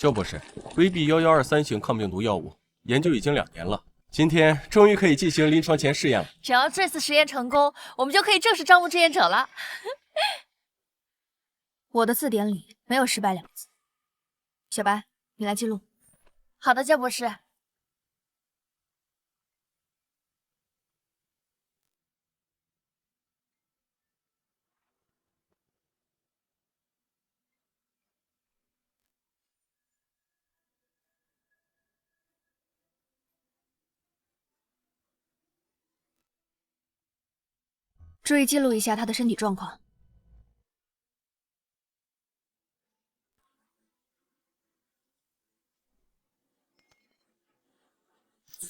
焦博士，VB1123型抗病毒药物研究已经2年了，今天终于可以进行临床前试验了。只要这次实验成功，我们就可以正式招募志愿者了。我的字典里没有失败2个字。小白，你来记录。好的，焦博士。注意记录一下他的身体状况。小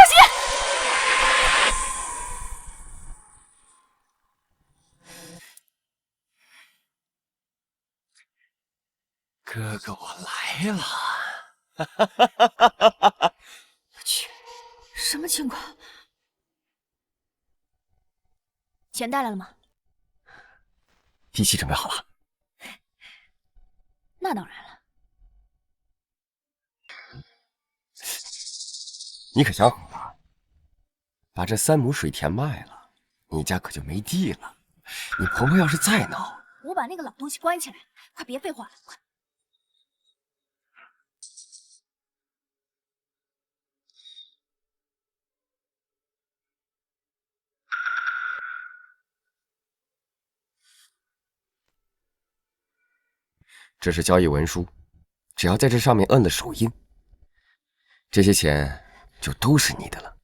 心！哥哥，我来了！我去，什么情况？钱带来了吗？地契准备好了。那当然了。你可想好了？把这3亩水田卖了，你家可就没地了。你婆婆要是再闹，我把那个老东西关起来，快别废话了，快！这是交易文书，只要在这上面摁了手印，这些钱就都是你的了。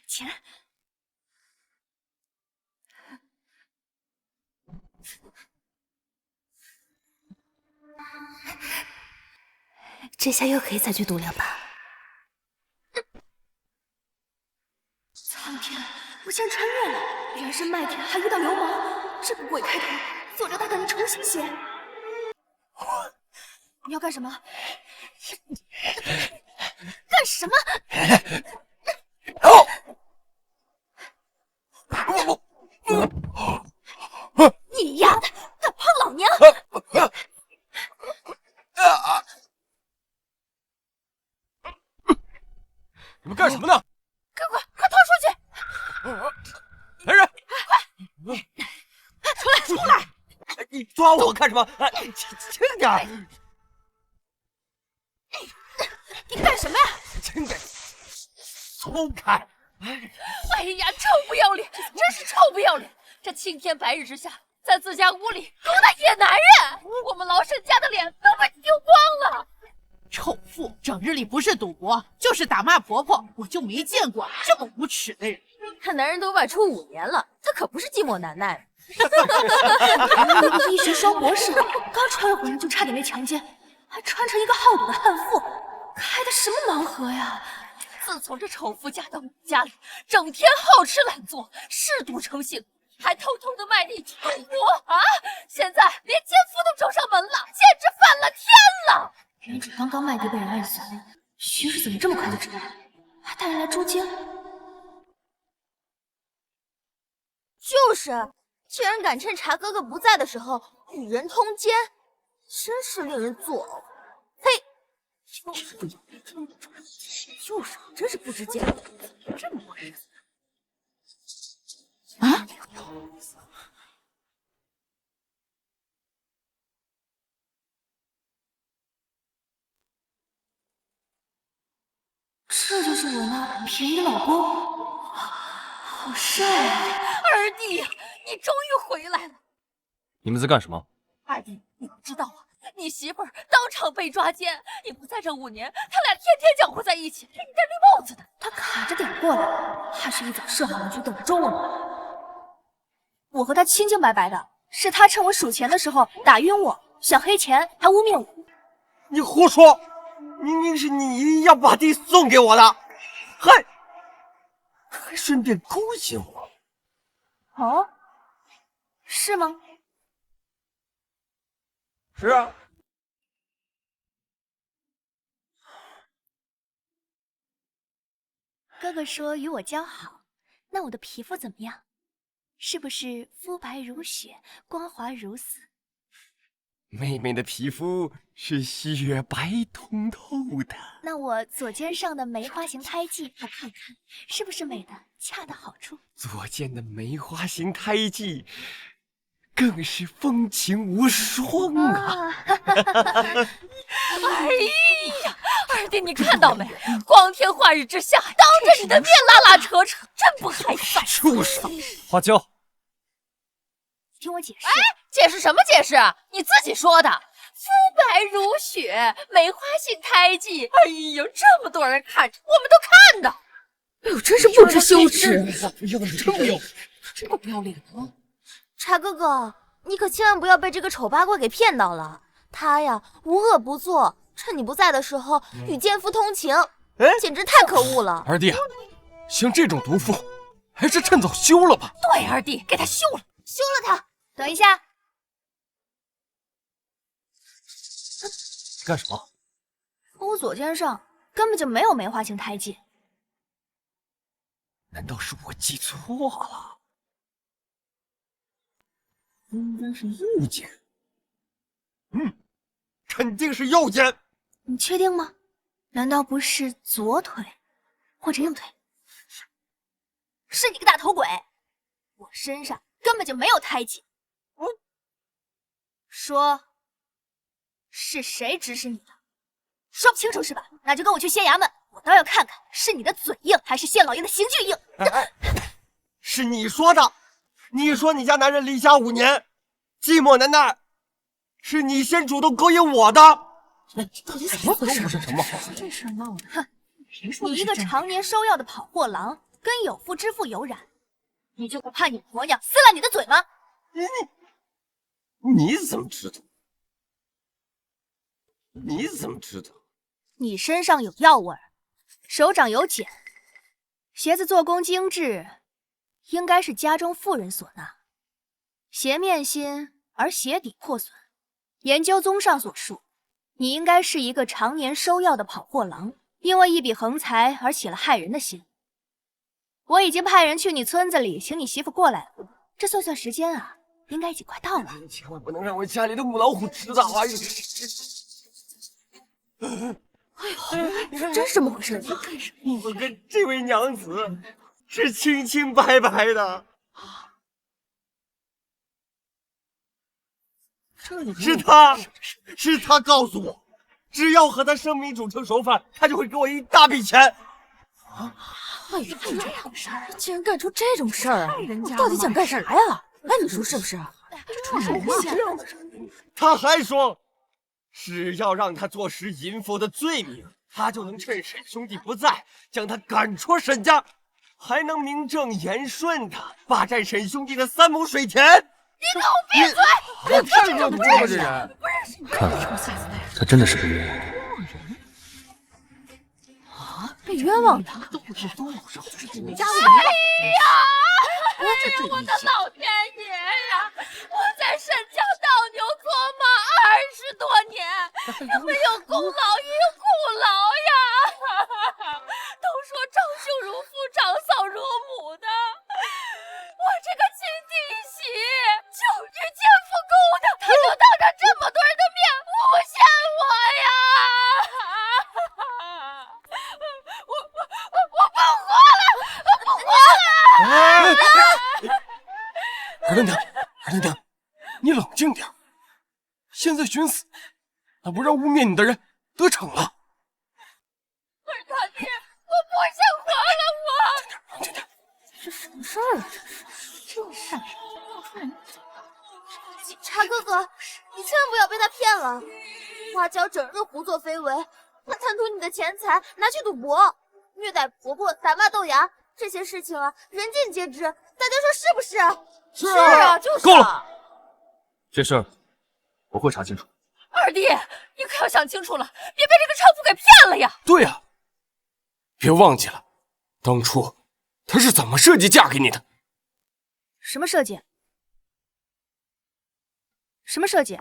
钱。这下又可以再去赌2把。苍天，我竟然穿越了！原是麦田还遇到流氓，这个鬼开头，早知道他可能重新写。你要干什么？干什么？你丫的，敢碰老娘！你们干什么呢？快拖出去！来人，快出来！你抓我干什么？轻点！你干什么呀？轻点！松开！哎呀，臭不要脸！真是臭不要脸！这青天白日之下，在自家屋里勾搭野男人，我们劳沈家的脸都被丢光了。臭妇，整日里不是赌博就是打骂婆婆，我就没见过这么无耻的人。看男人都外出5年了，他可不是寂寞难耐。一个医学双博士，刚穿越回来就差点被强奸，还穿成一个好赌的悍妇，开的什么盲盒呀？自从这丑妇嫁到我们家里，整天好吃懒做，嗜赌成性，还偷偷的卖力去赌博啊！现在连奸夫都找上门了，简直反了天了！原主刚刚卖地被人暗算，徐氏怎么这么快就知道了？还带人来捉奸？就是，竟然敢趁茶哥哥不在的时候与人通奸，真是令人作呕。呸！就是不养就是，真是不知奸，这么不人啊！这就是我那便宜的老公，好帅啊！二弟呀，你终于回来了！你们在干什么？二弟，你不知道啊，你媳妇儿当场被抓奸，你不在这5年，他俩天天搅和在一起，给你戴绿帽子的。他卡着点过来，还是一早设好了局等着捉我呢。我和他清清白白的，是他趁我数钱的时候打晕我，想黑钱还污蔑我。你胡说！明明是你要把地送给我的，还顺便勾引我。哦，是吗？是啊。哥哥说与我交好，那我的皮肤怎么样？是不是肤白如雪，光滑如丝？妹妹的皮肤是雪白通透的。那我左肩上的梅花形胎记，我看看是不是美的恰到好处？左肩的梅花形胎记，更是风情无双啊！哎呀，二弟，你看到没？光天化日之下，当着你的面拉拉扯扯，真不害臊！畜生！花椒，听我解释。解释什么解释？你自己说的，肤白如雪，梅花形胎记。哎呦，这么多人看着，我们都看的。哎呦，真是不知羞耻！这么不要脸啊！茶哥哥，你可千万不要被这个丑八怪给骗到了。他呀，无恶不作，趁你不在的时候与奸夫通情，简直太可恶了。二弟，像这种毒妇，还是趁早休了吧。对，二弟，给他休了，休了他。等一下，干什么？我左肩上根本就没有梅花形胎记。难道是我记错了？应该是右肩。肯定是右肩。你确定吗？难道不是左腿或者右腿？是你个大头鬼！我身上根本就没有胎记。说，是谁指使你的？说不清楚是吧？那就跟我去县衙门，我倒要看看是你的嘴硬，还是县老爷的刑具硬。是你说的，你说你家男人离家5年，寂寞难耐，是你先主动勾引我的。到底怎么回事？什么？这事闹的，哼，谁说你一个常年收药的跑货郎，跟有妇之夫有染，你就不怕你婆娘撕烂你的嘴吗？你怎么知道？你怎么知道？你身上有药味儿，手掌有茧，鞋子做工精致，应该是家中妇人所纳。鞋面新，而鞋底破损。研究综上所述，你应该是一个常年收药的跑货郎，因为一笔横财而起了害人的心。我已经派人去你村子里请你媳妇过来了，这算算时间啊，应该已经快到了。你千万不能让我家里的母老虎知道啊！真是怎么回事？我跟这位娘子是清清白白的。是他告诉我，只要和他生米煮成熟饭，他就会给我一大笔钱。哎呀，这样的事儿，竟然干出这种事儿啊！到底想干啥呀？哎，你说是不是？这什么这样的事？他还说，只要让他坐实淫妇的罪名，他就能趁沈兄弟不在，将他赶出沈家，还能名正言顺的霸占沈兄弟的3亩水田。你给我闭嘴！别太恶毒了，这人！看来他真的是被冤枉的。被冤枉的，哎呀！哎呀，我的老天爷呀！我在沈家当牛做马20多年，没有功劳也有苦劳呀！都说长兄如父，长嫂如母的，我这个亲弟媳就与奸夫勾当，他就当着这么多人的面诬陷我呀！我不活了，我不活了！二娘，二娘，你冷静点。现在寻死，那不让污蔑你的人得逞了。二大爹，我不想活了，冷静点。这什么事儿啊？这是茶哥哥，你千万不要被他骗了。花椒整日胡作非为，他贪图你的钱财，拿去赌博，虐待婆婆，打骂豆芽，这些事情啊，人尽皆知。大家说是不是？是啊，就是。够了，这事儿我会查清楚。二弟，你可要想清楚了，别被这个娼妇给骗了呀！对呀，别忘记了，当初她是怎么设计嫁给你的？什么设计？什么设计？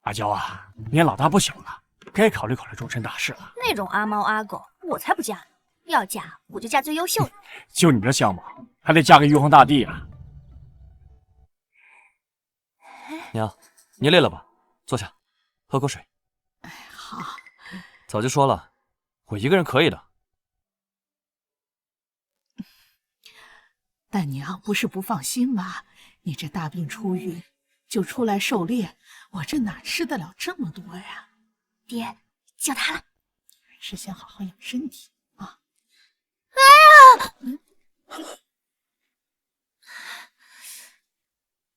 阿娇啊，你也老大不小了，该考虑考虑终身大事了。那种阿猫阿狗，我才不嫁呢。要嫁我就嫁最优秀的。就你这相貌，还得嫁给玉皇大帝啊！娘，你累了吧？坐下，喝口水。好，早就说了，我一个人可以的。但娘不是不放心吗？你这大病初愈，就出来狩猎，我这哪吃得了这么多呀？爹，叫他了。是先好好养身体啊！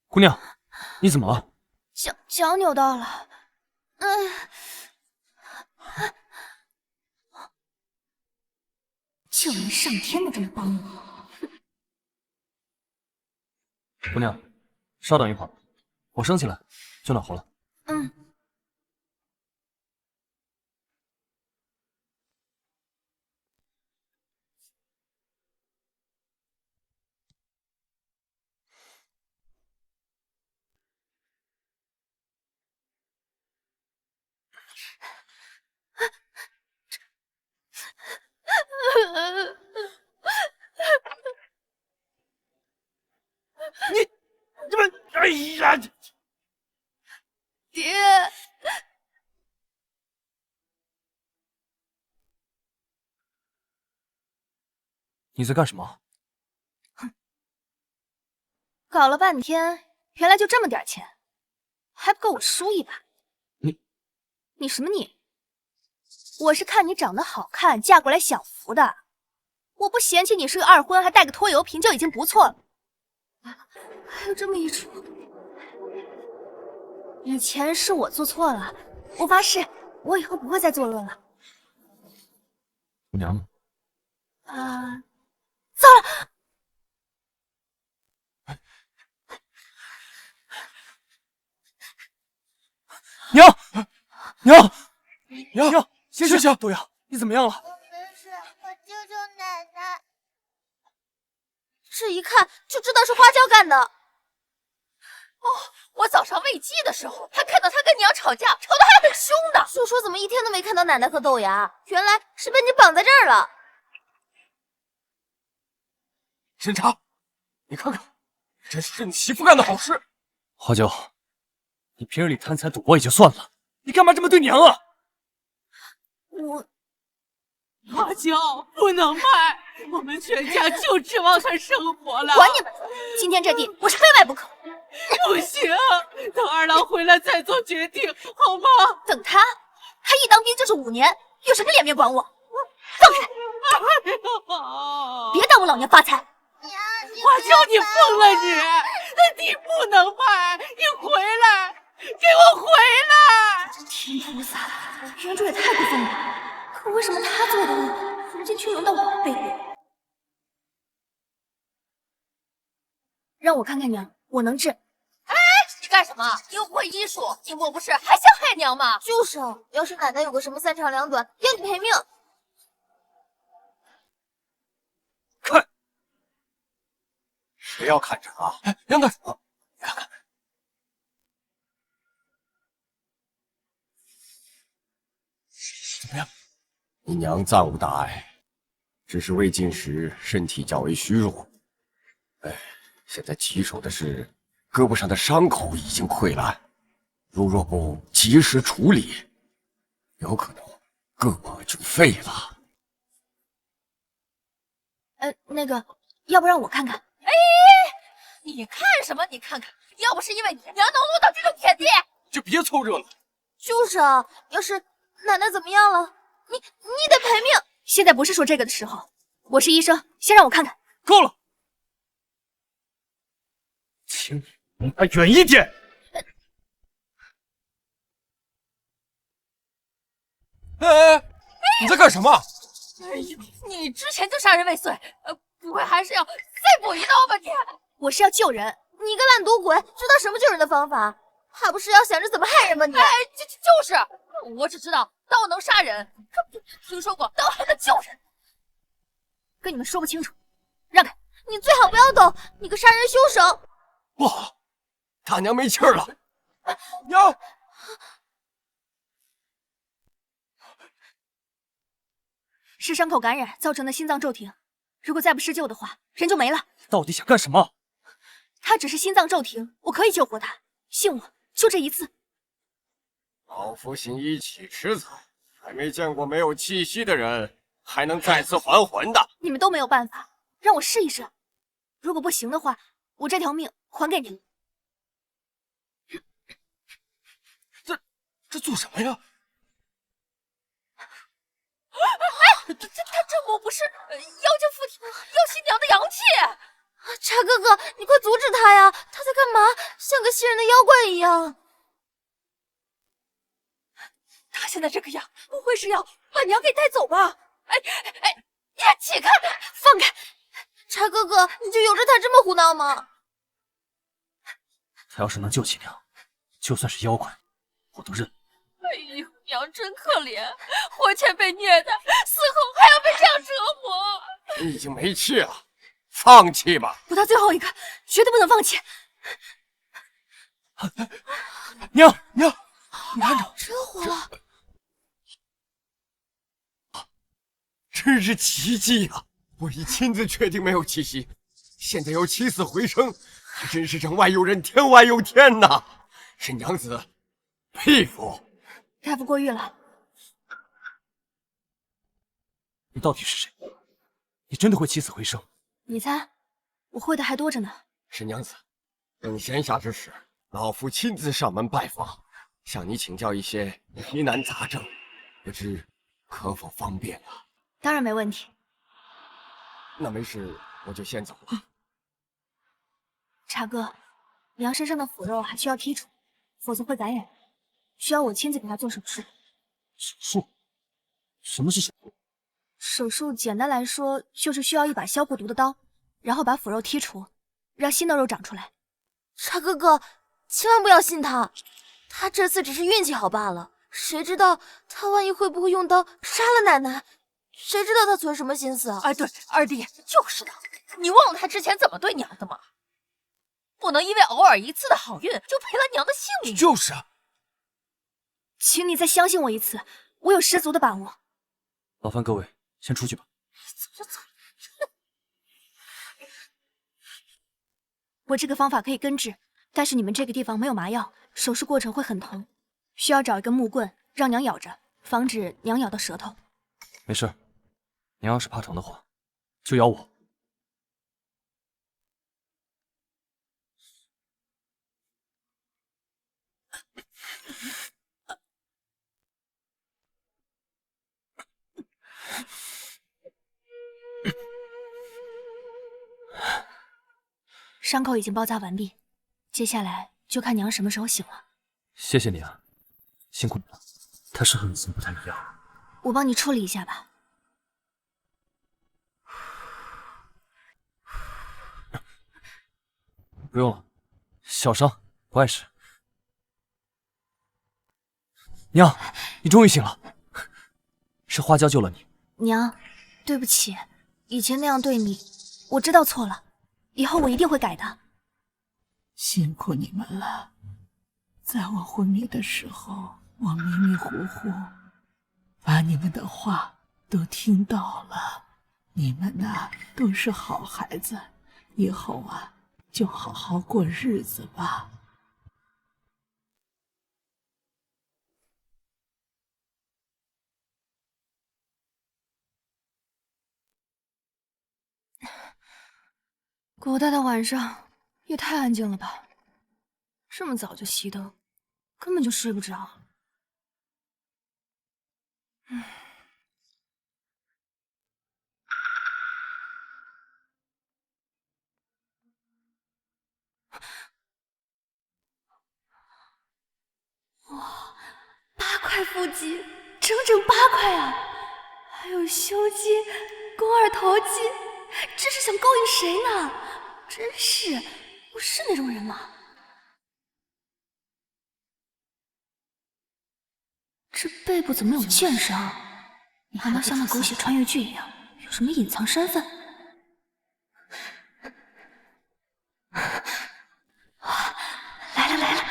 姑娘，你怎么了？脚扭到了。就连上天都这么帮我。姑娘，稍等一会儿，我升起来就暖和了。嗯。你们，哎呀！爹，你在干什么？搞了半天，原来就这么点钱，还不够我输一把。你什么你？我是看你长得好看，嫁过来享福的。我不嫌弃你是个二婚，还带个拖油瓶就已经不错了。还有这么一出，以前是我做错了，我发誓，我以后不会再作乱了。姑娘，糟了！娘，先生，豆芽，你怎么样了？我没事，我救救奶奶。这一看就知道是花椒干的。哦，我早上喂鸡的时候还看到他跟娘吵架，吵得还很凶呢。就说怎么一天都没看到奶奶和豆芽，原来是被你绑在这儿了。审查，你看看，这是你媳妇干的好事。花椒，你平日里贪财赌博也就算了，你干嘛这么对娘啊？花椒不能卖，我们全家就指望它生活了。管你们，今天这地我是非卖不可。不行，等二郎回来再做决定，好吗？等他一当兵就是5年，有什么脸面管我？放开！别耽误老娘发财！花椒，你疯了你！那地不能卖，你回来，给我回来！天菩萨，原主也太过分了。可为什么他做的恶，如今却轮到我背锅？让我看看娘，我能治。哎，你干什么？你又不会医术，经过不是还想害娘吗？就是啊，要是奶奶有个什么3长2短，要你赔命。看，谁要看诊啊？哎，杨大夫，你看看。怎么样？你娘暂无大碍，只是未进食，身体较为虚弱。哎，现在棘手的是胳膊上的伤口已经溃烂，若不及时处理，有可能胳膊就废了。那个，要不让我看看？哎，你看什么？你看看，要不是因为你娘能落到这种田地，就别凑热闹。就是啊，要是奶奶怎么样了，你得赔命。现在不是说这个的时候，我是医生，先让我看看。够了，请你离他远一点。哎，你在干什么？哎呀，你之前就杀人未遂，不会还是要再补一刀吧你？我是要救人。你个烂赌鬼，知道什么救人的方法？还不是要想着怎么害人吗你？哎，就是，我只知道刀能杀人，可没听说过刀还能救人。跟你们说不清楚，让开！你最好不要动，你个杀人凶手！不好，大娘没气儿了。娘，是伤口感染造成的心脏骤停，如果再不施救的话，人就没了。到底想干什么？他只是心脏骤停，我可以救活他，信我，就这一次。老夫行医起迟才，还没见过没有气息的人还能再次还魂的。你们都没有办法，让我试一试。如果不行的话，我这条命还给你们。这做什么呀？他这模不是妖精附体，要新娘的阳气！茶哥哥，你快阻止他呀！他在干嘛？像个吸人的妖怪一样。他现在这个样，不会是要把娘给带走吧？哎，你起开，放开！茶哥哥，你就由着他这么胡闹吗？他要是能救起娘，就算是妖怪，我都认。哎呦，娘真可怜，活前被虐待，死后还要被这样折磨。你已经没气了，放弃吧。补到最后一个，绝对不能放弃。娘，你看着，真活了！真是奇迹呀！我已亲自确定没有气息，现在又起死回生，还真是人外有人，天外有天呐！沈娘子，佩服。大夫过誉了。你到底是谁？你真的会起死回生？你猜，我会的还多着呢。沈娘子，等闲暇之时，老夫亲自上门拜访，向你请教一些疑难杂症，不知可否方便啊？当然没问题。那没事，我就先走了。茶哥，娘身上的腐肉还需要剔除，否则会感染，需要我亲自给她做手术。手术？什么是手术？手术简单来说，就是需要一把消过毒的刀，然后把腐肉剔除，让新的肉长出来。茶哥哥，千万不要信他，他这次只是运气好罢了，谁知道他万一会不会用刀杀了奶奶？谁知道他存什么心思啊？哎，对，二弟就是的，你忘了他之前怎么对娘的吗？不能因为偶尔一次的好运就赔了娘的性命。就是啊，请你再相信我一次，我有十足的把握。劳烦各位先出去吧。走。我这个方法可以根治，但是你们这个地方没有麻药，手术过程会很疼，需要找一根木棍让娘咬着，防止娘咬到舌头。没事，娘要是怕疼的话，就咬我。伤口已经包扎完毕，接下来就看娘什么时候醒了。谢谢你啊，辛苦你了。他是和以前不太一样。我帮你处理一下吧。不用了，小伤不碍事。娘，你终于醒了，是花椒救了你。娘，对不起，以前那样对你，我知道错了，以后我一定会改的。辛苦你们了，在我昏迷的时候，我迷迷糊糊，把你们的话都听到了。你们呐，都是好孩子，以后啊，就好好过日子吧。古代的晚上也太安静了吧，这么早就熄灯，根本就睡不着。哇，8块腹肌，整整8块啊！还有胸肌、肱二头肌，这是想勾引谁呢？真是，我是那种人吗？这背部怎么有剑伤？难道像那狗血穿越剧一样，有什么隐藏身份？来了！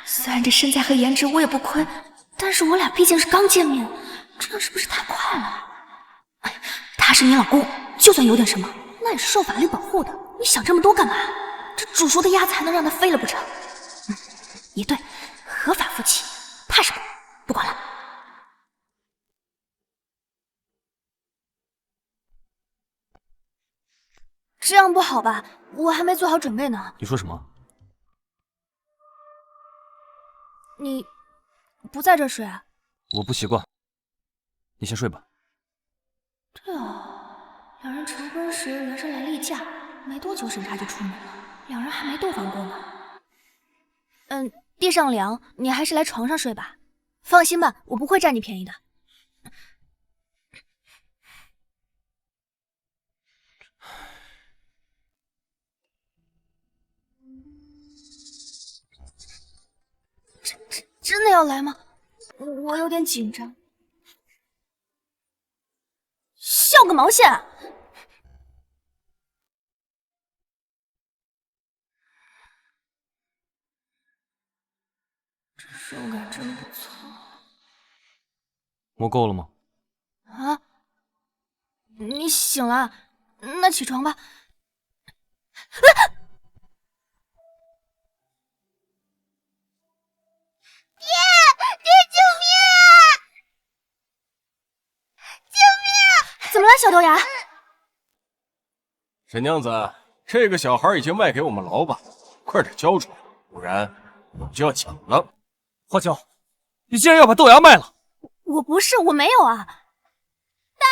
虽然这身材和颜值我也不亏，但是我俩毕竟是刚见面，这样是不是太快了？是你老公，就算有点什么，那也是受法律保护的。你想这么多干嘛？这煮熟的鸭子还能让它飞了不成？也对，合法夫妻，怕什么？不管了。这样不好吧？我还没做好准备呢。你说什么？你不在这儿睡啊？我不习惯。你先睡吧。对啊，两人成婚时原是来例假，没多久审查就出门了，两人还没洞房过呢。地上凉，你还是来床上睡吧。放心吧，我不会占你便宜的。真的要来吗？我有点紧张。笑个毛线啊！这手感真不错。摸够了吗？啊？你醒了？那起床吧。怎么了，小豆芽？沈娘子，这个小孩已经卖给我们老板了，快点交出来，不然我就要抢了。花椒，你竟然要把豆芽卖了！我没有啊！大！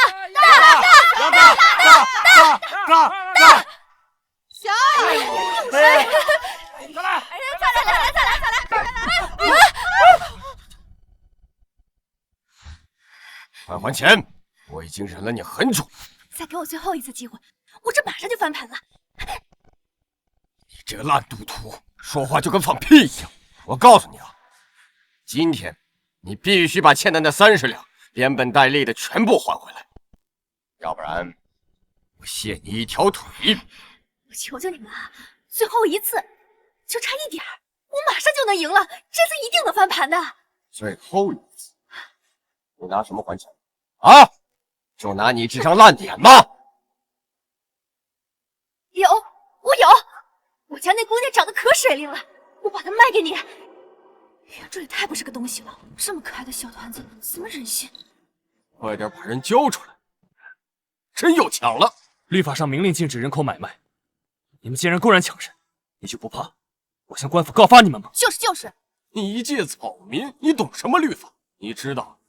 小二爷，再来！快还钱！我已经忍了你很久了。再给我最后一次机会，我这马上就翻盘了。你这个烂赌徒，说话就跟放屁一样！我告诉你啊，今天你必须把欠的那30两连本带利的全部还回来，要不然我卸你一条腿！我求求你们啊，最后一次，就差一点儿，我马上就能赢了，这次一定能翻盘的。最后一次，你拿什么还钱？啊？就拿你这张烂脸吗？我有，我家那姑娘长得可水灵了，我把她卖给你。原主也太不是个东西了，这么可爱的小团子，怎么忍心？快点把人交出来！真有抢了！律法上明令禁止人口买卖，你们竟然公然抢人，你就不怕我向官府告发你们吗？就是，你一介草民，你懂什么律法？你知道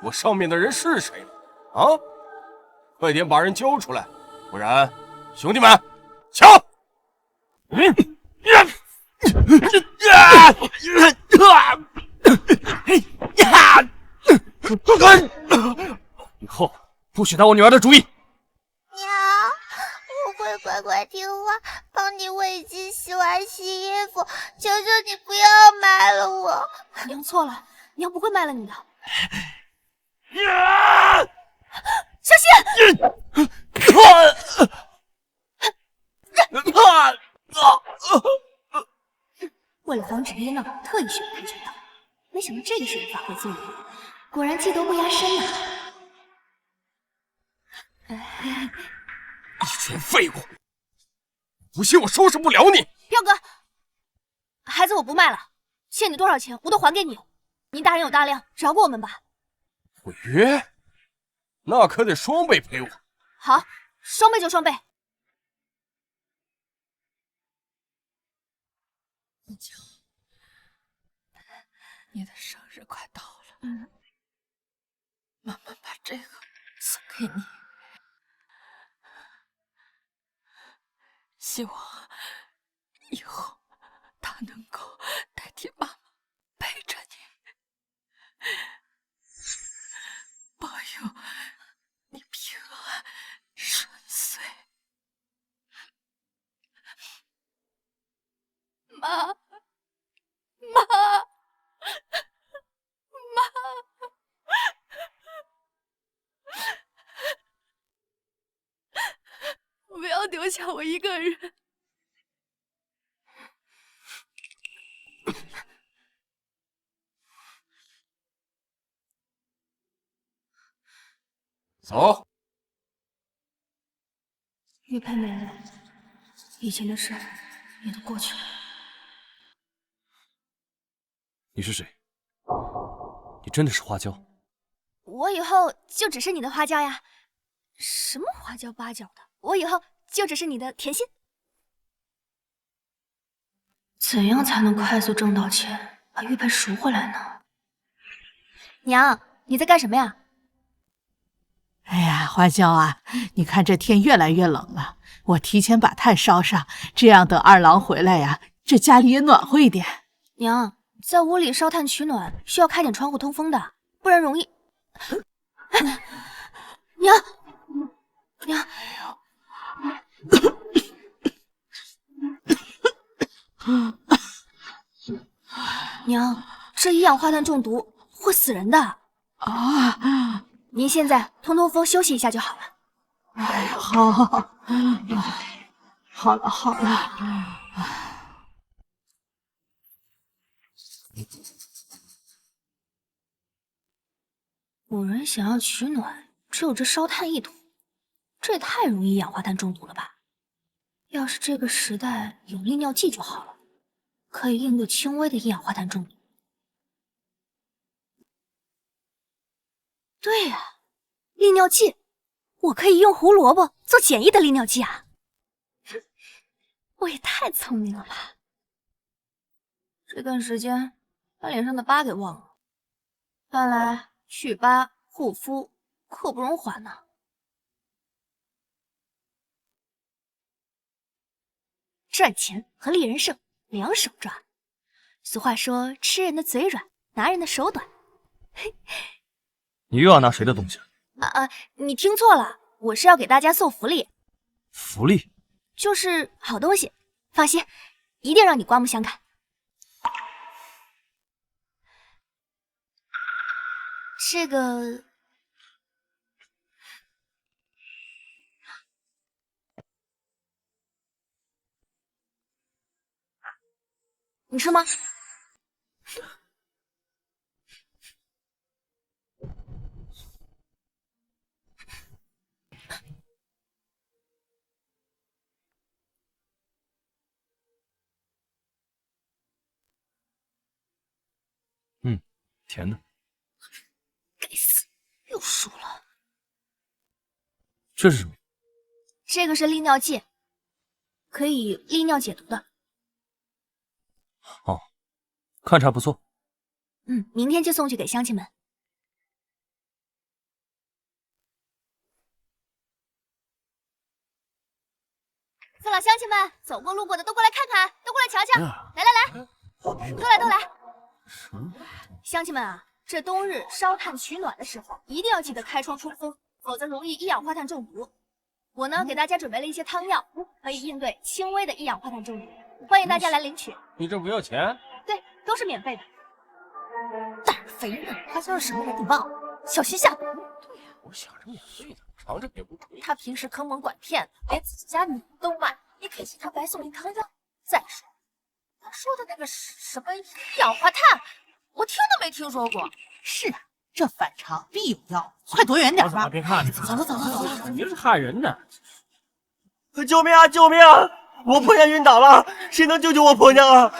我上面的人是谁吗？啊！快点把人交出来，不然兄弟们抢！以后不许打我女儿的主意。娘，我会乖乖听话，帮你喂鸡、洗碗、洗衣服，求求你不要卖了我。娘错了，娘不会卖了你的。小心！为了防止憋闹，特意选了跆拳道，没想到这个时候发挥作用，果然技多不压身呐！一群废物！不信我收拾不了你！彪哥，孩子我不卖了，欠你多少钱我都还给你。您大人有大量，饶过我们吧。毁约？那可得双倍赔我。好，双倍就双倍。子乔，你的生日快到了，妈妈把这个送给你，希望以后它能够代替妈妈陪着你，保佑你平安顺遂。妈，不要丢下我一个人。走。玉佩没了，以前的事也都过去了。你是谁？你真的是花椒？我以后就只是你的花椒呀。什么花椒八角的，我以后就只是你的甜心。怎样才能快速挣到钱，把玉佩赎回来呢？娘，你在干什么呀？哎呀，花椒啊，你看这天越来越冷了，我提前把炭烧上，这样等二郎回来呀，这家里也暖和一点。娘，在屋里烧炭取暖需要开点窗户通风的，不然容易。娘，娘，娘，这一氧化碳中毒会死人的啊！您现在通通风，休息一下就好了。哎，好，好了好了。古人想要取暖，只有这烧炭一途，这也太容易一氧化碳中毒了吧？要是这个时代有利尿剂就好了，可以应对轻微的一氧化碳中毒。对呀，利尿剂，我可以用胡萝卜做简易的利尿剂啊！我也太聪明了吧！这段时间把脸上的疤给忘了，看来祛疤护肤刻不容缓呢。赚钱和利人胜，两手抓。俗话说，吃人的嘴软，拿人的手短。嘿。你又要拿谁的东西？你听错了，我是要给大家送福利。福利？就是好东西，放心，一定让你刮目相看。这个，你吃吗？甜的。该死，又输了。这是什么？这个是利尿剂，可以利尿解毒的。哦，看着还不错。明天就送去给乡亲们。父老乡亲们，走过路过的都过来看看，都过来瞧瞧。来，都来。乡亲们啊，这冬日烧炭取暖的时候，一定要记得开窗通风，否则容易一氧化碳中毒。我呢，给大家准备了一些汤药，可以应对轻微的一氧化碳中毒，欢迎大家来领取。你这不要钱？对，都是免费的。胆儿肥呢，花椒是什么来你忘了？小心下毒。对呀，我想着免费的，尝着也不亏。他平时坑蒙拐骗的，连自己家米都卖，你肯信他白送你汤药？再说，他说的那个什么一氧化碳，我听都没听说过。是啊，这反常必有妖，快躲远点吧！别看，走，肯定是害人的。救命啊！救命啊！我婆娘晕倒了，谁能救救我婆娘啊？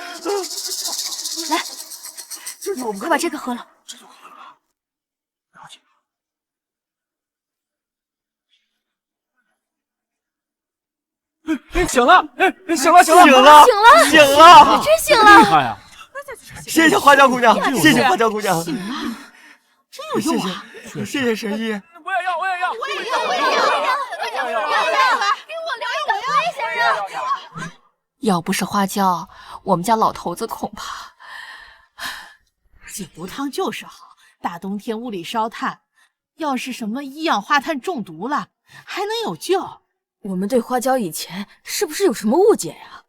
来，快把这个喝了。醒了！醒了！醒了！你真醒了！厉害呀！谢谢花椒姑娘，谢谢花椒姑娘，真有用啊！谢谢神医。我也要！给我留一个威先生。要不是花椒，我们家老头子恐怕……解毒汤就是好，大冬天屋里烧炭，要是什么一氧化碳中毒了，还能有救。我们对花椒以前是不是有什么误解呀？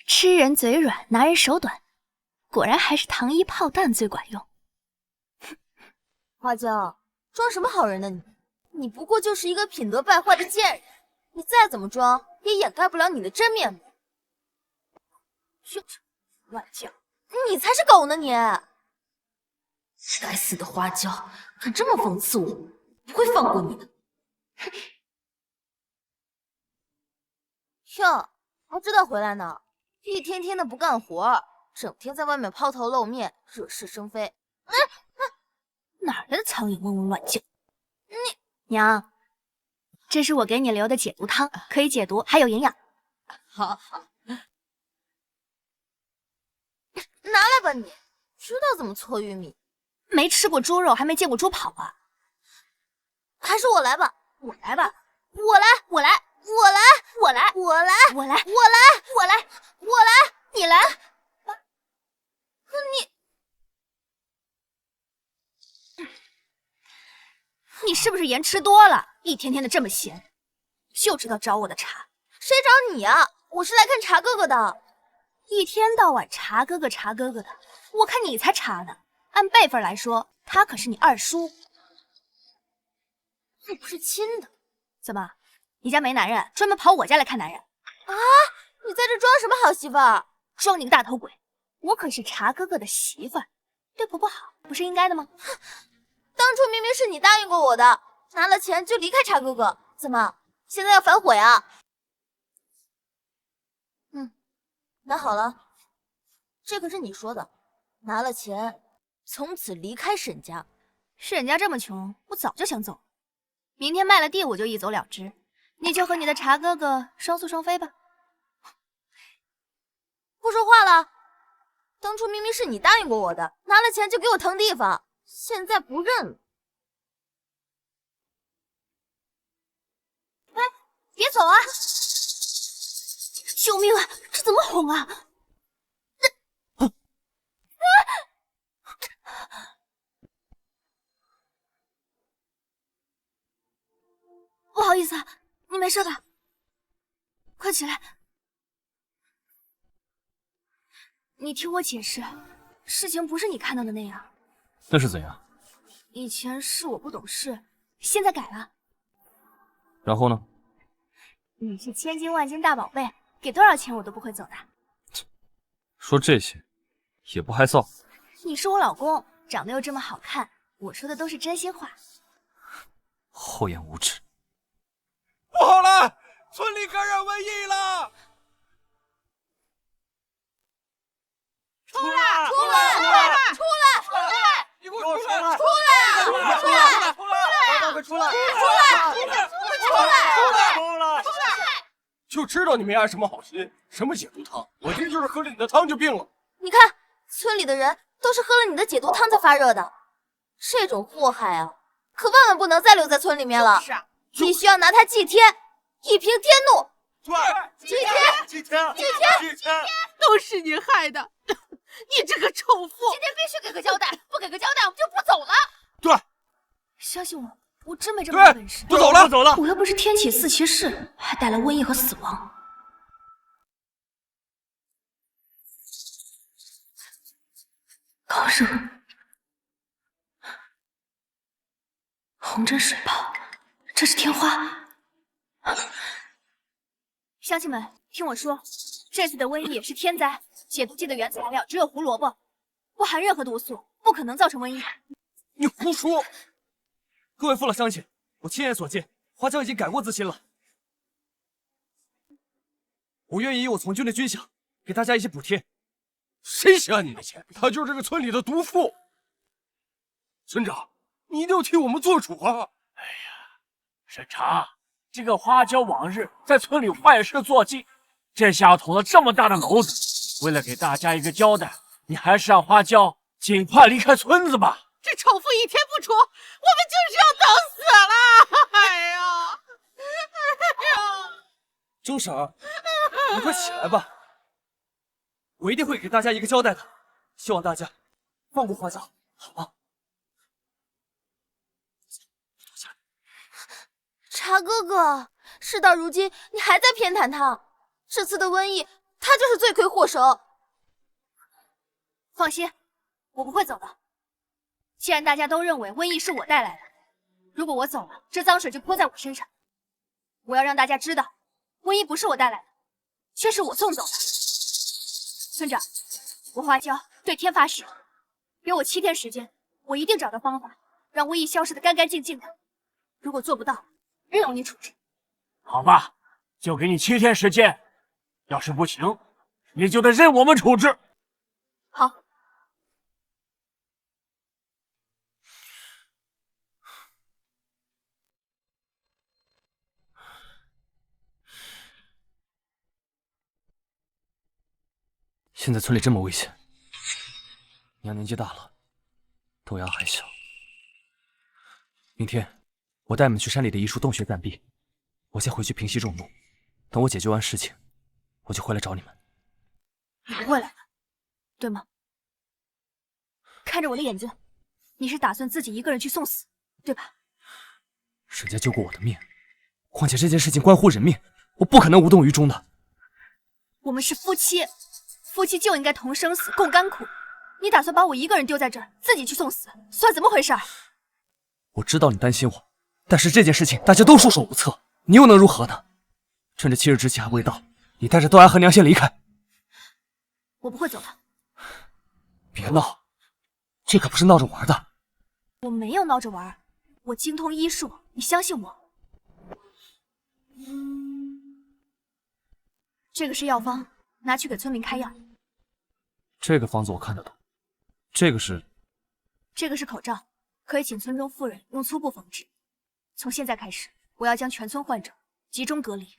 吃人嘴软，拿人手短，果然还是糖衣炮弹最管用。花椒，装什么好人呢你？你不过就是一个品德败坏的贱人，你再怎么装也掩盖不了你的真面目。就是乱叫，你才是狗呢你！该死的花椒，敢这么讽刺我，不会放过你的。哟，不知道回来呢，一天天的不干活，整天在外面抛头露面，惹是生非。哪来的苍蝇嗡嗡乱叫？娘，这是我给你留的解毒汤，可以解毒，还有营养。好好，拿来吧你，知道怎么搓玉米。没吃过猪肉，还没见过猪跑啊？还是我来吧，我来吧，我来，我来，我来，我来，我来，我来，我来，我来，我来，你来。你是不是盐吃多了？一天天的这么闲，就知道找我的茬。谁找你啊？我是来看茶哥哥的。一天到晚茶哥哥茶哥哥的，我看你才茶呢。按辈分来说，他可是你二叔，又不是亲的。怎么，你家没男人，专门跑我家来看男人啊？你在这装什么好媳妇儿？装你个大头鬼！我可是茶哥哥的媳妇儿，对婆婆好不是应该的吗？当初明明是你答应过我的，拿了钱就离开茶哥哥，怎么现在要反悔啊？那好了，这可是你说的，拿了钱从此离开沈家。沈家这么穷，我早就想走，明天卖了地我就一走了之，你就和你的茶哥哥双宿双飞吧。不说话了，当初明明是你答应过我的，拿了钱就给我腾地方，现在不认了。哎，别走啊！救命啊！这怎么哄啊？不好意思啊，你没事吧？快起来！你听我解释，事情不是你看到的那样。那是怎样？以前是我不懂事，现在改了。然后呢？你是千金万金大宝贝，给多少钱我都不会走的。说这些也不害臊。你是我老公，长得又这么好看，我说的都是真心话。厚颜无耻！不好了，村里感染瘟疫了！出来！出来！出来！出来！出来！你给我出来！出来！出来！出来！大哥快出来！出来！出来！就知道你没安什么好心，什么解毒汤，我今就是喝了你的汤就病了。你看，村里的人都是喝了你的解毒汤才发热的，这种祸害啊，可万万不能再留在村里面了。是啊，必须要拿它祭天，以平天怒。对，祭天，祭天，祭天，祭天，都是你害的！你这个丑妇！今天必须给个交代，不给个交代，我们就不走了。对，相信我，我真没这么大本事。不走了，不走了。我又不是天启四骑士，还带来瘟疫和死亡。高热，红针水泡，这是天花。乡亲们，听我说，这次的瘟疫也是天灾，解毒剂的原材料只有胡萝卜，不含任何毒素，不可能造成瘟疫。你胡说！各位父老乡亲，我亲眼所见，花椒已经改过自新了。我愿意以我从军的军饷给大家一些补贴。谁想你的钱？他就是这个村里的毒妇。村长，你一定要替我们做主啊！哎呀，沈长，这个花椒往日在村里坏事做尽，这下捅了这么大的篓子，为了给大家一个交代，你还是让花椒尽快离开村子吧。这丑妇一天不出，我们就是要等死了！哎呀，哎呀！周婶，你快起来吧，我一定会给大家一个交代的，希望大家放过花椒，好吗？茶哥哥，事到如今，你还在偏袒他，这次的瘟疫，他就是罪魁祸首。放心，我不会走的。既然大家都认为瘟疫是我带来的，如果我走了，这脏水就泼在我身上。我要让大家知道，瘟疫不是我带来的，却是我送走的。村长，我花椒对天发誓，给我7天时间，我一定找到方法，让瘟疫消失得干干净净的。如果做不到，任由你处置。好吧，就给你7天时间，要是不行，你就得任我们处置。好。现在村里这么危险，娘年纪大了，豆芽还小。明天我带你们去山里的一处洞穴暂避，我先回去平息众怒，等我解决完事情，我就回来找你们。你不会来的，对吗？看着我的眼睛，你是打算自己一个人去送死，对吧？人家救过我的命，况且这件事情关乎人命，我不可能无动于衷的。我们是夫妻，夫妻就应该同生死，共甘苦。你打算把我一个人丢在这儿，自己去送死，算怎么回事？我知道你担心我，但是这件事情大家都束手无策，你又能如何呢？趁着7日之期还未到，你带着豆芽和娘先离开。我不会走的。别闹，这可不是闹着玩的。我没有闹着玩，我精通医术，你相信我。这个是药方，拿去给村民开药。这个方子我看得懂，这个是口罩，可以请村中妇人用粗布缝制。从现在开始，我要将全村患者集中隔离。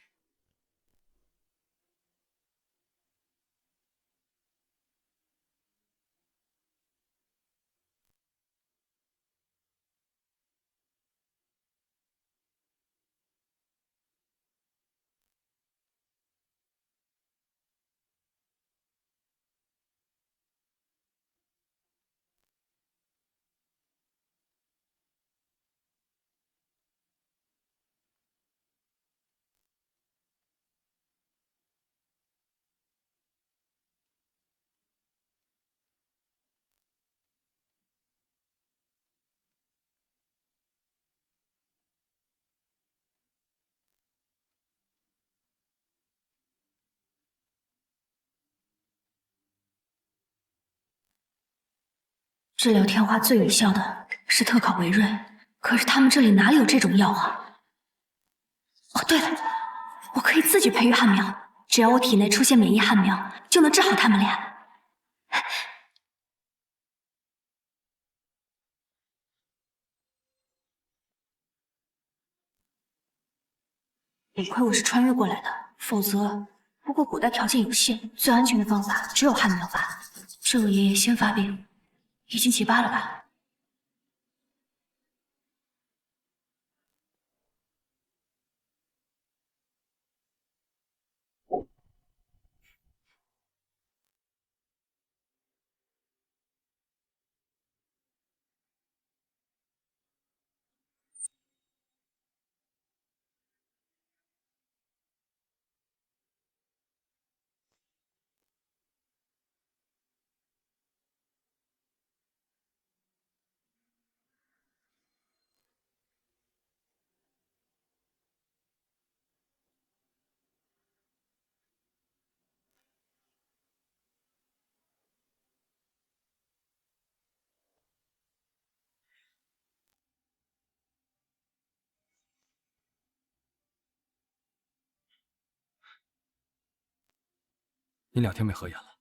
治疗天花最有效的是特考维瑞，可是他们这里哪里有这种药啊？哦，对了，我可以自己培育汉苗，只要我体内出现免疫汉苗，就能治好他们俩。得亏我是穿越过来的，否则不过古代条件有限，最安全的方法只有汉苗法。这个爷爷先发病，已经7、8了吧？你2天没合眼了，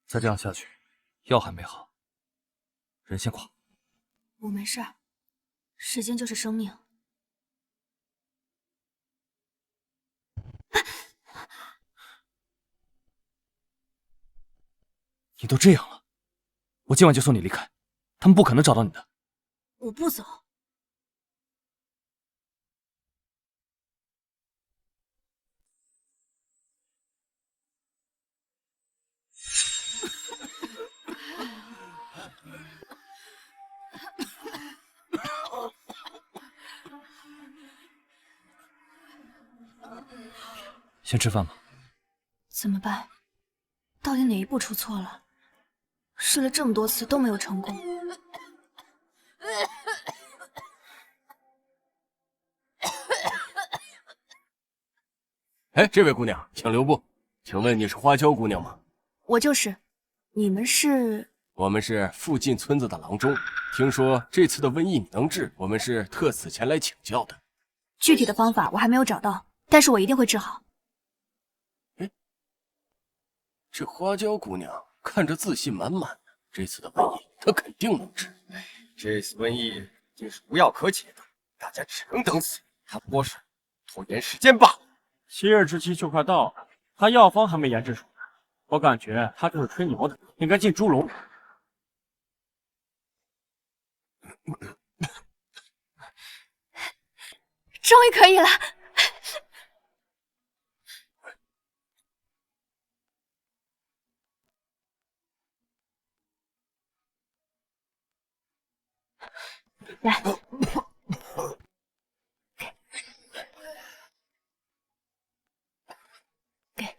再这样下去，药还没好，人先垮。我没事儿，时间就是生命。你都这样了，我今晚就送你离开，他们不可能找到你的。我不走。先吃饭吧。怎么办？到底哪一步出错了？试了这么多次都没有成功。哎，这位姑娘，请留步。请问你是花椒姑娘吗？我就是。你们是？我们是附近村子的郎中。听说这次的瘟疫你能治，我们是特此前来请教的。具体的方法我还没有找到，但是我一定会治好。这花椒姑娘看着自信满满的，这次的瘟疫她肯定能治。这次瘟疫竟是无药可解的，大家只能等死，他不过是拖延时间罢了。7日之期就快到了，他药方还没研制出来，我感觉他就是吹牛的，应该进猪笼。终于可以了。来，给。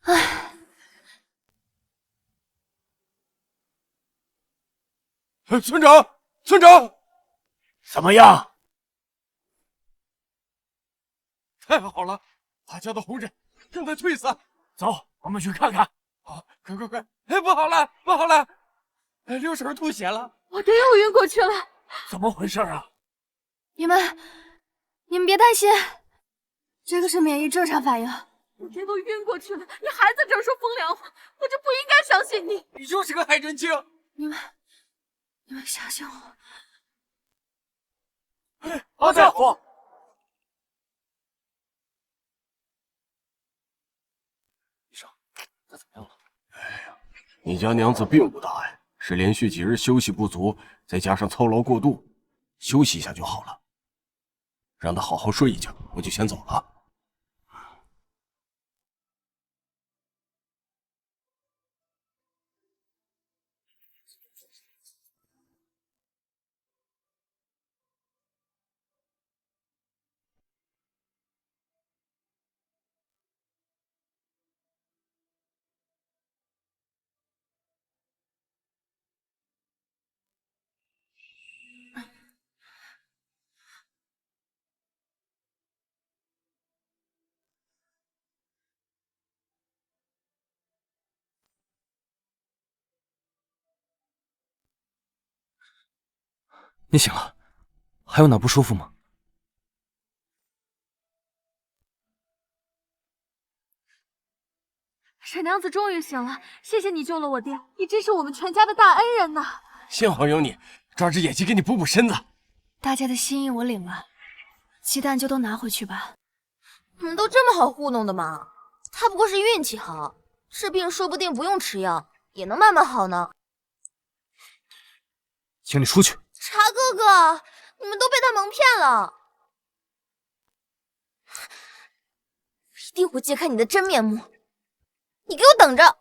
唉。村长，村长，怎么样？太好了，花椒的红疹正在退散。走，我们去看看。好，快！哎，不好了，不好了！哎，六婶吐血了，我爹又晕过去了。怎么回事啊？你们别担心，这个是免疫正常反应。我爹都晕过去了，你还在这儿说风凉话，我就不应该相信你。你就是个害人精！你们相信我。好家伙！医生，他怎么样了？哎呀，你家娘子并不大碍，是连续几日休息不足，再加上操劳过度，休息一下就好了。让她好好睡一觉，我就先走了。你醒了，还有哪不舒服吗？沈娘子终于醒了，谢谢你救了我爹，你真是我们全家的大恩人呐！幸好有你，抓只野鸡给你补身子。大家的心意我领了，鸡蛋就都拿回去吧。你们都这么好糊弄的吗？他不过是运气好，这病说不定不用吃药也能慢慢好呢。请你出去。茶哥哥，你们都被他蒙骗了，一定会揭开你的真面目，你给我等着！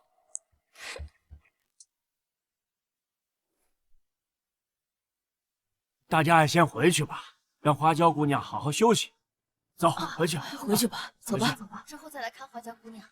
大家先回去吧，让花椒姑娘好好休息。走，回去。回去吧，走吧，走吧，之后再来看花椒姑娘。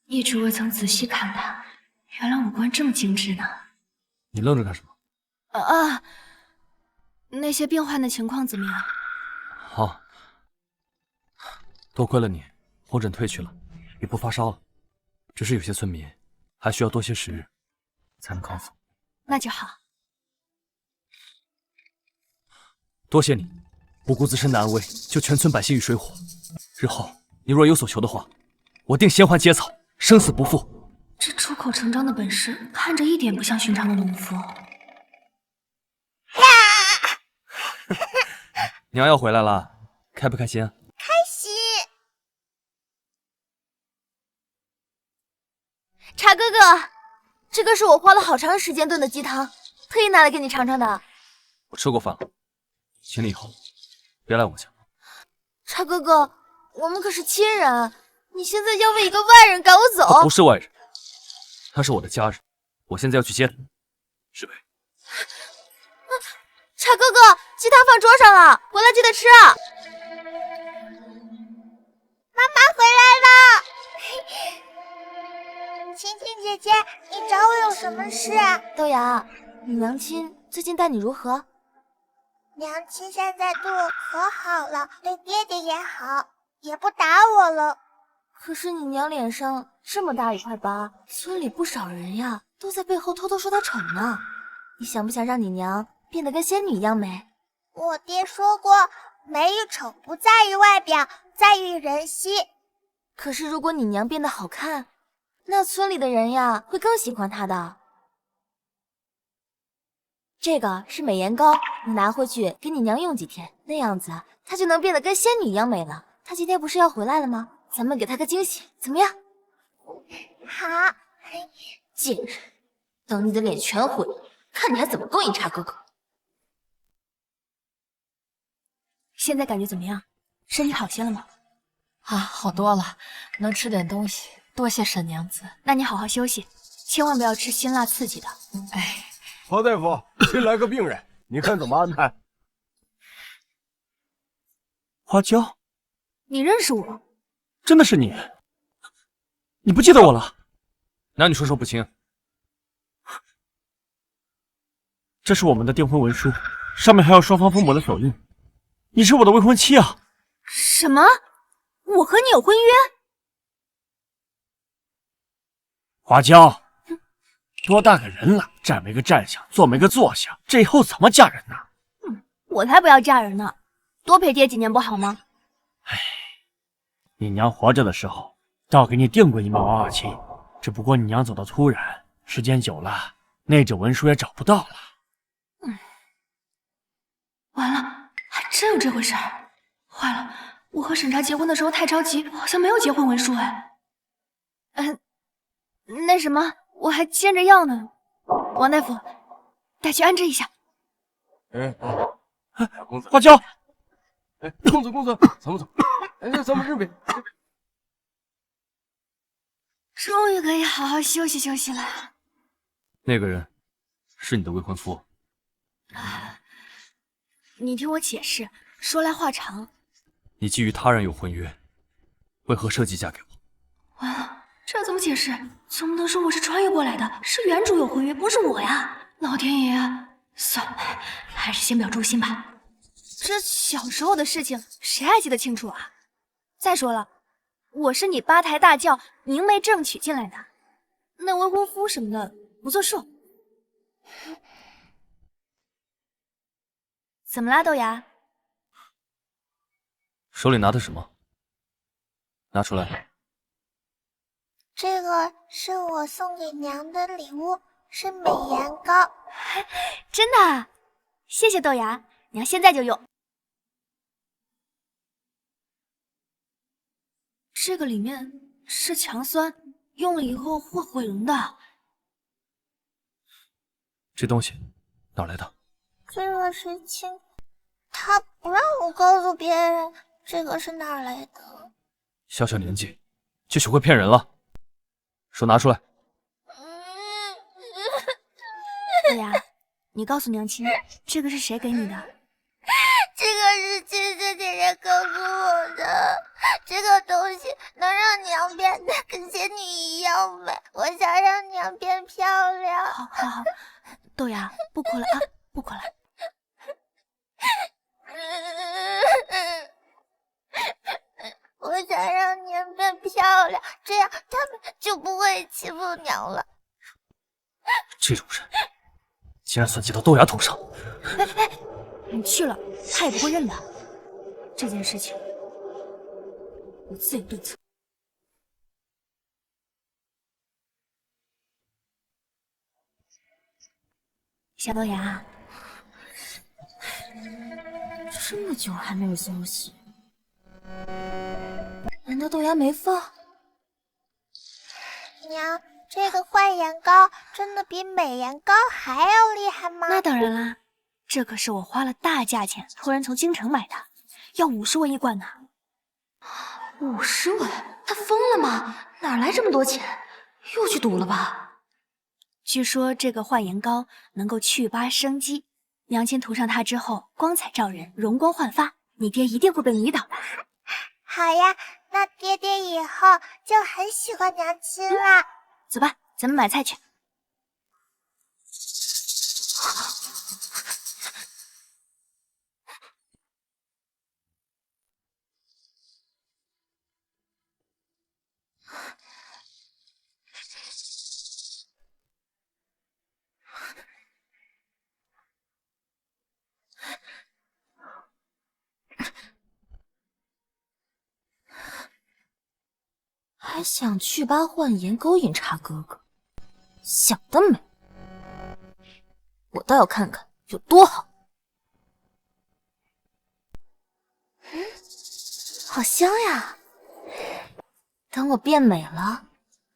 一直未曾仔细看他，原来五官这么精致呢。你愣着干什么？那些病患的情况怎么样？好，多亏了你，红疹退去了，也不发烧了。只是有些村民还需要多些时日才能康复。那就好。多谢你，不顾自身的安危，救全村百姓于水火。日后你若有所求的话，我定衔环结草，生死不负。这出口成章的本事，看着一点不像寻常的农夫。娘要回来了，开不开心啊？开心。茶哥哥，这个是我花了好长时间炖的鸡汤，特意拿来给你尝尝的。我吃过饭了，请你以后别来我家。茶哥哥，我们可是亲人，你现在要为一个外人赶我走？他不是外人，他是我的家人，我现在要去接他。石北，茶哥哥，鸡汤放桌上了，回来记得吃啊！妈妈回来了。晴晴姐姐，你找我有什么事啊？豆芽，你娘亲最近待你如何？娘亲现在对我可好了，对爹爹也好，也不打我了。可是你娘脸上这么大一块疤，村里不少人呀都在背后偷偷说她丑呢。你想不想让你娘变得跟仙女一样美？我爹说过，美与丑不在于外表，在于人心。可是如果你娘变得好看，那村里的人呀会更喜欢她的。这个是美颜膏，你拿回去给你娘用几天，那样子她就能变得跟仙女一样美了。她今天不是要回来了吗？咱们给她个惊喜，怎么样？好。贱人，等你的脸全毁了，看你还怎么勾引茶哥哥。现在感觉怎么样？身体好些了吗？啊，好多了，能吃点东西，多谢沈娘子。那你好好休息，千万不要吃辛辣刺激的。哎，华大夫，新来个病人，你看怎么安排？花椒，你认识我？真的是你？你不记得我了？哪里说不清？这是我们的订婚文书，上面还有双方父母的手印。你是我的未婚妻啊！什么？我和你有婚约？花椒，多大个人了，站没个站相，坐没个坐相，这以后怎么嫁人呢？我才不要嫁人呢，多陪爹几年不好吗？唉，你娘活着的时候，倒给你定过一门娃娃亲，只不过你娘走的突然，时间久了，那纸文书也找不到了。完了，还真有这回事儿！坏了，我和沈茶结婚的时候太着急，好像没有结婚文书哎。那什么，我还煎着药呢。王大夫，带去安置一下。公子，花椒，公子，咱们走。咱们这边。终于可以好好休息休息了。那个人是你的未婚夫。你听我解释，说来话长。你基于他人有婚约，为何设计嫁给我？完了，这怎么解释？总不能说我是穿越过来的，是原主有婚约，不是我呀！老天爷啊，算了，还是先表忠心吧。这小时候的事情，谁还记得清楚啊？再说了，我是你八抬大轿、明媒正娶进来的，那未婚夫什么的不作数。怎么啦，豆芽？手里拿的什么？拿出来。这个是我送给娘的礼物，是美颜膏。真的啊？谢谢豆芽，娘现在就用。这个里面是强酸，用了以后会毁容的。这东西哪儿来的？这个是亲，他不让我告诉别人这个是哪儿来的。小小年纪就学会骗人了，手拿出来。豆芽，你告诉娘亲，这个是谁给你的？这个是亲亲姐姐告诉我的，这个东西能让娘变得跟仙女一样美，我想让娘变漂亮。好，豆芽，不哭了啊，不哭了。我想让娘变漂亮，这样他们就不会欺负娘了。这种人竟然算计到豆芽头上！你去了，他也不会认的。这件事情我自有对策。小豆芽，这么久还没有消息，难道豆芽没放？娘，这个焕颜膏真的比美颜膏还要厉害吗？那当然啦，这可是我花了大价钱托人从京城买的，要50文一罐呢。50文，他疯了吗？哪来这么多钱？又去赌了吧？据说这个焕颜膏能够祛疤生肌，娘亲涂上它之后，光彩照人，容光焕发，你爹一定会被迷倒的。好呀，那爹爹以后就很喜欢娘亲了。走吧，咱们买菜去。还想祛疤焕颜勾引茶哥哥，想得美！我倒要看看有多好。好香呀！等我变美了，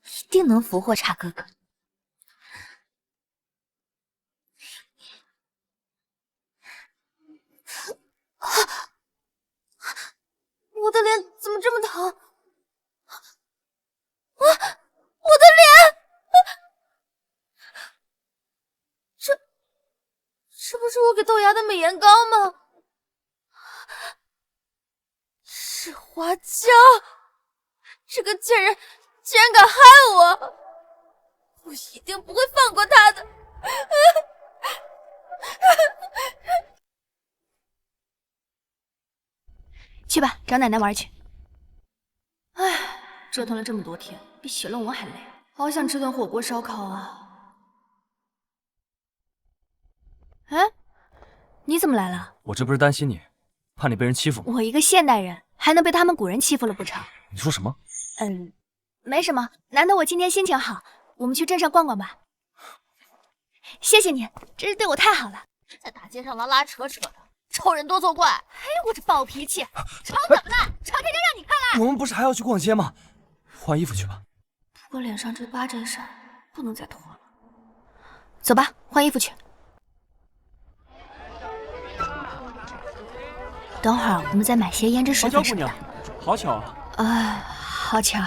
一定能俘获茶哥哥。我的脸怎么这么疼？我的脸，这不是我给豆芽的美颜膏吗？是花椒，这个贱人竟然敢害我！我一定不会放过他的。去吧，找奶奶玩去。唉，折腾了这么多天，比写论文还累，好想吃顿火锅烧烤啊！哎，你怎么来了？我这不是担心你，怕你被人欺负吗？我一个现代人，还能被他们古人欺负了不成？你说什么？没什么，难得我今天心情好，我们去镇上逛逛吧。谢谢你，真是对我太好了。在大街上拉拉扯扯的，臭人多作怪。嘿，我这暴脾气，吵怎么了？吵天天让你看了。我们不是还要去逛街吗？换衣服去吧。不过脸上这疤这事儿不能再拖了。走吧，换衣服去。等会儿我们再买些胭脂水粉什么的。花椒姑娘，好巧啊！好巧。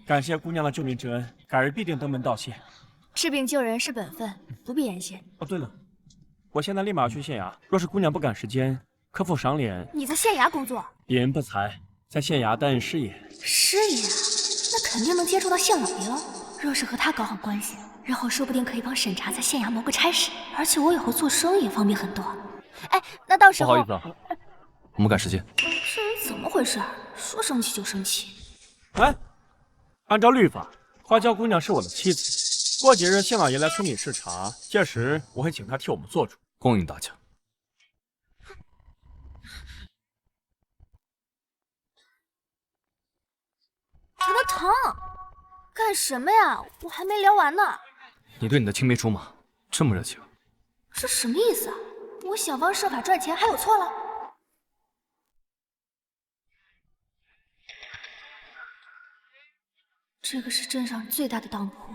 感谢姑娘的救命之恩，改日必定登门道谢。治病救人是本分，不必言谢。哦，对了，我现在立马去县衙，若是姑娘不赶时间，科副赏脸。你在县衙工作？鄙人不才，在县衙担任师爷。师爷，那肯定能接触到县老爷了。若是和他搞好关系，日后说不定可以帮审查在县衙谋个差事，而且我以后做生意也方便很多。哎，那到时候……不好意思啊，我们赶时间。这人怎么回事？说生气就生气。哎，按照律法，花椒姑娘是我的妻子。过几日县老爷来村里视察，届时我会请他替我们做主。恭迎大驾。疼的疼，干什么呀？我还没聊完呢。你对你的青梅竹马这么热情，这什么意思啊？我想方设法赚钱，还有错了？这个是镇上最大的当铺，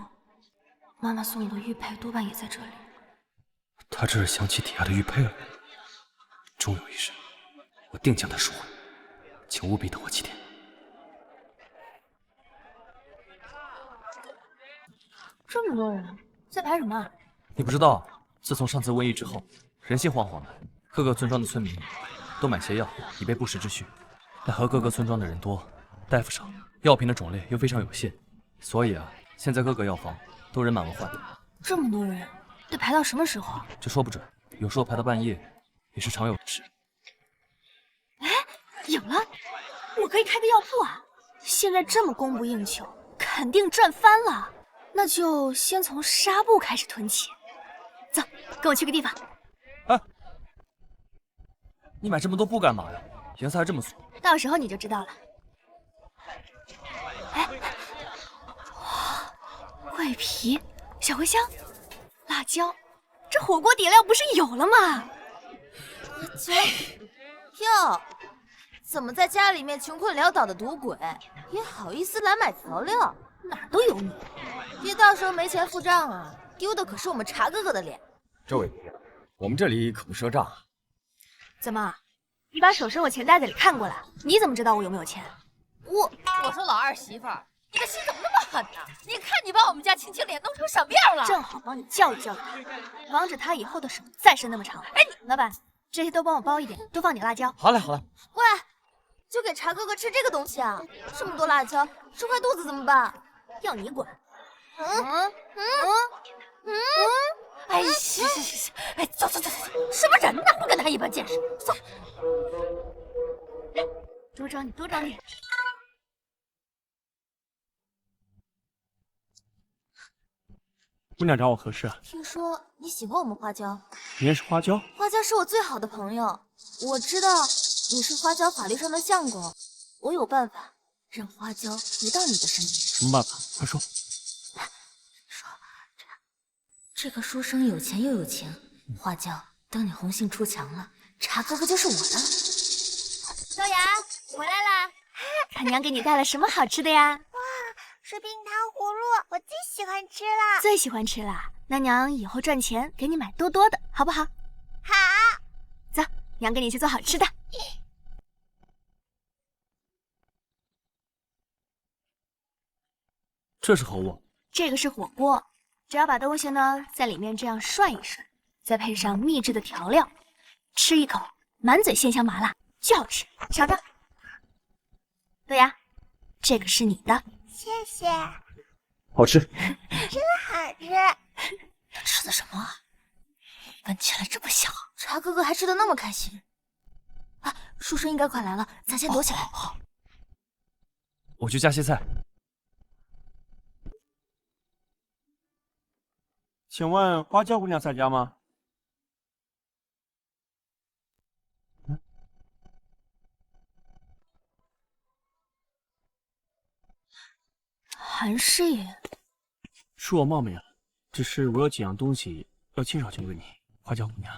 妈妈送我的玉佩多半也在这里。他这是想起抵押的玉佩了。终有一日，我定将他赎回，请务必等我几天。这么多人，在排什么啊？你不知道，自从上次瘟疫之后，人心惶惶的，各个村庄的村民都买些药，以备不时之需。奈何各个村庄的人多，大夫少，药品的种类又非常有限，所以啊，现在各个药房都人满为患。这么多人，得排到什么时候啊？这说不准，有时候排到半夜，也是常有的事。哎，有了，我可以开个药铺啊！现在这么供不应求，肯定赚翻了。那就先从纱布开始囤起。走，跟我去个地方。哎，你买这么多布干嘛呀？颜色还这么俗。到时候你就知道了。哎，哇，桂皮、小茴香、辣椒，这火锅底料不是有了吗？哟，怎么在家里面穷困潦倒的赌鬼，也好意思来买调料？哪儿都有你！别到时候没钱付账啊，丢的可是我们茶哥哥的脸。这位，我们这里可不赊账啊。怎么，你把手伸我钱袋子里看过了？你怎么知道我有没有钱？我说老二媳妇儿，你的心怎么那么狠呢？你看你把我们家青青脸弄成什么样了？正好帮你教育教育他，防止他以后的手再伸那么长。哎，老板，这些都帮我包一点，多放点辣椒。好嘞，好嘞。喂，就给茶哥哥吃这个东西啊？这么多辣椒，吃坏肚子怎么办？要你管。哎，行，哎，走，什么人呢？不跟他一般见识。走。多找你，多找你。姑娘找我何事？听说你喜欢我们花椒？你认识花椒？花椒是我最好的朋友，我知道你是花椒法律上的相公，我有办法让花椒回到你的身体。什么办法？快说。这个书生有钱又有情，花椒，等你红杏出墙了，茶哥哥就是我的。豆芽回来啦！看娘给你带了什么好吃的呀？哇，是冰糖葫芦，我最喜欢吃了。最喜欢吃了，那娘以后赚钱给你买多多的，好不好？好。走，娘给你去做好吃的。这是何物？这个是火锅，只要把东西呢在里面这样涮一涮，再配上秘制的调料，吃一口满嘴鲜香麻辣，巨好吃。尝尝。豆芽，这个是你的。谢谢。好吃。真好吃。吃的什么啊？闻起来这么香，茶哥哥还吃的那么开心。啊，书生应该快来了，咱先躲起来。好。我去夹些菜。请问花椒姑娘在家吗？韩师爷，恕我冒昧了，只是我有几样东西要亲手交给你，花椒姑娘。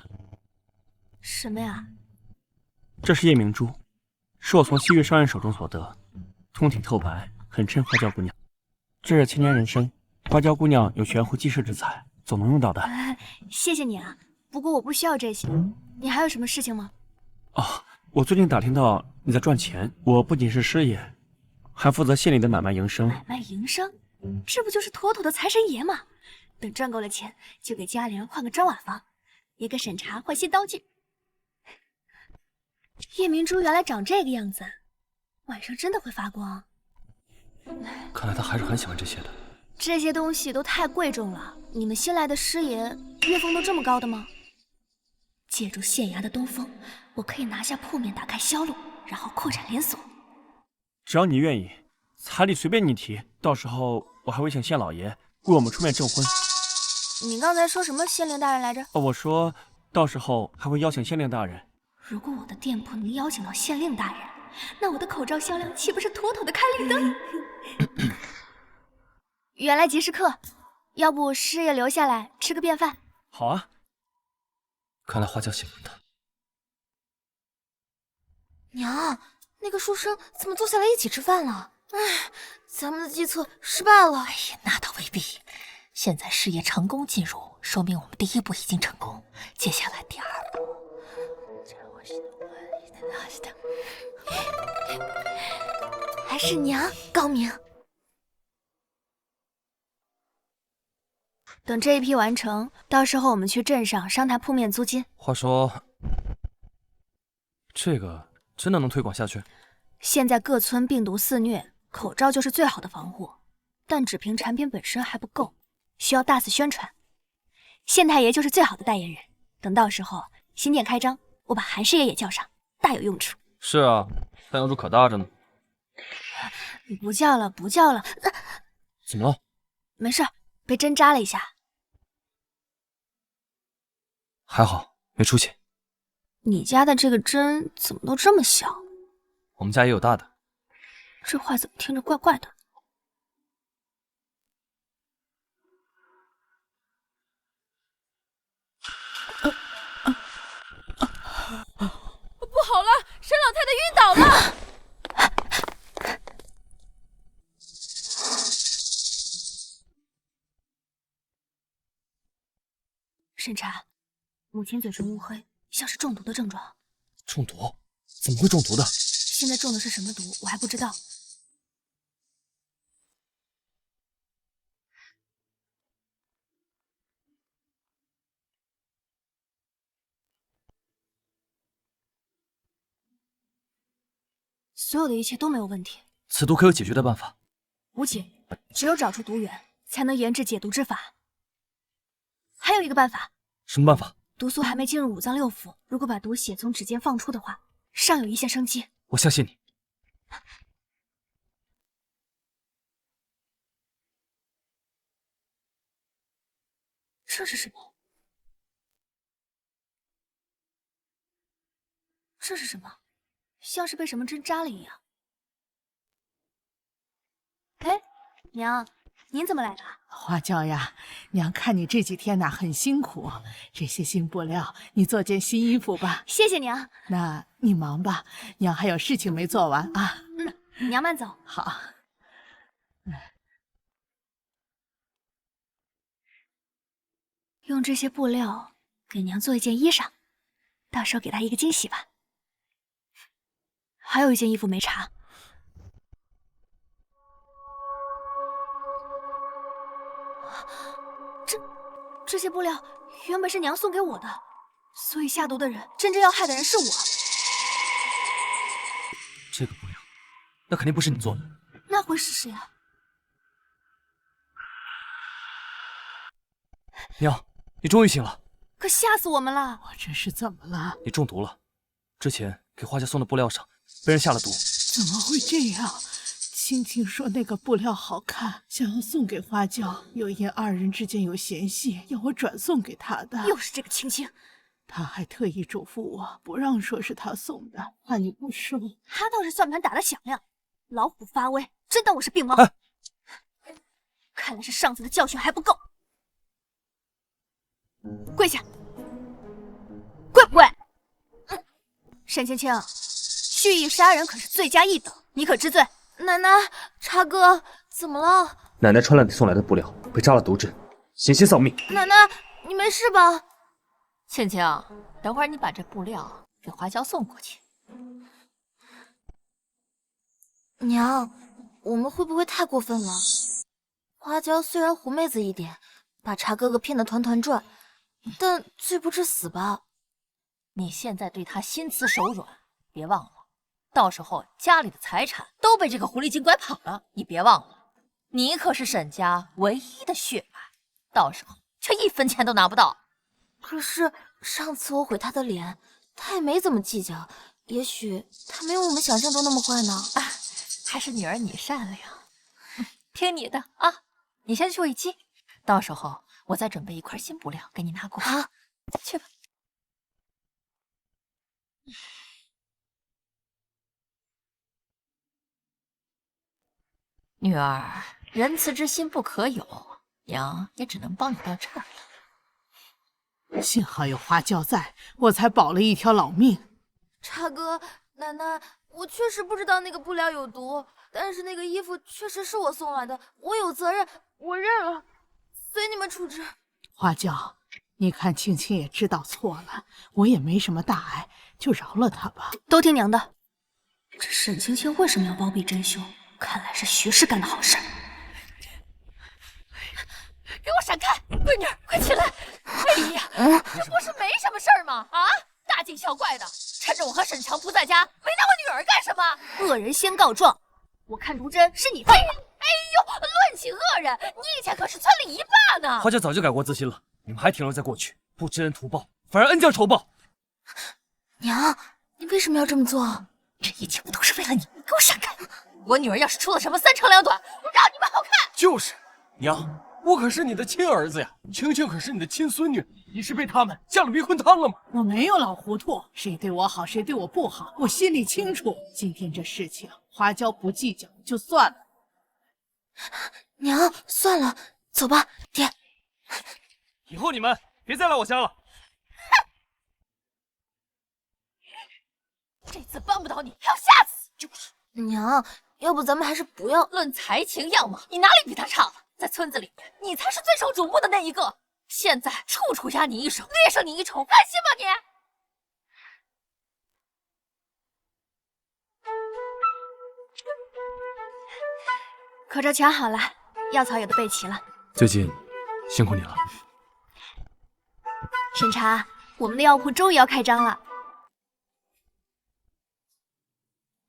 什么呀？这是夜明珠，是我从西域商人手中所得，通体透白，很衬花椒姑娘。这是千年人参，花椒姑娘有悬壶济世之才，总能用到的。谢谢你啊，不过我不需要这些。你还有什么事情吗？哦，我最近打听到你在赚钱，我不仅是师爷，还负责县里的买卖营生。买卖营生，这不就是妥妥的财神爷吗？等赚够了钱，就给家里人换个砖瓦房，也给审查换新刀具。夜明珠原来长这个样子，晚上真的会发光。看来他还是很喜欢这些的。这些东西都太贵重了，你们新来的师爷月俸都这么高的吗？借助县衙的东风，我可以拿下铺面，打开销路，然后扩展连锁。只要你愿意，彩礼随便你提，到时候我还会请县老爷为我们出面证婚。你刚才说什么县令大人来着？我说到时候还会邀请县令大人。如果我的店铺能邀请到县令大人，那我的口罩销量岂不是妥妥的开绿灯？原来即是客，要不师爷留下来吃个便饭？好啊。看来花椒喜欢他。娘，那个书生怎么坐下来一起吃饭了？哎，咱们的计策失败了。哎呀，那倒未必。现在师爷成功进入，说明我们第一步已经成功，接下来第二步。还是娘高明。等这一批完成，到时候我们去镇上商谈铺面租金。话说，这个真的能推广下去？现在各村病毒肆虐，口罩就是最好的防护，但只凭产品本身还不够，需要大肆宣传。县太爷就是最好的代言人，等到时候新店开张，我把韩师爷也叫上，大有用处。是啊，但用处可大着呢。不叫了，不叫了。怎么了？没事，被针扎了一下。还好没出血。你家的这个针怎么都这么小？我们家也有大的。这话怎么听着怪怪的？不好了，沈老太太晕倒了！审查，母亲嘴唇乌黑，像是中毒的症状。中毒？怎么会中毒的？现在中的是什么毒，我还不知道。所有的一切都没有问题。此毒可有解决的办法？无解，只有找出毒源，才能研制解毒之法。还有一个办法。什么办法？毒素还没进入五脏六腑，如果把毒血从指尖放出的话，尚有一线生机。我相信你。这是什么？这是什么？像是被什么针扎了一样。哎，娘，您怎么来了？花椒呀，娘看你这几天呐很辛苦，这些新布料，你做件新衣服吧。谢谢娘。那你忙吧，娘还有事情没做完啊。娘慢走。好。用这些布料给娘做一件衣裳，到时候给她一个惊喜吧。还有一件衣服没查。这些布料原本是娘送给我的，所以下毒的人，真正要害的人是我。这个布料，那肯定不是你做的。那会是谁啊？娘，你终于醒了。可吓死我们了！我这是怎么了？你中毒了。之前给花椒送的布料上被人下了毒。怎么会这样？青青说那个布料好看，想要送给花椒，又因二人之间有嫌隙，要我转送给他的。又是这个青青，他还特意嘱咐我不让说是他送的，怕你不收。他倒是算盘打得响亮，老虎发威，真当我是病猫。看来是上次的教训还不够。跪下，跪不跪？沈青青，蓄意杀人可是罪加一等，你可知罪？奶奶，茶哥，怎么了？奶奶穿了你送来的布料，被扎了毒针，险些丧命。奶奶，你没事吧？青青，等会儿你把这布料给花椒送过去。娘，我们会不会太过分了？花椒虽然狐妹子一点，把茶哥哥骗得团团转，但罪不至死吧？你现在对他心慈手软，别忘了。到时候家里的财产都被这个狐狸精拐跑了，你别忘了，你可是沈家唯一的血脉，到时候却1分钱都拿不到。可是上次我毁他的脸，他也没怎么计较，也许他没有我们想象中那么坏呢。还是女儿你善良，听你的啊！你先去喂鸡，到时候我再准备一块新布料给你拿过去。好，去吧。女儿，仁慈之心不可有，娘也只能帮你到这儿了。幸好有花椒在，我才保了一条老命。茶哥，奶奶，我确实不知道那个布料有毒，但是那个衣服确实是我送来的，我有责任，我认了，随你们处置。花椒，你看青青也知道错了，我也没什么大碍，就饶了她吧。都听娘的。这沈青青为什么要包庇真凶？看来是徐氏干的好事。给我闪开！闺女，快起来！哎呀，这不是没什么事儿吗？啊，大惊小怪的，趁着我和沈强不在家，为难我女儿干什么？恶人先告状，我看毒针是你放的。哎呦，论起恶人，你以前可是村里一霸呢。花椒早就改过自新了，你们还停留在过去，不知恩图报，反而恩将仇报。娘，你为什么要这么做？这一切不都是为了你？给我闪开！我女儿要是出了什么3长2短，我让你们好看。就是，娘，我可是你的亲儿子呀，青青可是你的亲孙女，你是被他们下了迷魂汤了吗？我没有老糊涂，谁对我好，谁对我不好，我心里清楚。今天这事情，花椒不计较就算了。娘，算了，走吧，爹。以后你们别再来我家了。这次帮不到你，还有下次。就是。娘，要不咱们还是不要。论才情样貌，你哪里比他差了？在村子里，你才是最受瞩目的那一个。现在处处压你一手，略胜你一筹，甘心吗你？口罩抢好了，药草也都备齐了。最近辛苦你了。审查，我们的药铺终于要开张了。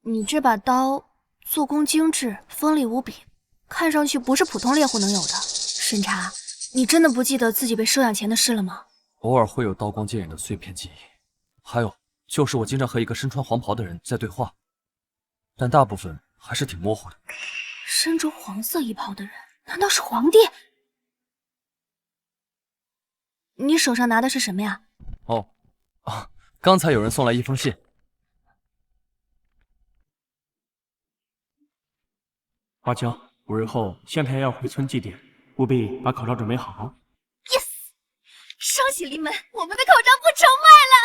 你这把刀做工精致，锋利无比，看上去不是普通猎户能有的。审查，你真的不记得自己被收养前的事了吗？偶尔会有刀光剑影的碎片记忆，还有就是我经常和一个身穿黄袍的人在对话，但大部分还是挺模糊的。身着黄色衣袍的人，难道是皇帝？你手上拿的是什么呀？哦，刚才有人送来一封信。花椒，5日后县太爷要回村祭奠，务必把口罩准备好。Yes， 双喜临门，我们的口罩不愁卖了。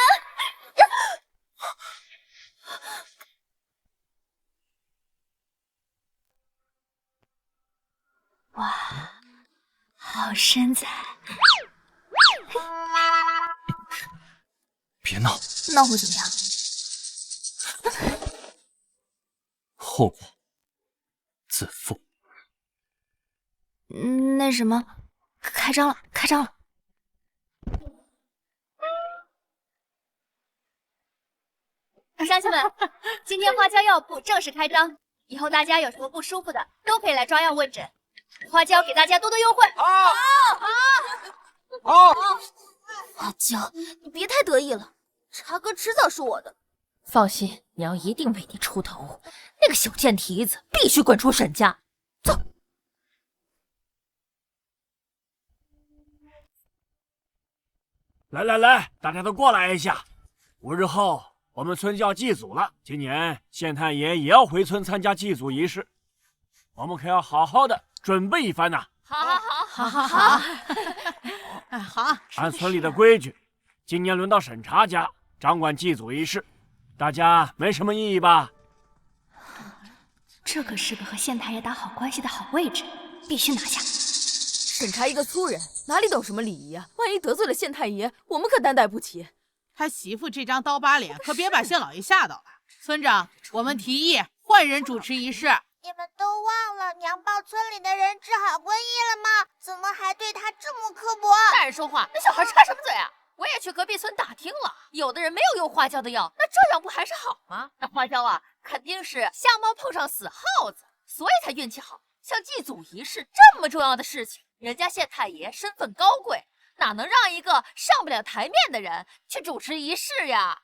哇，好身材！别闹，闹会怎么样？后果自负。那什么，开张了，开张了！乡亲们，今天花椒药铺正式开张，以后大家有什么不舒服的，都可以来抓药问诊。花椒给大家多多优惠。好，花椒，你别太得意了，茶哥迟早是我的。放心，娘一定为你出头。那个小贱蹄子必须滚出沈家。走。来，大家都过来一下。5日后我们村就要祭祖了，今年县太爷也要回村参加祭祖仪式，我们可要好好的准备一番呐。好，按村里的规矩，今年轮到审查家掌管祭祖仪式，大家没什么异议吧？这可是个和县太爷打好关系的好位置，必须拿下。审查一个粗人，哪里懂什么礼仪啊？万一得罪了县太爷，我们可担待不起。他媳妇这张刀疤脸，可别把县老爷吓到了。村长，我们提议换人主持仪式。你们都忘了娘抱村里的人治好瘟疫了吗？怎么还对他这么刻薄？大人说话，那小孩插什么嘴啊？我也去隔壁村打听了，有的人没有用花椒的药，那这样不还是好吗？那花椒啊，肯定是瞎猫碰上死耗子，所以才运气好。像祭祖仪式这么重要的事情，人家县太爷身份高贵，哪能让一个上不了台面的人去主持仪式呀？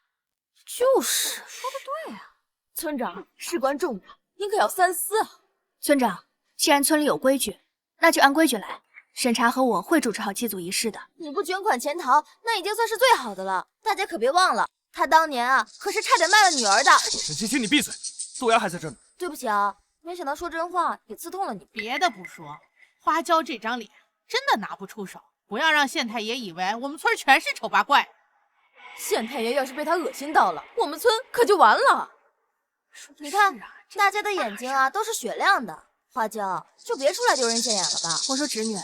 就是说的对啊，村长事关重大，您可要三思啊。村长，既然村里有规矩，那就按规矩来。审查和我会主持好祭祖仪式的。你不卷款潜逃，那已经算是最好的了。大家可别忘了，他当年啊，可是差点卖了女儿的。沈七，请你闭嘴，豆芽还在这呢。对不起啊，没想到说真话也刺痛了你。别的不说，花椒这张脸真的拿不出手，不要让县太爷以为我们村全是丑八怪。县太爷要是被他恶心到了，我们村可就完了。你看，大家的眼睛啊都是雪亮的。花椒，就别出来丢人现眼了吧。我说侄女，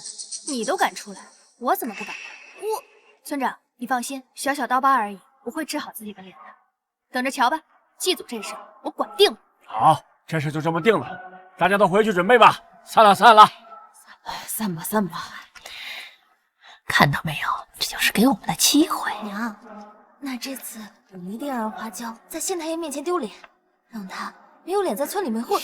你都敢出来，我怎么不敢？我村长，你放心，小小刀疤而已，不会治好自己的脸的。等着瞧吧，祭祖这事我管定了。好，这事就这么定了，大家都回去准备吧。散了。散吧。看到没有，这就是给我们的机会。娘，那这次我们一定要让花椒在县太爷面前丢脸，让他没有脸在村里面混。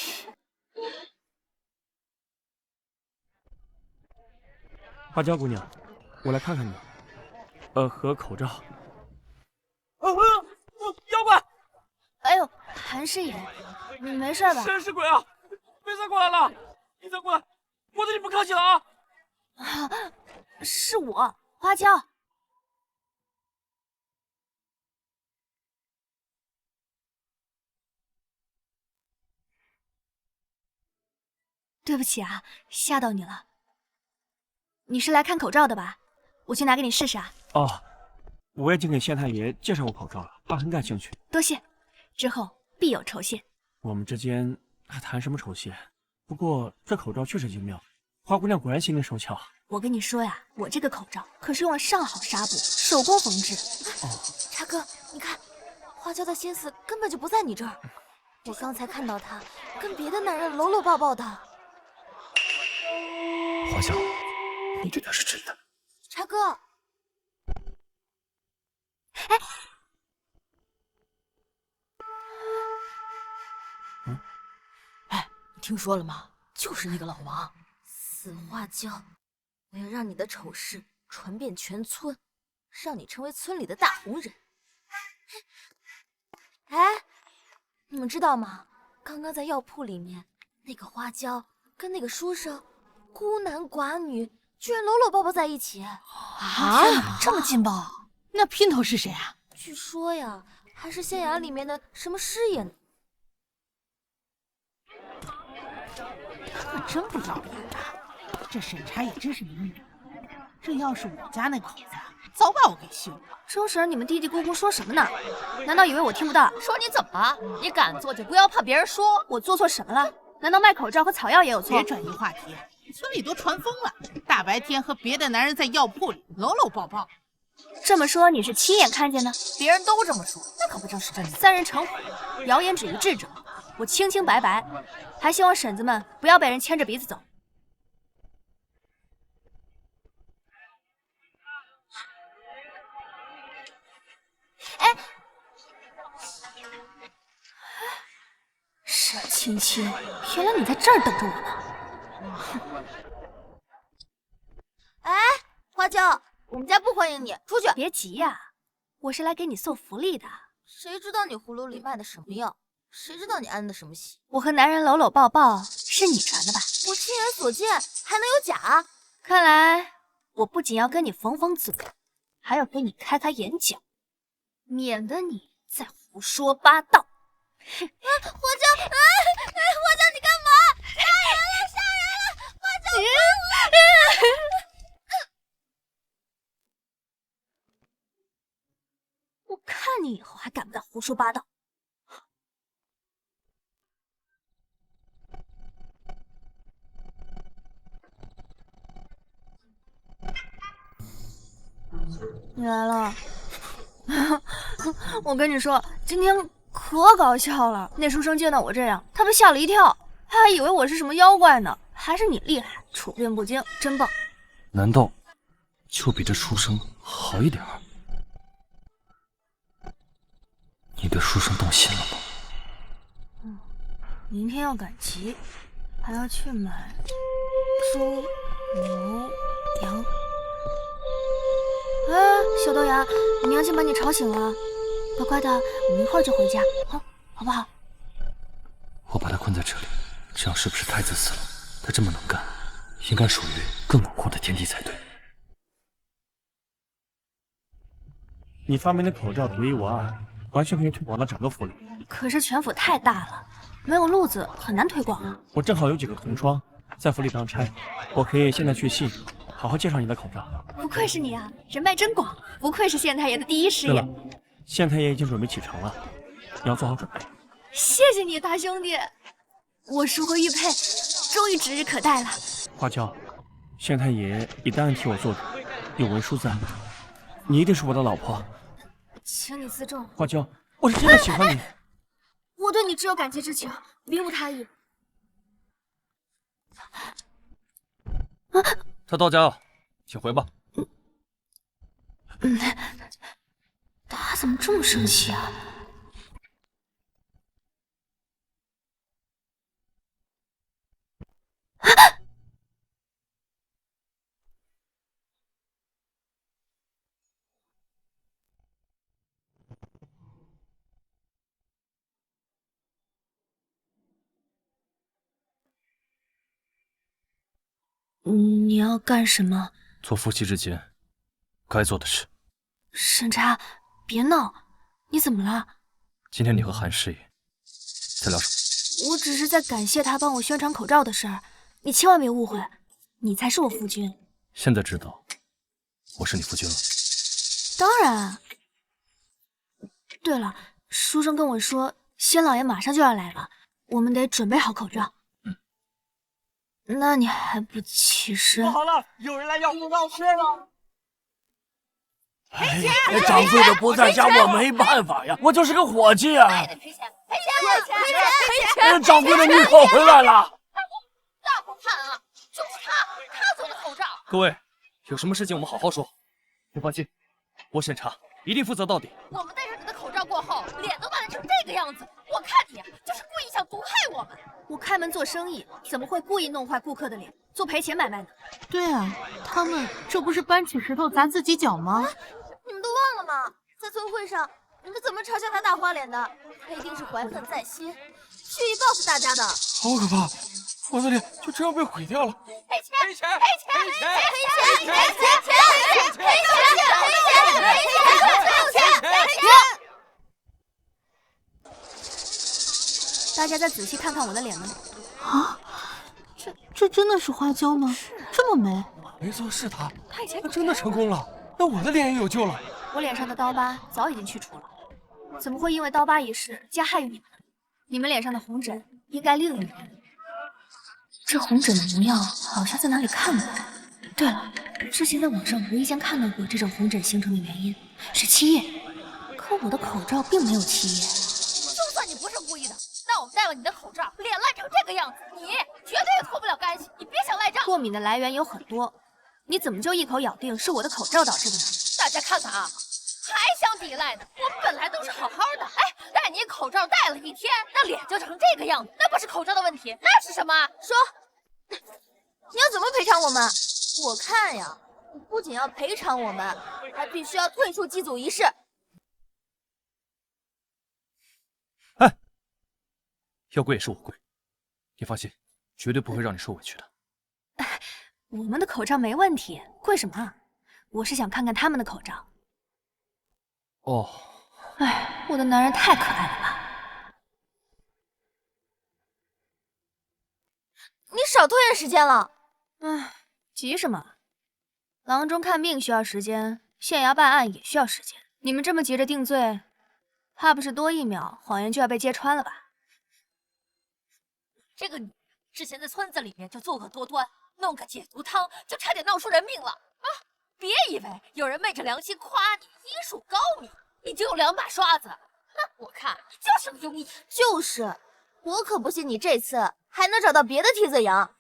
花椒姑娘，我来看看你。和口罩。妖怪！哎呦，韩师爷，你没事吧？谁是鬼啊！别再过来了！你再过来，我对你不客气了啊！是我，花椒。对不起啊，吓到你了。你是来看口罩的吧？我去拿给你试试啊。哦，我已经给县太爷介绍过口罩了，他很感兴趣。多谢，之后必有酬谢。我们之间还谈什么酬谢？不过这口罩确实精妙，花姑娘果然心灵手巧。我跟你说呀，我这个口罩可是用了上好纱布，手工缝制。茶哥，你看，花椒的心思根本就不在你这儿。我刚才看到他跟别的男人搂搂抱抱的。花椒，你这条是真的？茶哥，哎，听说了吗？就是那个老王。死花椒，我要让你的丑事传遍全村，让你成为村里的大红人。哎，你们知道吗？刚刚在药铺里面，那个花椒跟那个书生孤男寡女，居然搂搂抱抱在一起。啊，这么劲爆？那姘头是谁啊？据说呀，还是县衙里面的什么师爷呢。可真不要脸啊！这审查也真是明目张胆，这要是我家那口子，早把我给休了。周婶，你们嘀嘀咕咕说什么呢？难道以为我听不到？说你怎么了？你敢做就不要怕别人说。我做错什么了？难道卖口罩和草药也有错？别转移话题，村里都传疯了，大白天和别的男人在药铺里搂搂抱抱。这么说你是亲眼看见的？别人都这么说，那可不正是真的。三人成虎，谣言止于智者。我清清白白，还希望婶子们不要被人牵着鼻子走。哎，沈青青，原来你在这儿等着我呢。哎，花椒，我们家不欢迎你，出去！别急呀，我是来给你送福利的。谁知道你葫芦里卖的什么药？谁知道你安的什么喜？我和男人搂搂抱抱是你传的吧？我亲眼所见，还能有假？看来我不仅要跟你缝缝嘴，还要给你开开眼角，免得你再胡说八道。花椒，花椒，你干嘛？杀人了，杀人了！花椒，我看你以后还敢不敢胡说八道？你来了，我跟你说，今天可搞笑了。那书生见到我这样，他被吓了一跳，他还以为我是什么妖怪呢。还是你厉害，处变不惊，真棒。难道就比这书生好一点儿？你对书生动心了吗？明天要赶集，还要去买猪、牛、羊。哎，小豆芽，你娘亲把你吵醒了，乖乖的，我们一会儿就回家，好不好？我把他困在这里，这样是不是太自私了？他这么能干，应该属于更广阔的天地才对。你发明的口罩独一无二，完全可以推广到整个府里。可是全府太大了，没有路子，很难推广啊。我正好有几个同窗在府里当差，我可以现在去信，好好介绍你的口罩。不愧是你啊，人脉真广，不愧是县太爷的第一师爷。县太爷已经准备启程了，你要做好准备。谢谢你，大兄弟，我淑慧玉佩终于指日可待了。花椒，县太爷已答应替我做主，有文书在，你一定是我的老婆。请你自重。花椒，我是真的喜欢你。我对你只有感激之情，别无他意。他到家了，请回吧。他怎么这么生气啊？你要干什么？做夫妻之间该做的事。审查，别闹！你怎么了？今天你和韩师爷在聊什么？我只是在感谢他帮我宣传口罩的事儿，你千万别误会，你才是我夫君。现在知道我是你夫君了？当然。对了，书生跟我说，仙老爷马上就要来了，我们得准备好口罩。那你还不起身？不好了，有人来要口罩吃了！哎，掌柜的不在家，我没办法呀，我就是个伙计啊！赔钱！赔钱！赔钱！赔钱！掌柜的，你可回来了！大伙看啊，就是他做的口罩。各位，有什么事情我们好好说。别放心，我审查一定负责到底。我们戴上你的口罩过后，脸都烂成这个样子，我看你就就是故意想毒害我们。我开门做生意，怎么会故意弄坏顾客的脸，做赔钱买卖呢？对啊，他们这不是搬起石头砸自己脚吗？你们都忘了吗？在村会上，你们怎么嘲笑他大花脸的？他一定是怀恨在心，蓄意报复大家的。好可怕！我的脸就这样被毁掉了。赔钱！赔钱！赔钱！赔钱！赔钱！赔钱！赔钱！赔钱！赔钱！赔钱！大家再仔细看看我的脸呢。啊，这真的是花椒吗？这么美？没错，是他。他以前他真的成功了，那我的脸也有救了。我脸上的刀疤早已经去除了，怎么会因为刀疤一事加害于你们呢？你们脸上的红疹应该另有原因。这红疹的模样好像在哪里看过。对了，之前在网上无意间看到过这种红疹形成的原因是七叶，可我的口罩并没有七叶。就算你不是故意的，那我们戴了你的口罩，脸烂成这个样子，你绝对也脱不了干系，你别想赖账。过敏的来源有很多，你怎么就一口咬定是我的口罩导致的呢？大家看看啊，还想抵赖呢？我们本来都是好好的，哎，戴你口罩戴了一天，那脸就成这个样子，那不是口罩的问题，那是什么？说，你要怎么赔偿我们？我看呀，你不仅要赔偿我们，还必须要退出祭祖仪式。哎，要跪也是我跪，你放心，绝对不会让你受委屈的。我们的口罩没问题，跪什么啊？我是想看看他们的口罩。哦，哎，我的男人太可爱了吧！你少拖延时间了。哎，急什么？郎中看病需要时间，县衙办案也需要时间。你们这么急着定罪，怕不是多一秒谎言就要被揭穿了吧？这个女人之前在村子里面就作恶多端，弄个解毒汤就差点闹出人命了啊！别以为有人昧着良心夸你医术高明，你就有两把刷子。哼，我看你就是个庸医。就是，我可不信你这次还能找到别的替罪羊。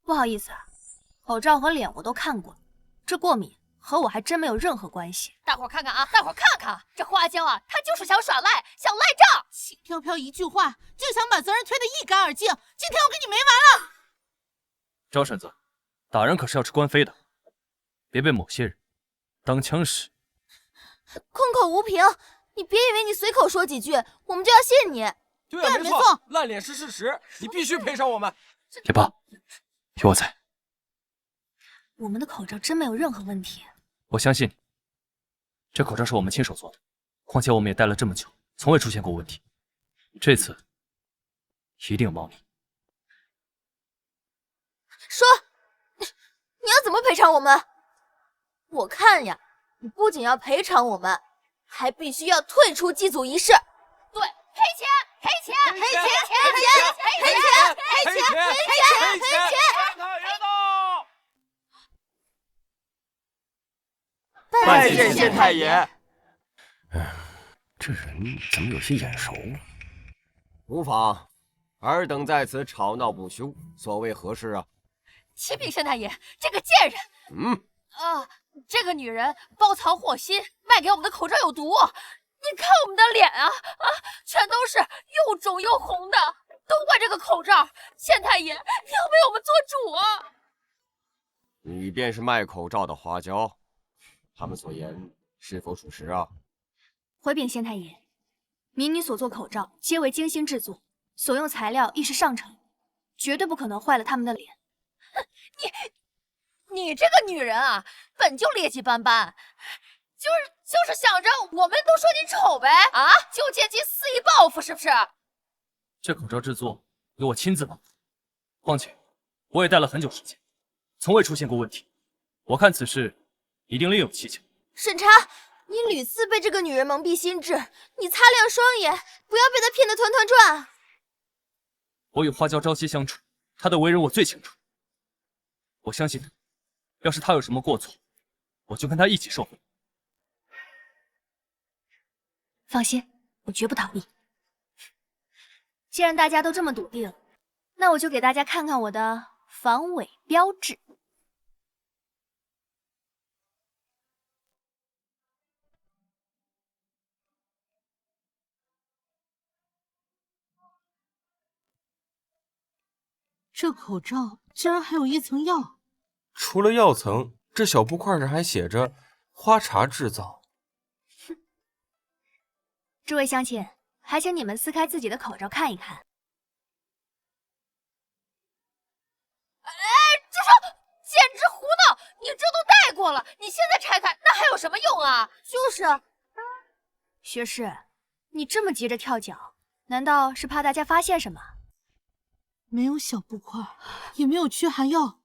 不好意思啊，口罩和脸我都看过，这过敏和我还真没有任何关系。大伙儿看看啊，大伙儿看看，这花椒啊，他就是想耍赖，想赖账。轻飘飘一句话就想把责任推得一干二净，今天我跟你没完了！张婶子，打人可是要吃官非的，别被某些人当枪使。空口无凭，你别以为你随口说几句，我们就要信你。对啊，没错，烂脸是事实，你必须赔偿我们。别怕，有我在。我们的口罩真没有任何问题。我相信你，这口罩是我们亲手做的，况且我们也戴了这么久，从未出现过问题。这次一定有猫腻。说，你要怎么赔偿我们？我看呀，你不仅要赔偿我们，还必须要退出祭祖仪式。对，赔钱，赔钱，赔钱，赔钱，赔钱，赔钱，赔钱，赔钱，赔钱。拜见县太爷。这人怎么有些眼熟？无妨，尔等在此吵闹不休，所谓何事啊？启禀县太爷，这个贱人，这个女人包藏祸心，卖给我们的口罩有毒。你看我们的脸啊，全都是又肿又红的，都怪这个口罩。县太爷，你要为我们做主啊！你便是卖口罩的花椒，他们所言是否属实啊？回禀县太爷，民女所做口罩皆为精心制作，所用材料亦是上乘，绝对不可能坏了他们的脸。你这个女人啊，本就劣迹斑斑，就是想着我们都说你丑呗啊，就借机肆意报复是不是？这口罩制作由我亲自保，况且我也戴了很久时间，从未出现过问题。我看此事一定另有蹊跷。审查，你屡次被这个女人蒙蔽心智，你擦亮双眼，不要被她骗得团团转。我与花椒朝夕相处，她的为人我最清楚。我相信她，要是她有什么过错，我就跟她一起受罚。放心，我绝不逃避。既然大家都这么笃定，那我就给大家看看我的防伪标志。这口罩竟然还有一层药。除了药层，这小布块上还写着“花茶制造”。诸位乡亲，还请你们撕开自己的口罩看一看。住手！简直胡闹！你这都戴过了，你现在拆开，那还有什么用啊？就是，学士，你这么急着跳脚，难道是怕大家发现什么？没有小布块，也没有驱寒药，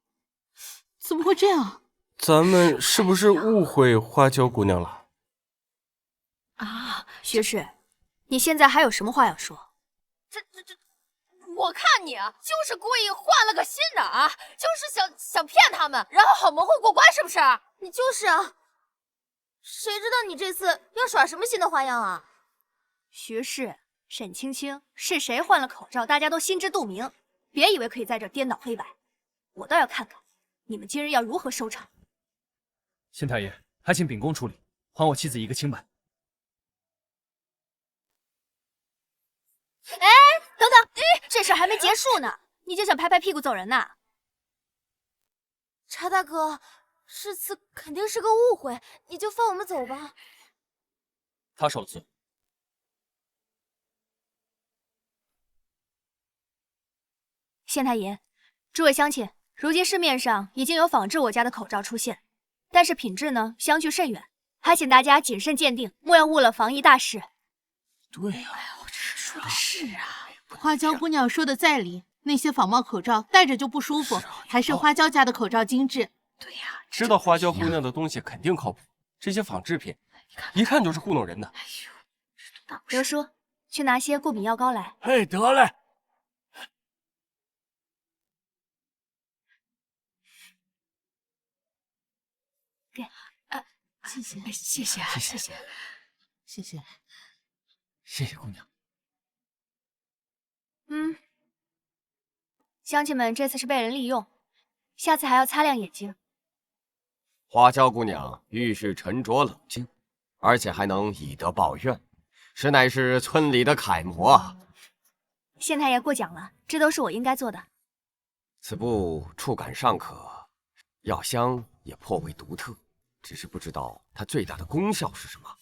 怎么会这样？咱们是不是误会花椒姑娘了？啊，学士，你现在还有什么话要说？这，我看你啊，就是故意换了个新的啊，就是想骗他们，然后好蒙混过关，是不是？你就是啊，谁知道你这次要耍什么新的花样啊？学士，沈青青是谁换了口罩，大家都心知肚明，别以为可以在这颠倒黑白，我倒要看看你们今日要如何收场。县太爷，还请秉公处理，还我妻子一个清白。哎，等等，这事还没结束呢，你就想拍拍屁股走人呐？查大哥，这次肯定是个误会，你就放我们走吧。他受罪。县太爷，诸位乡亲，如今市面上已经有仿制我家的口罩出现，但是品质呢相距甚远，还请大家谨慎鉴定，莫要误了防疫大事。对呀，我这说的是啊，花椒姑娘说的在理，那些仿冒口罩戴着就不舒服，还是花椒家的口罩精致。对呀，知道花椒姑娘的东西肯定靠谱，这些仿制品一看就是糊弄人的。刘叔，去拿些过敏药膏来。哎，得嘞。给，谢谢，谢谢，谢谢，谢谢，谢谢姑娘。乡亲们这次是被人利用，下次还要擦亮眼睛。花椒姑娘遇事沉着冷静，而且还能以德报怨，实乃是村里的楷模啊！县太爷过奖了，这都是我应该做的。此布触感尚可，药香也颇为独特，只是不知道它最大的功效是什么。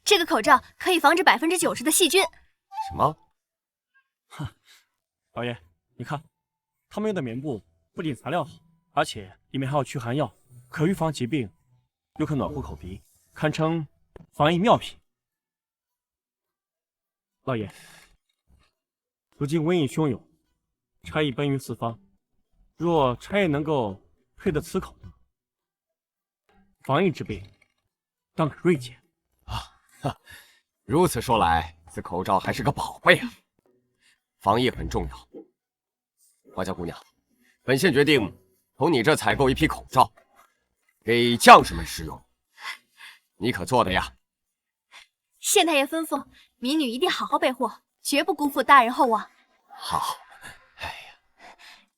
这个口罩可以防止90%的细菌。什么？哼，老爷，你看，他们用的棉布不仅材料好，而且里面还有驱寒药，可预防疾病，又可暖和口鼻，堪称防疫妙品。老爷，如今瘟疫汹涌，差役奔于四方，若差役能够配得此口罩，防疫之病当可锐减。如此说来，此口罩还是个宝贝啊！防疫很重要。花椒姑娘，本县决定从你这采购一批口罩，给将士们使用，你可做的呀？县太爷吩咐，民女一定好好备货，绝不辜负大人厚望。好。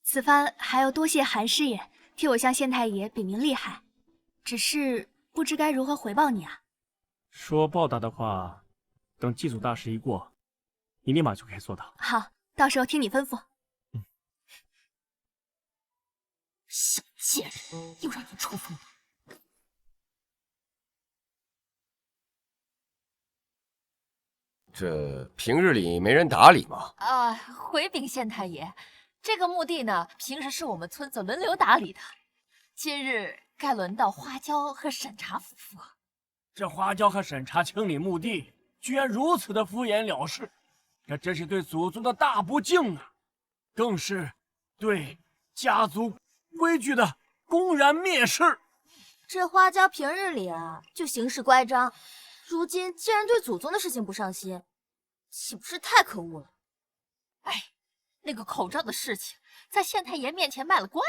此番还要多谢韩师爷替我向县太爷禀明厉害，只是不知该如何回报你啊。说报答的话，等祭祖大事一过，你立马就可以做到。好，到时候听你吩咐。小贱人，又让你抽风了。这平日里没人打理吗？回禀县太爷，这个墓地呢，平时是我们村子轮流打理的，今日该轮到花椒和审查夫妇。这花椒和审查清理墓地，居然如此的敷衍了事，这真是对祖宗的大不敬啊！更是对家族规矩的公然蔑视。这花椒平日里啊就行事乖张，如今竟然对祖宗的事情不上心，岂不是太可恶了？哎，那个口罩的事情，在县太爷面前卖了乖，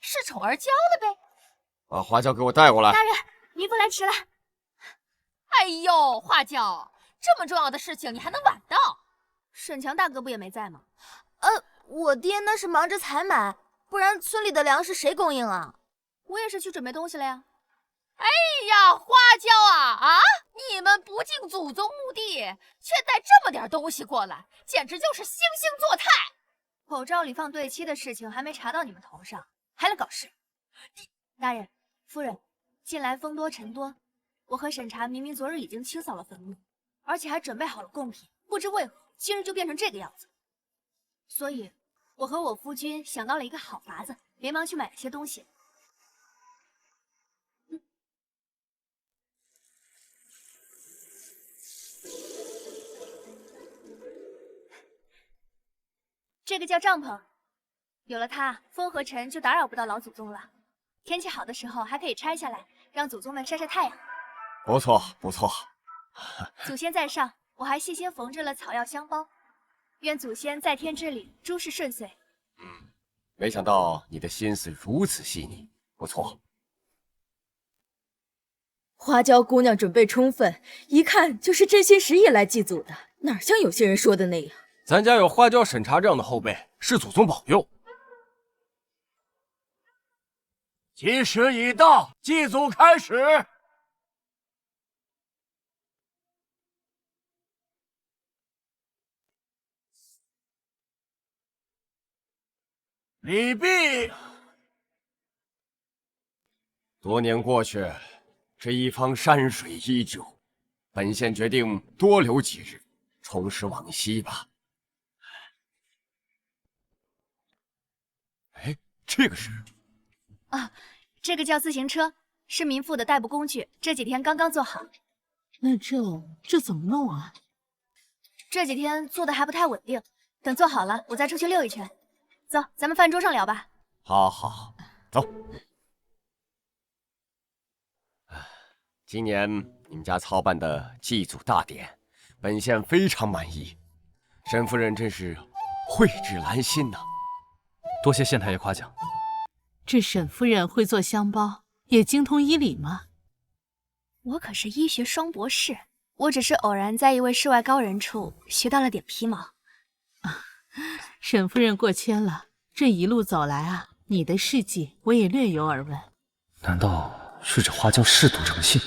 恃宠而骄了呗。把花椒给我带过来。大人，民妇来迟了。哎呦，花椒，这么重要的事情你还能晚到？沈强大哥不也没在吗？我爹那是忙着采买，不然村里的粮食谁供应啊？我也是去准备东西了呀。哎呀，花椒啊，你们不敬祖宗墓地，却带这么点东西过来，简直就是惺惺作态！口罩里放对漆的事情还没查到你们头上，还来搞事！大人、夫人，近来风多尘多，我和审查明明昨日已经清扫了坟墓，而且还准备好了贡品，不知为何今日就变成这个样子。所以，我和我夫君想到了一个好法子，连忙去买了些东西。这个叫帐篷，有了它，风和尘就打扰不到老祖宗了。天气好的时候还可以拆下来，让祖宗们晒晒太阳。不错，不错。祖先在上，我还细心缝制了草药香包，愿祖先在天之灵，诸事顺遂。没想到你的心思如此细腻，不错。花椒姑娘准备充分，一看就是真心实意来祭祖的，哪像有些人说的那样。咱家有花椒审查这样的后辈，是祖宗保佑。吉时已到，祭祖开始。礼毕。多年过去，这一方山水依旧，本县决定多留几日，重拾往昔吧。哎，这个是啊，这个叫自行车，是民妇的代步工具，这几天刚刚做好。那这怎么弄啊？这几天做的还不太稳定，等做好了，我再出去溜一圈。走，咱们饭桌上聊吧。好好，走。今年你们家操办的祭祖大典，本县非常满意，沈夫人真是蕙质兰心呐。多谢县太爷夸奖。这沈夫人会做香包，也精通医理吗？我可是医学双博士，我只是偶然在一位世外高人处学到了点皮毛。沈夫人过谦了，这一路走来啊，你的事迹我也略有耳闻。难道是这花椒嗜赌成性？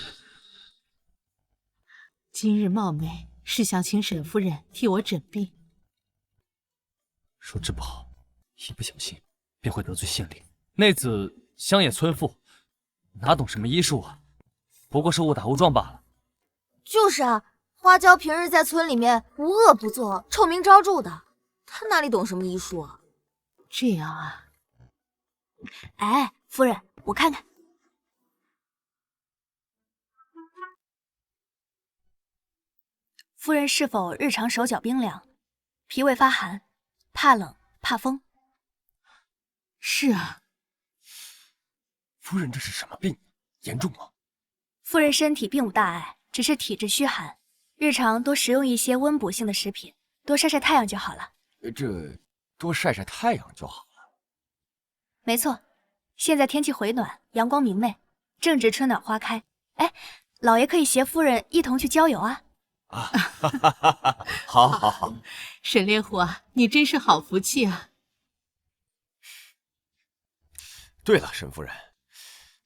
今日冒昧是想请沈夫人替我诊病。说治不好，一不小心便会得罪县令。那子乡野村妇，哪懂什么医术啊？不过是误打误撞罢了。就是啊，花椒平日在村里面无恶不作，臭名昭著的，他哪里懂什么医术啊？这样啊？哎，夫人，我看看。夫人是否日常手脚冰凉，脾胃发寒，怕冷怕风？是啊。夫人这是什么病？严重吗？夫人身体并无大碍，只是体质虚寒，日常多食用一些温补性的食品，多晒晒太阳就好了。这多晒晒太阳就好了。没错，现在天气回暖，阳光明媚，正值春暖花开。哎，老爷可以携夫人一同去郊游啊！啊，好，好，好。沈烈虎啊，你真是好福气啊！对了，沈夫人，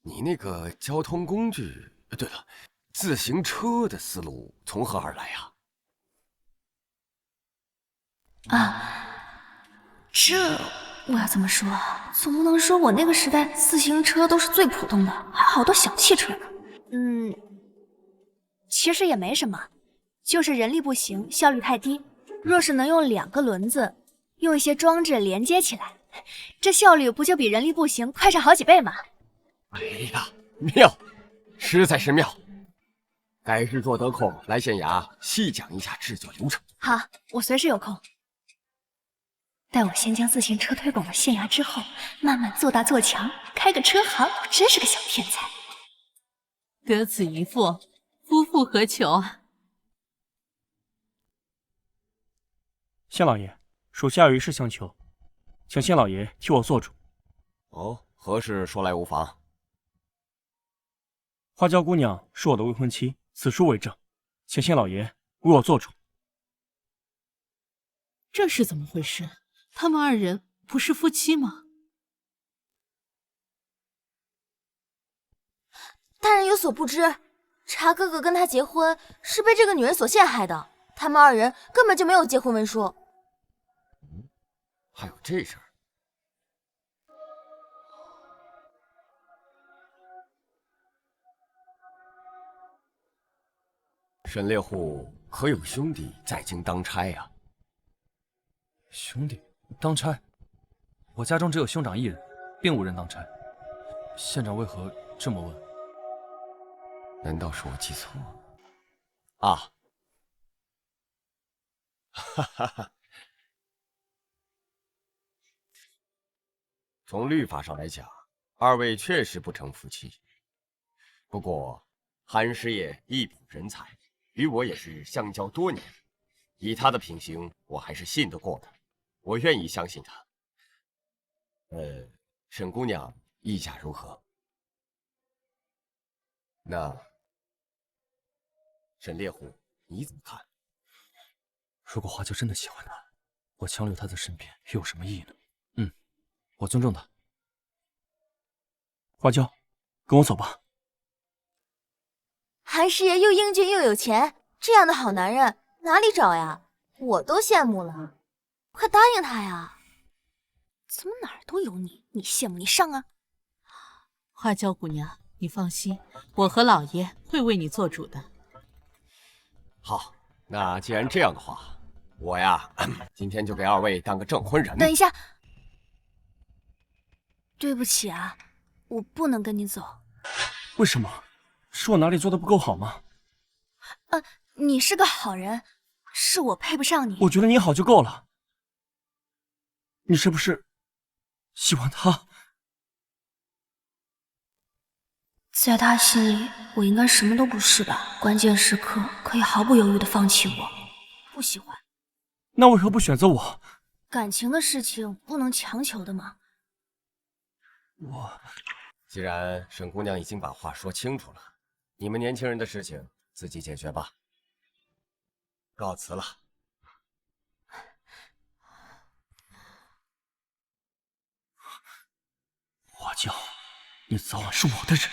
你那个交通工具，对了，自行车的思路从何而来呀？这我要怎么说啊？总不能说我那个时代自行车都是最普通的，还好多小汽车呢。其实也没什么，就是人力不行，效率太低。若是能用2个轮子，用一些装置连接起来，这效率不就比人力步行快上好几倍吗？哎呀，妙，实在是妙！改日若得空来县衙细讲一下制作流程。好，我随时有空。待我先将自行车推广到县衙之后，慢慢做大做强，开个车行，我真是个小天才。得此一妇，夫复何求啊！县老爷，属下有一事相求，请县老爷替我做主。哦，何事说来无妨。花椒姑娘是我的未婚妻，此书为证，请县老爷为我做主。这是怎么回事？他们2人不是夫妻吗？大人有所不知，茶哥哥跟他结婚是被这个女人所陷害的，他们2人根本就没有结婚文书。还有这事儿。沈猎户可有兄弟在京当差呀？兄弟当差？我家中只有兄长一人，并无人当差。县长为何这么问？难道是我记错？啊！哈哈哈！从律法上来讲，二位确实不成夫妻。不过，韩师爷一表人才，与我也是相交多年，以他的品行，我还是信得过的，我愿意相信他。沈姑娘意下如何？那沈猎户你怎么看？如果花娇真的喜欢他，我强留他在身边又有什么意义呢？我尊重他。花娇，跟我走吧。韩师爷又英俊又有钱，这样的好男人哪里找呀？我都羡慕了，快答应他呀！怎么哪儿都有你？你羡慕你上啊！花娇姑娘，你放心，我和老爷会为你做主的。好，那既然这样的话，我呀，今天就给二位当个证婚人。等一下，对不起啊，我不能跟你走。为什么？是我哪里做的不够好吗？你是个好人，是我配不上你。我觉得你好就够了。你是不是喜欢他？在他心里，我应该什么都不是吧？关键时刻可以毫不犹豫地放弃我。不喜欢，那为何不选择我？感情的事情不能强求的嘛。既然沈姑娘已经把话说清楚了，你们年轻人的事情自己解决吧。告辞了。花娇，你早晚是我的人。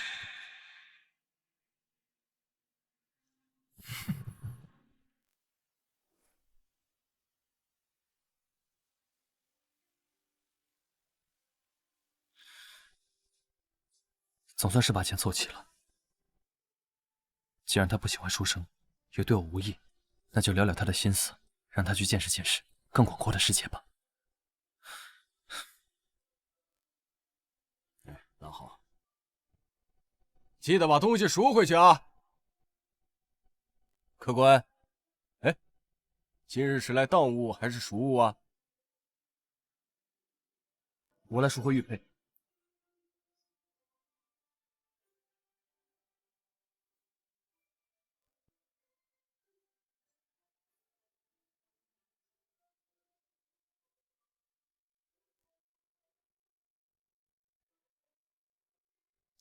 总算是把钱凑齐了。既然他不喜欢书生，也对我无意，那就聊聊他的心思，让他去见识见识更广阔的世界吧。那好，记得把东西赎回去啊。客官，今日是来当物还是赎物啊？我来赎回玉佩。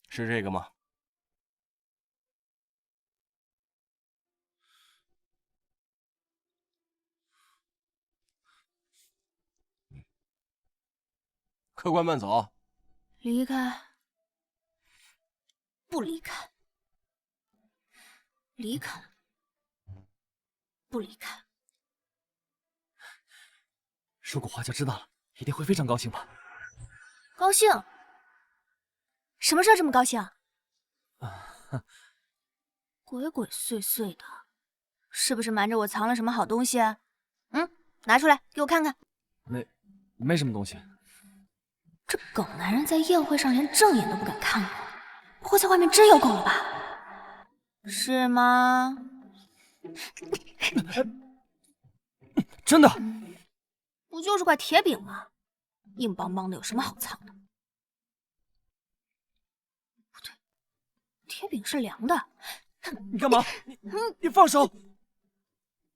是这个吗？客官慢走。离开，不离开，离开，不离开。如果花娇知道了，一定会非常高兴吧？高兴？什么事儿这么高兴？鬼鬼祟祟的，是不是瞒着我藏了什么好东西啊？拿出来给我看看。没什么东西。这狗男人在宴会上连正眼都不敢看我，不会在外面真有狗了吧？是吗？真的？不就是块铁饼吗？硬邦邦的，有什么好藏的？不对，铁饼是凉的。你干嘛？你放手！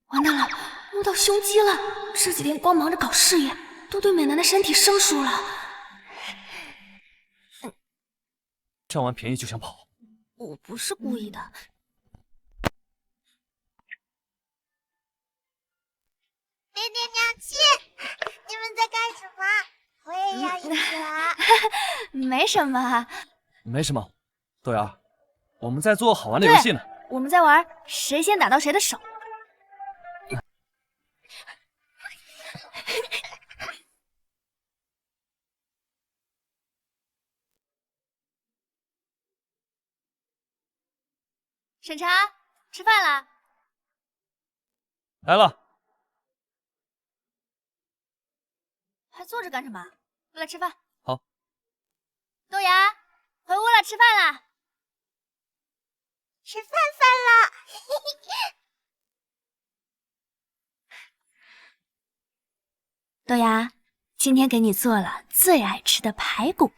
完蛋了，摸到胸肌了！这几天光忙着搞事业，都对美男的身体生疏了。占完便宜就想跑？我不是故意的。爹爹娘亲，你们在干什么？我也要一个。没什么，没什么。豆芽，我们在做好玩的游戏呢。我们在玩谁先打到谁的手。审查，吃饭啦！来了。还坐着干什么？过来吃饭。好。豆芽，回屋了，吃饭啦！吃饭啦！豆芽，今天给你做了最爱吃的排骨，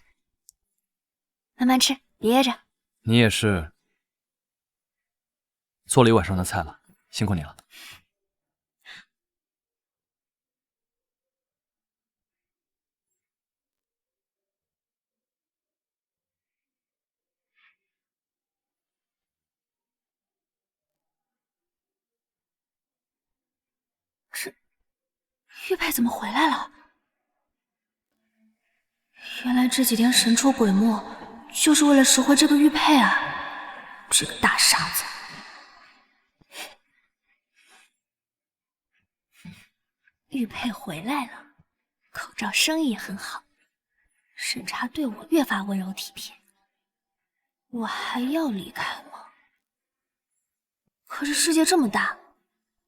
慢慢吃，别噎着。你也是做了一晚上的菜了，辛苦你了。玉佩怎么回来了？原来这几天神出鬼没，就是为了拾回这个玉佩啊！这个大傻子。玉佩回来了，口罩生意也很好，审查对我越发温柔体贴。我还要离开吗？可是世界这么大，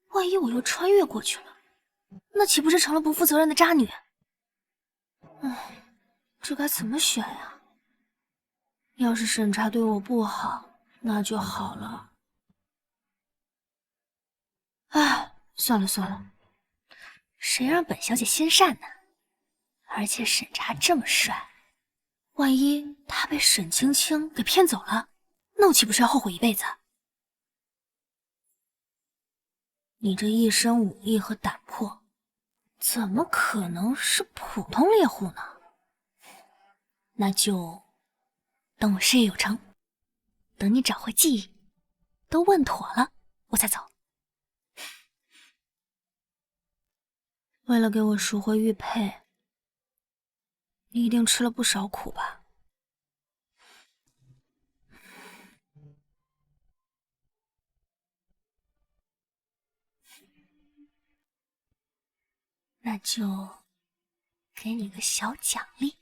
万一我又穿越过去了？那岂不是成了不负责任的渣女？这该怎么选呀？要是审查对我不好，那就好了。算了算了，谁让本小姐心善呢？而且审查这么帅，万一他被沈青青给骗走了，那我岂不是要后悔一辈子？你这一身武力和胆魄，怎么可能是普通猎户呢？那就等我事业有成，等你找回记忆，都问妥了，我再走。为了给我赎回玉佩，你一定吃了不少苦吧？那就给你个小奖励。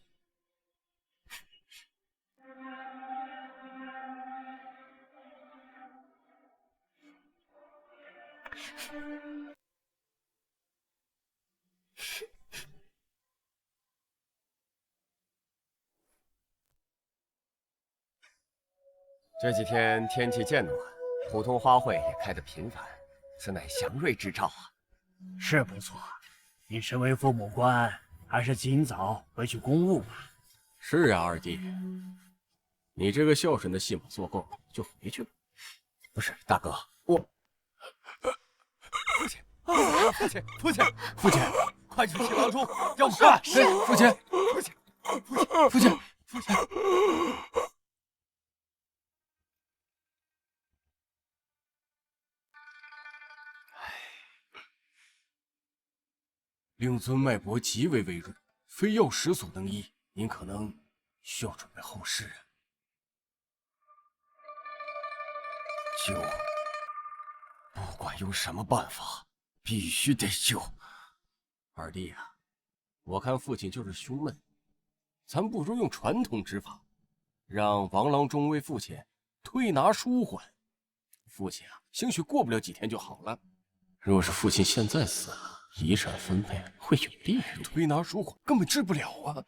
这几天天气渐暖，普通花卉也开得频繁，此乃祥瑞之兆啊！是不错，你身为父母官，还是尽早回去公务吧。是啊，二弟，你这个孝顺的戏码做够了，就回去吧。不是，大哥，我父亲，父亲，快去请郎中，要不然父亲，父亲。令尊脉搏极为微弱，非药石所能医，您可能需要准备后事啊。救！不管用什么办法，必须得救。二弟啊，我看父亲就是胸闷，咱不如用传统之法，让王郎中为父亲推拿舒缓。父亲啊，兴许过不了几天就好了。若是父亲现在死了，遗产分配会有利于推拿舒缓，根本治不了啊！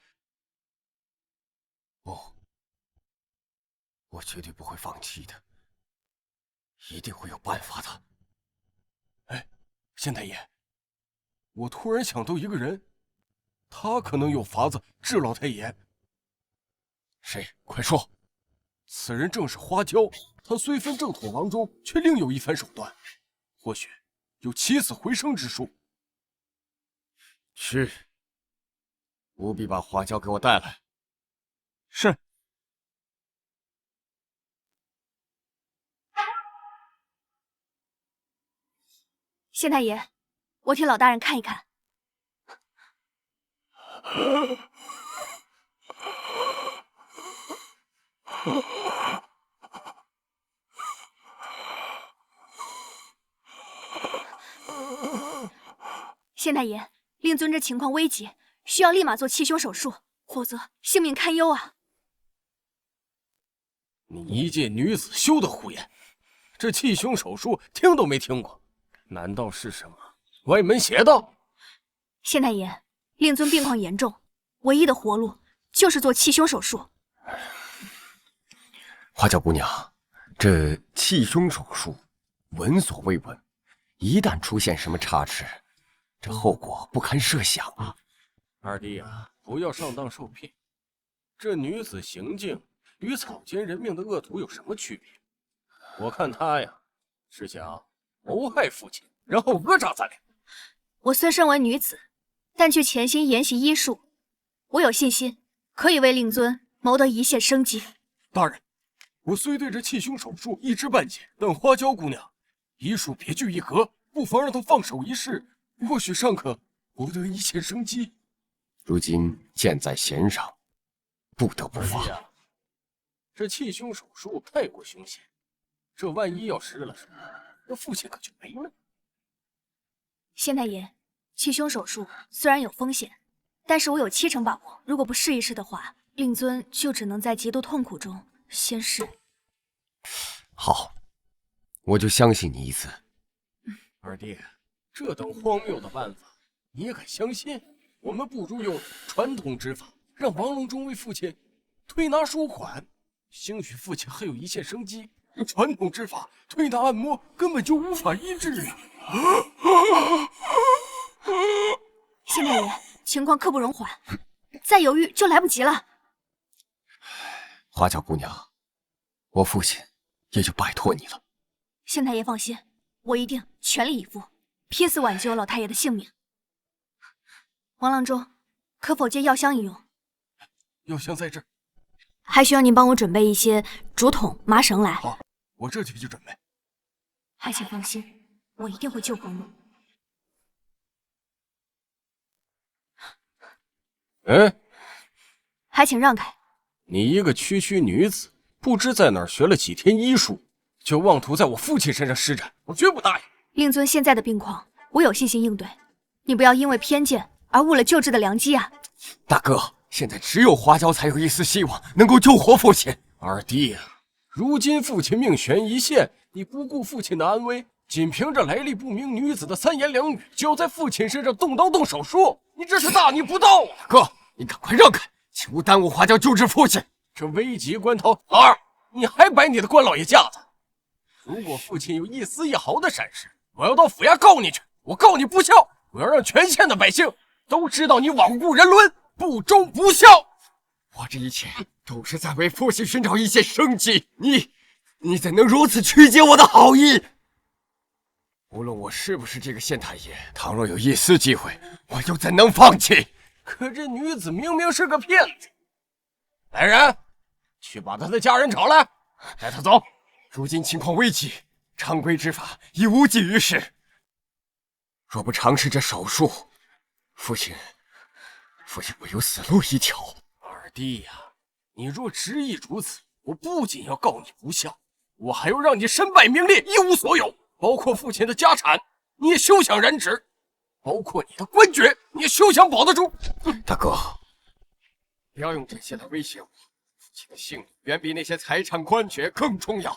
不，我绝对不会放弃的，一定会有办法的。哎，县太爷，我突然想到一个人，他可能有法子治老太爷。谁？快说！此人正是花娇，他虽分正统郎中，却另有一番手段，或许有起死回生之术。去，务必把花椒给我带来。是。县太爷，我替老大人看一看。县太爷，令尊这情况危急，需要立马做气胸手术，否则性命堪忧啊！你一介女子，休得胡言！这气胸手术听都没听过，难道是什么歪门邪道？县太爷，令尊病况严重，唯一的活路就是做气胸手术。花娇姑娘，这气胸手术闻所未闻，一旦出现什么差池，这后果不堪设想啊！二弟啊，不要上当受骗。这女子行径与草菅人命的恶徒有什么区别？我看她呀，是想谋害父亲，然后讹诈咱俩。我虽身为女子，但却潜心研习医术，我有信心可以为令尊谋得一线生机。大人，我虽对这气胸手术一知半解，但花娇姑娘医术别具一格，不妨让她放手一试，或许尚可谋得一线生机。如今箭在弦上，不得不发。这气胸手术太过凶险，这万一要失了手，那父亲可就没了。县太爷，气胸手术虽然有风险，但是我有70%把握，如果不试一试的话，令尊就只能在极度痛苦中先逝。好，我就相信你一次。二弟，这等荒谬的办法你也敢相信？我们不如用传统之法，让王隆中为父亲推拿输款，兴许父亲还有一线生机。传统之法推拿按摩根本就无法医治啊！县太爷，情况刻不容缓，再犹豫就来不及了。花娇姑娘，我父亲也就拜托你了。县太爷放心，我一定全力以赴，拼死挽救老太爷的性命。王郎中，可否借药箱一用？药箱在这儿，还需要您帮我准备一些竹筒、麻绳来。好，我这就去准备。还请放心，我一定会救活你。哎，还请让开。你一个区区女子，不知在哪儿学了几天医术，就妄图在我父亲身上施展，我绝不答应。令尊现在的病况，我有信心应对，你不要因为偏见而误了救治的良机啊！大哥，现在只有花娇才有一丝希望能够救活父亲。二弟呀，如今父亲命悬一线，你不顾父亲的安危，仅凭着来历不明女子的3言2语，就要在父亲身上动刀动手术，你这是大逆不道啊！哥，你赶快让开，请勿耽误花娇救治父亲。这危急关头，老二，你还摆你的官老爷架子？如果父亲有一丝一毫的闪失，我要到府衙告你去！我告你不孝！我要让全县的百姓都知道你罔顾人伦，不忠不孝！我这一切都是在为父亲寻找一线生机，你怎能如此曲解我的好意？无论我是不是这个县太爷，倘若有一丝机会，我又怎能放弃？可这女子明明是个骗子！来人，去把她的家人找来，带她走。如今情况危急，常规之法已无济于事。若不尝试这手术，父亲唯有死路一条。二弟呀，你若执意如此，我不仅要告你不孝，我还要让你身败名裂，一无所有，包括父亲的家产，你也休想染指；包括你的官爵，你也休想保得住。大哥，不要用这些来威胁我。父亲的性命远比那些财产官爵更重要。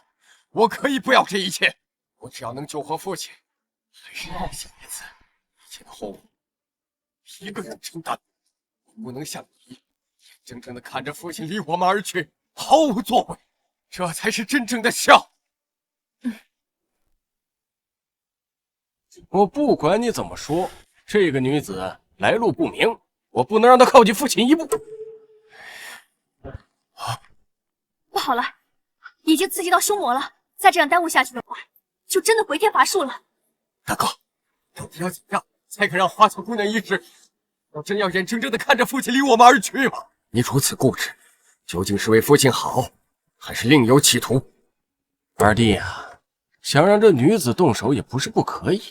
我可以不要这一切，我只要能救活父亲，还是要小孩子，一切的后果一个人承担。我不能像你眼睁睁地看着父亲离我们而去，毫无作为，这才是真正的孝。我不管你怎么说，这个女子来路不明，我不能让她靠近父亲一步。不好了，已经刺激到胸膜了，再这样耽误下去的话，就真的回天乏术了。大哥，到底要怎样才肯让花草姑娘医治？我真要眼睁睁地看着父亲离我们而去吗？你如此固执，究竟是为父亲好，还是另有企图？二弟啊，想让这女子动手也不是不可以。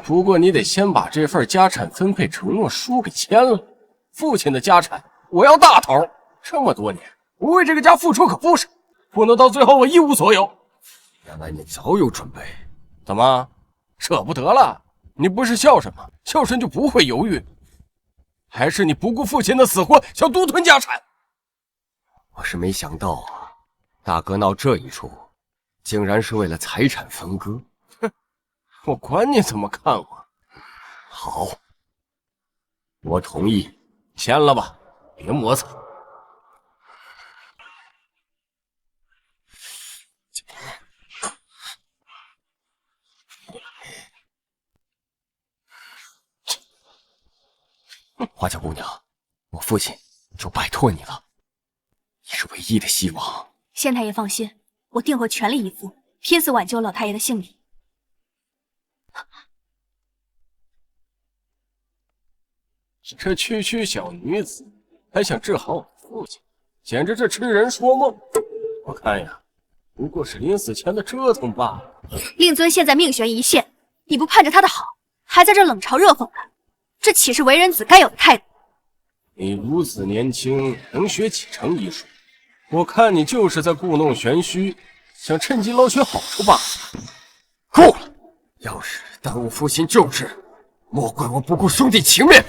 不过你得先把这份家产分配承诺书给签了。父亲的家产我要大头，这么多年我为这个家付出可不少，不能到最后我一无所有。原来你早有准备。怎么舍不得了？你不是孝顺吗？孝顺就不会犹豫。还是你不顾父亲的死活，想独吞家产？我是没想到啊，大哥闹这一出，竟然是为了财产分割。哼，我管你怎么看我。好，我同意，签了吧，别磨蹭。花娇姑娘，我父亲就拜托你了，你是唯一的希望。县太爷放心，我定会全力以赴，拼死挽救老太爷的性命。这区小女子还想治好我父亲，简直这痴人说梦。我看呀，不过是临死前的折腾罢了。令尊现在命悬一线，你不盼着他的好，还在这冷嘲热讽的，这岂是为人子该有的态度？你如此年轻，能学几成医术？我看你就是在故弄玄虚，想趁机捞取好处罢了。够了！要是耽误父亲救治，莫怪我不顾兄弟情面。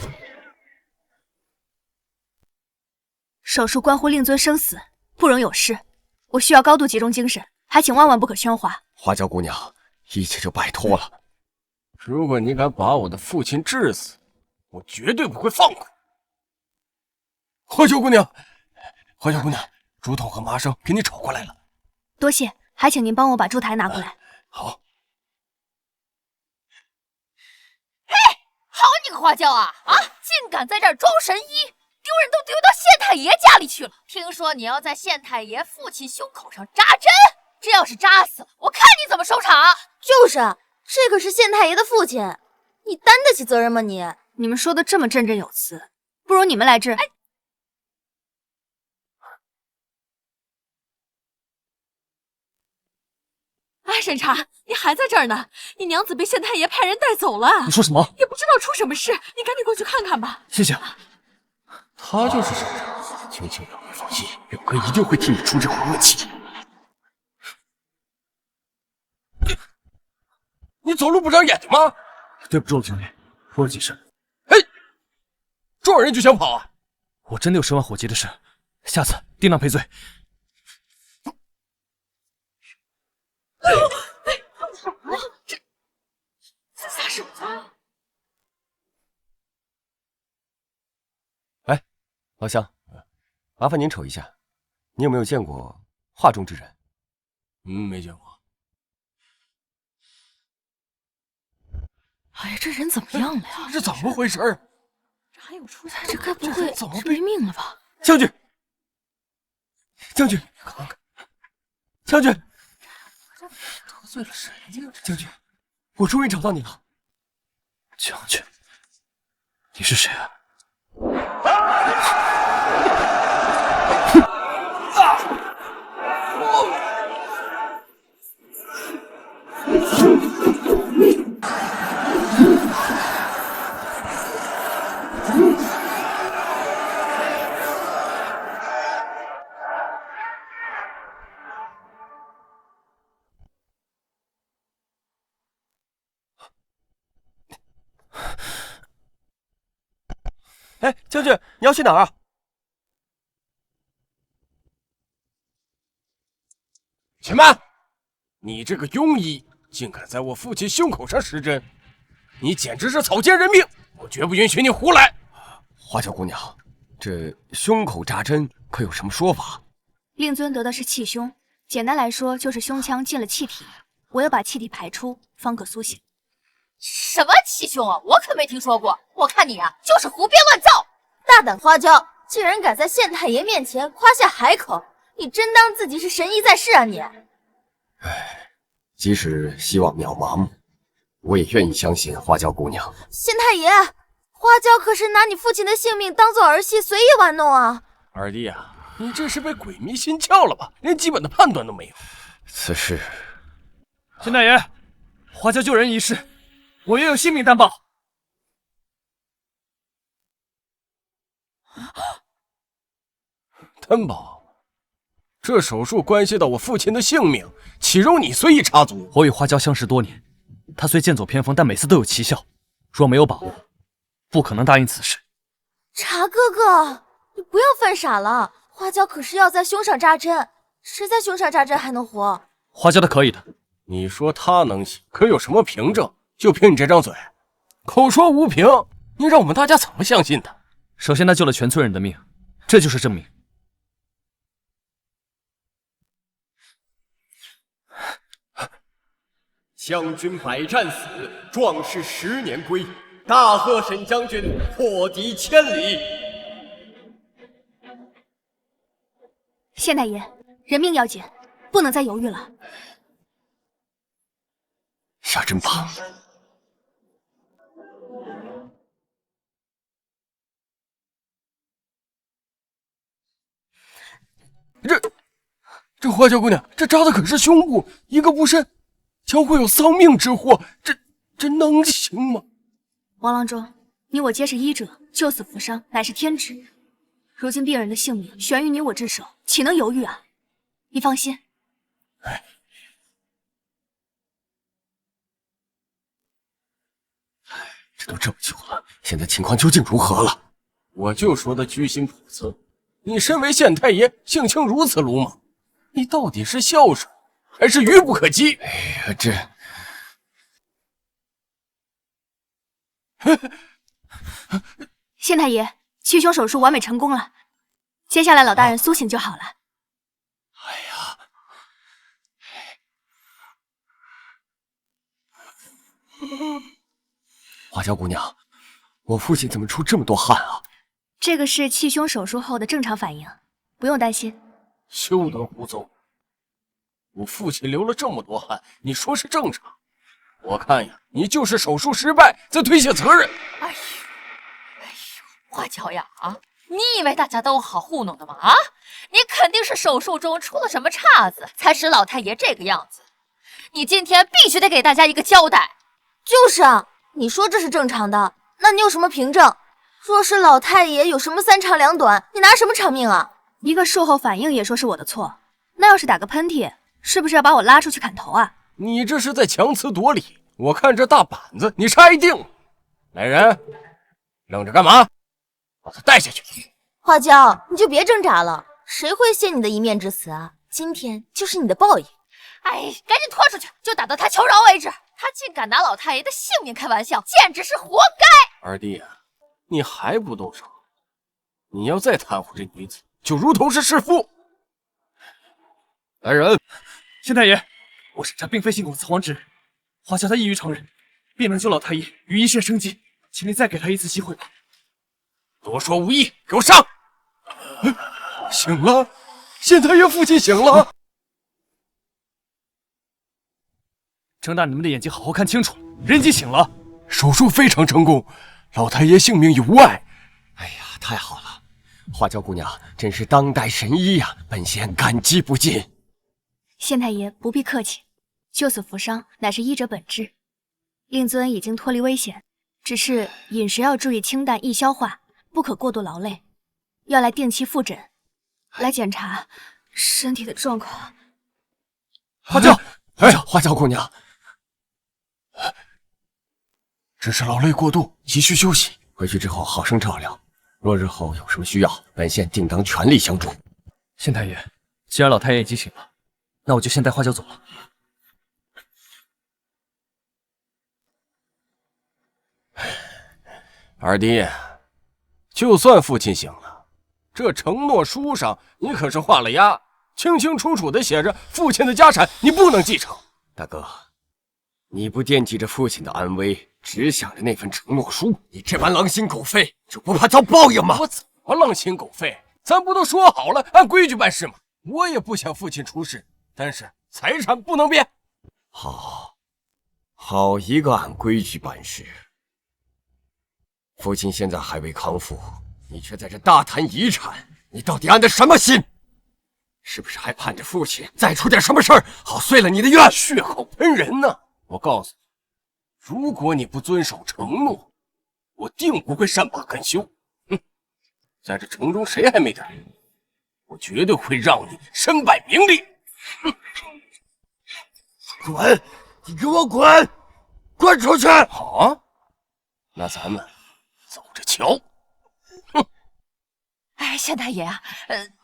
手术关乎令尊生死，不容有失。我需要高度集中精神，还请万万不可喧哗。花娇姑娘，一切就拜托了。如果你敢把我的父亲治死，我绝对不会放过。花娇姑娘，花娇姑娘，竹筒和麻绳给你找过来了。多谢，还请您帮我把烛台拿过来。好。嘿，好你个花娇啊！竟敢在这儿装神医！丢人都丢到县太爷家里去了。听说你要在县太爷父亲胸口上扎针，这要是扎死了，我看你怎么收场。就是啊，这可是县太爷的父亲，你担得起责任吗你？你们说的这么振振有词，不如你们来治。审查，你还在这儿呢？你娘子被县太爷派人带走了。你说什么？也不知道出什么事，你赶紧过去看看吧。谢谢。他就是省长，请两位放心，表哥一定会替你出这口恶气。你走路不长眼睛吗？对不住了，兄弟，出了急事。哎，撞人就想跑啊？我真的有10万火急的事，下次定当赔罪。这撒手子！哎，老乡，麻烦您瞅一下，你有没有见过画中之人？没见过。哎呀，这人怎么样了呀？这怎么回事？这还有出彩，这该不会是没命了吧？将军，将军，将军，得罪了谁呀？将军，我终于找到你了。将军，你是谁啊？哎，将军，你要去哪儿啊？且慢！你这个庸医，竟敢在我父亲胸口上施针，你简直是草菅人命！我绝不允许你胡来！花娇姑娘，这胸口扎针可有什么说法？令尊得的是气胸，简单来说就是胸腔进了气体，我要把气体排出，方可苏醒。什么气胸啊？我可没听说过。我看你啊，就是胡编乱造。大胆花娇，竟然敢在县太爷面前夸下海口，你真当自己是神医在世啊你？唉，即使希望渺茫，我也愿意相信花娇姑娘。县太爷，花娇可是拿你父亲的性命当做儿戏随意玩弄啊！二弟啊，你这是被鬼迷心窍了吧？连基本的判断都没有。此事，县太爷，花娇救人一事，我愿有性命担保。担保？这手术关系到我父亲的性命，岂容你随意插足？我与花娇相识多年，她虽剑走偏锋，但每次都有奇效。若没有把握，不可能答应此事。茶哥哥，你不要犯傻了。花娇可是要在胸上扎针，谁在胸上扎针还能活？花椒他可以的。你说他能行，可有什么凭证？就凭你这张嘴，口说无凭，你让我们大家怎么相信的？首先，他救了全村人的命，这就是证明。将军百战死，壮士10年归。大贺沈将军破敌1000里。县太爷，人命要紧，不能再犹豫了。下阵吧。这花椒姑娘，这扎的可是胸部，一个不慎，将会有丧命之祸。这能行吗？王郎中，你我皆是医者，救死扶伤乃是天职。如今病人的性命悬于你我之手，岂能犹豫啊？你放心。这都这么久了，现在情况究竟如何了？我就说他居心叵测。你身为县太爷，性情如此鲁莽，你到底是孝顺还是愚不可及？哎呀，这县太爷，七兄手术完美成功了，接下来老大人苏醒就好了。哎呀，花椒姑娘，我父亲怎么出这么多汗啊？这个是气胸手术后的正常反应，不用担心。休得胡诌！我父亲流了这么多汗，你说是正常？我看呀，你就是手术失败，在推卸责任。哎呦，花椒呀啊！你以为大家都好糊弄的吗？啊，你肯定是手术中出了什么岔子，才使老太爷这个样子。你今天必须得给大家一个交代。就是啊，你说这是正常的，那你有什么凭证？若是老太爷有什么3长2短，你拿什么偿命啊？一个术后反应也说是我的错，那要是打个喷嚏，是不是要把我拉出去砍头啊？你这是在强词夺理！我看这大板子你拆定了。来人，愣着干嘛？把他带下去。花椒，你就别挣扎了，谁会信你的一面之词啊？今天就是你的报应。哎，赶紧拖出去，就打到他求饶为止。他竟敢拿老太爷的性命开玩笑，简直是活该！二弟啊，你还不动手？你要再袒护这女子，就如同是弑父。来人，县太爷，我审查并非信口雌黄之人，花椒他异于常人，必能救老太爷于一线生机，请你再给他一次机会吧。多说无益，给我上！醒了，县太爷父亲醒了。睁大你们的眼睛，好好看清楚，人已经醒了。手术非常成功，老太爷性命已无碍。哎呀，太好了！花椒姑娘真是当代神医呀，本县感激不尽。县太爷不必客气，救死扶伤乃是医者本质。令尊已经脱离危险，只是饮食要注意清淡易消化，不可过度劳累，要来定期复诊，来检查身体的状况。花椒，花椒姑娘，只是劳累过度，急需休息。回去之后好生照料，若日后有什么需要，本县定当全力相助。县太爷，既然老太爷已经醒了，那我就先带花椒走了。二弟，就算父亲醒了，这承诺书上你可是画了押，清清楚楚的写着父亲的家产你不能继承。大哥，你不惦记着父亲的安危，只想着那份承诺书，你这般狼心狗肺，就不怕遭报应吗？我怎么狼心狗肺？咱不都说好了按规矩办事吗？我也不想父亲出事，但是财产不能变。好一个按规矩办事！父亲现在还未康复，你却在这大谈遗产，你到底安的什么心？是不是还盼着父亲再出点什么事儿，好遂了你的愿？血口喷人呢！我告诉你，如果你不遵守承诺，我定不会善罢甘休。哼，在这城中谁还没点人？我绝对会让你身败名裂。滚！你给我滚！滚出去！好啊，那咱们走着瞧。哼！哎，县太爷啊，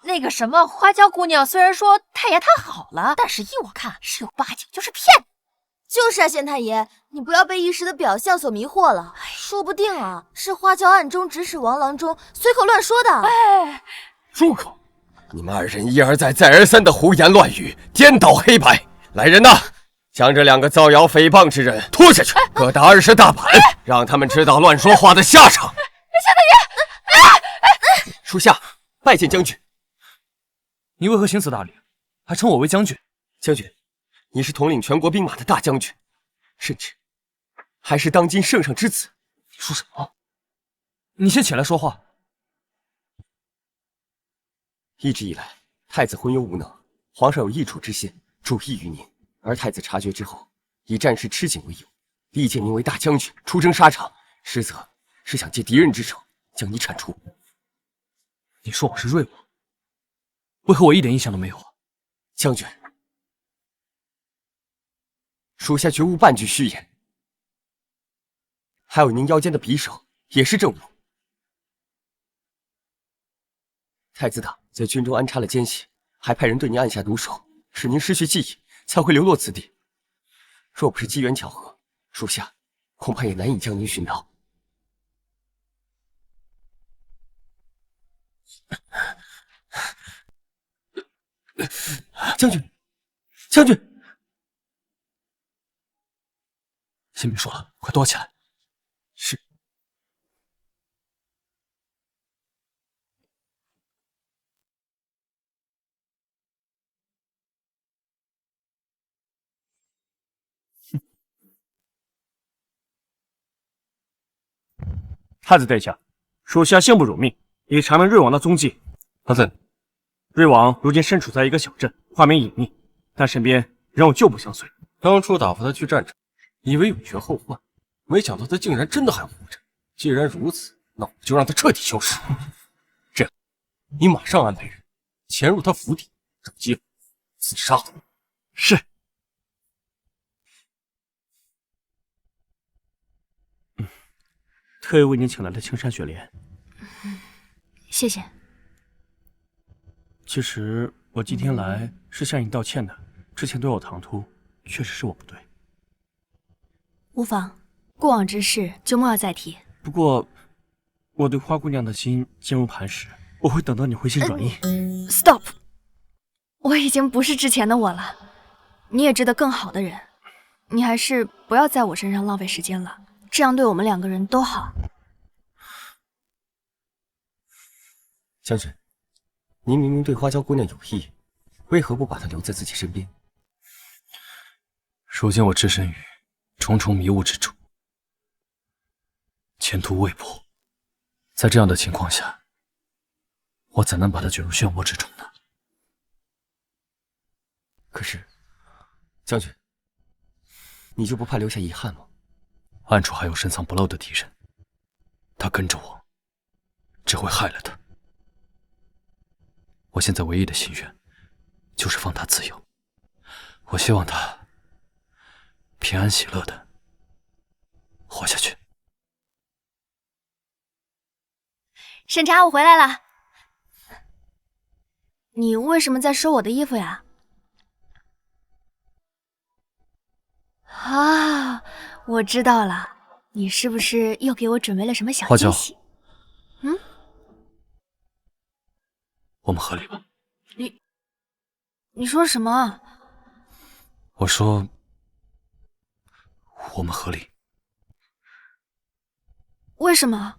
那个什么花椒姑娘，虽然说太爷她好了，但是依我看，十有八九就是骗你。就是啊，县太爷，你不要被一时的表象所迷惑了，说不定啊，是花椒暗中指使王郎中随口乱说的。哎，住口！你们二人一而再、再而三的胡言乱语，颠倒黑白。来人呐，将这2个造谣诽谤之人拖下去，各打20大板，让他们知道乱说话的下场。县太爷，属下拜见将军。你为何行此大礼，还称我为将军？将军，你是统领全国兵马的大将军，甚至还是当今圣上之子。你说什么？你先起来说话。一直以来，太子昏庸无能，皇上有易主之心，主意于您。而太子察觉之后，以战事吃紧为由，力荐您为大将军，出征沙场，实则是想借敌人之手将你铲除。你说我是瑞王，为何我一点印象都没有啊？将军，属下绝无半句虚言。还有您腰间的匕首也是证物。太子党在军中安插了奸细，还派人对您按下毒手，使您失去记忆，才会流落此地。若不是机缘巧合，属下恐怕也难以将您寻到。将军，将军，先别说了，快躲起来。是。太子殿下，属下幸不辱命，已查明瑞王的踪迹。他在哪？瑞王如今身处在一个小镇，化名隐匿，但身边仍有旧部相随。当初打发他去战场，以为永绝后患，没想到他竟然真的还活着。既然如此，那我就让他彻底消失。这样，你马上安排人潜入他府邸，找机会自杀他。是。特意为您请来了青山雪莲。谢谢。其实我今天来是向你道歉的，之前对我唐突，确实是我不对。无妨，过往之事就莫要再提。不过，我对花姑娘的心坚如磐石，我会等到你回心转意。Stop！ 我已经不是之前的我了，你也值得更好的人，你还是不要在我身上浪费时间了，这样对我们2个人都好。将军，您明明对花椒姑娘有意，为何不把她留在自己身边？如今我置身于重重迷雾之中，前途未卜，在这样的情况下，我怎能把她卷入漩涡之中呢？可是，将军，你就不怕留下遗憾吗？暗处还有深藏不露的敌人，他跟着我，只会害了他。我现在唯一的心愿，就是放他自由。我希望他平安喜乐的活下去。审查，我回来了。你为什么在收我的衣服呀？啊，我知道了，你是不是又给我准备了什么小惊喜？嗯，我们和离吧。你说什么？我说我们和离。为什么？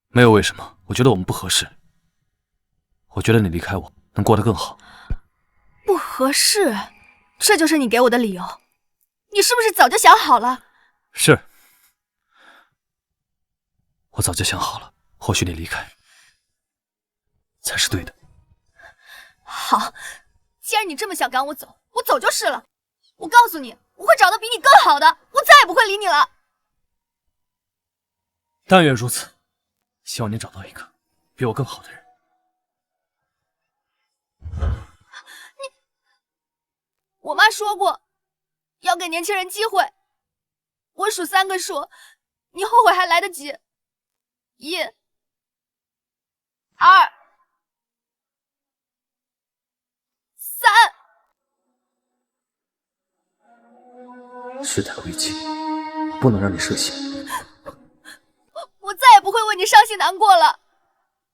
没有为什么，我觉得我们不合适。我觉得你离开我能过得更好。不合适，这就是你给我的理由。你是不是早就想好了？是，我早就想好了，或许你离开才是对的。好，既然你这么想赶我走，我走就是了。我告诉你，我会找到比你更好的，我再也不会理你了。但愿如此，希望你找到一个比我更好的人。我妈说过，要给年轻人机会。我数3个数，你后悔还来得及。1、2。事态危急，不能让你涉险。我再也不会为你伤心难过了。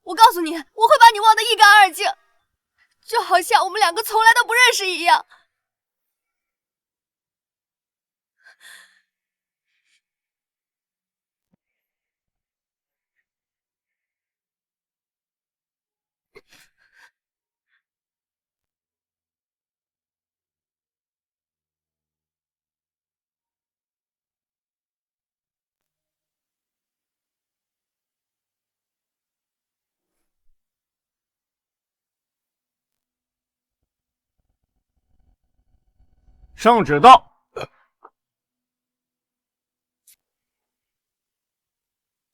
我告诉你，我会把你忘得一干二净，就好像我们两个从来都不认识一样。圣旨到。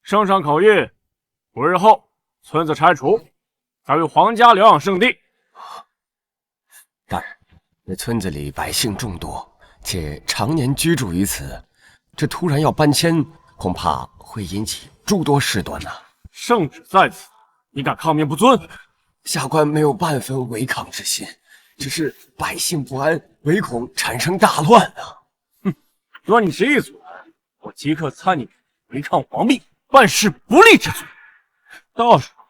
圣上口谕，5日后村子拆除，改为皇家疗养圣地。大人，那村子里百姓众多，且常年居住于此，这突然要搬迁，恐怕会引起诸多事端呐。圣旨在此，你敢抗命不遵？下官没有半分违抗之心，只是百姓不安，唯恐产生大乱啊！哼，若你执意阻拦，我即刻参你违抗皇命、办事不力之罪。到时候，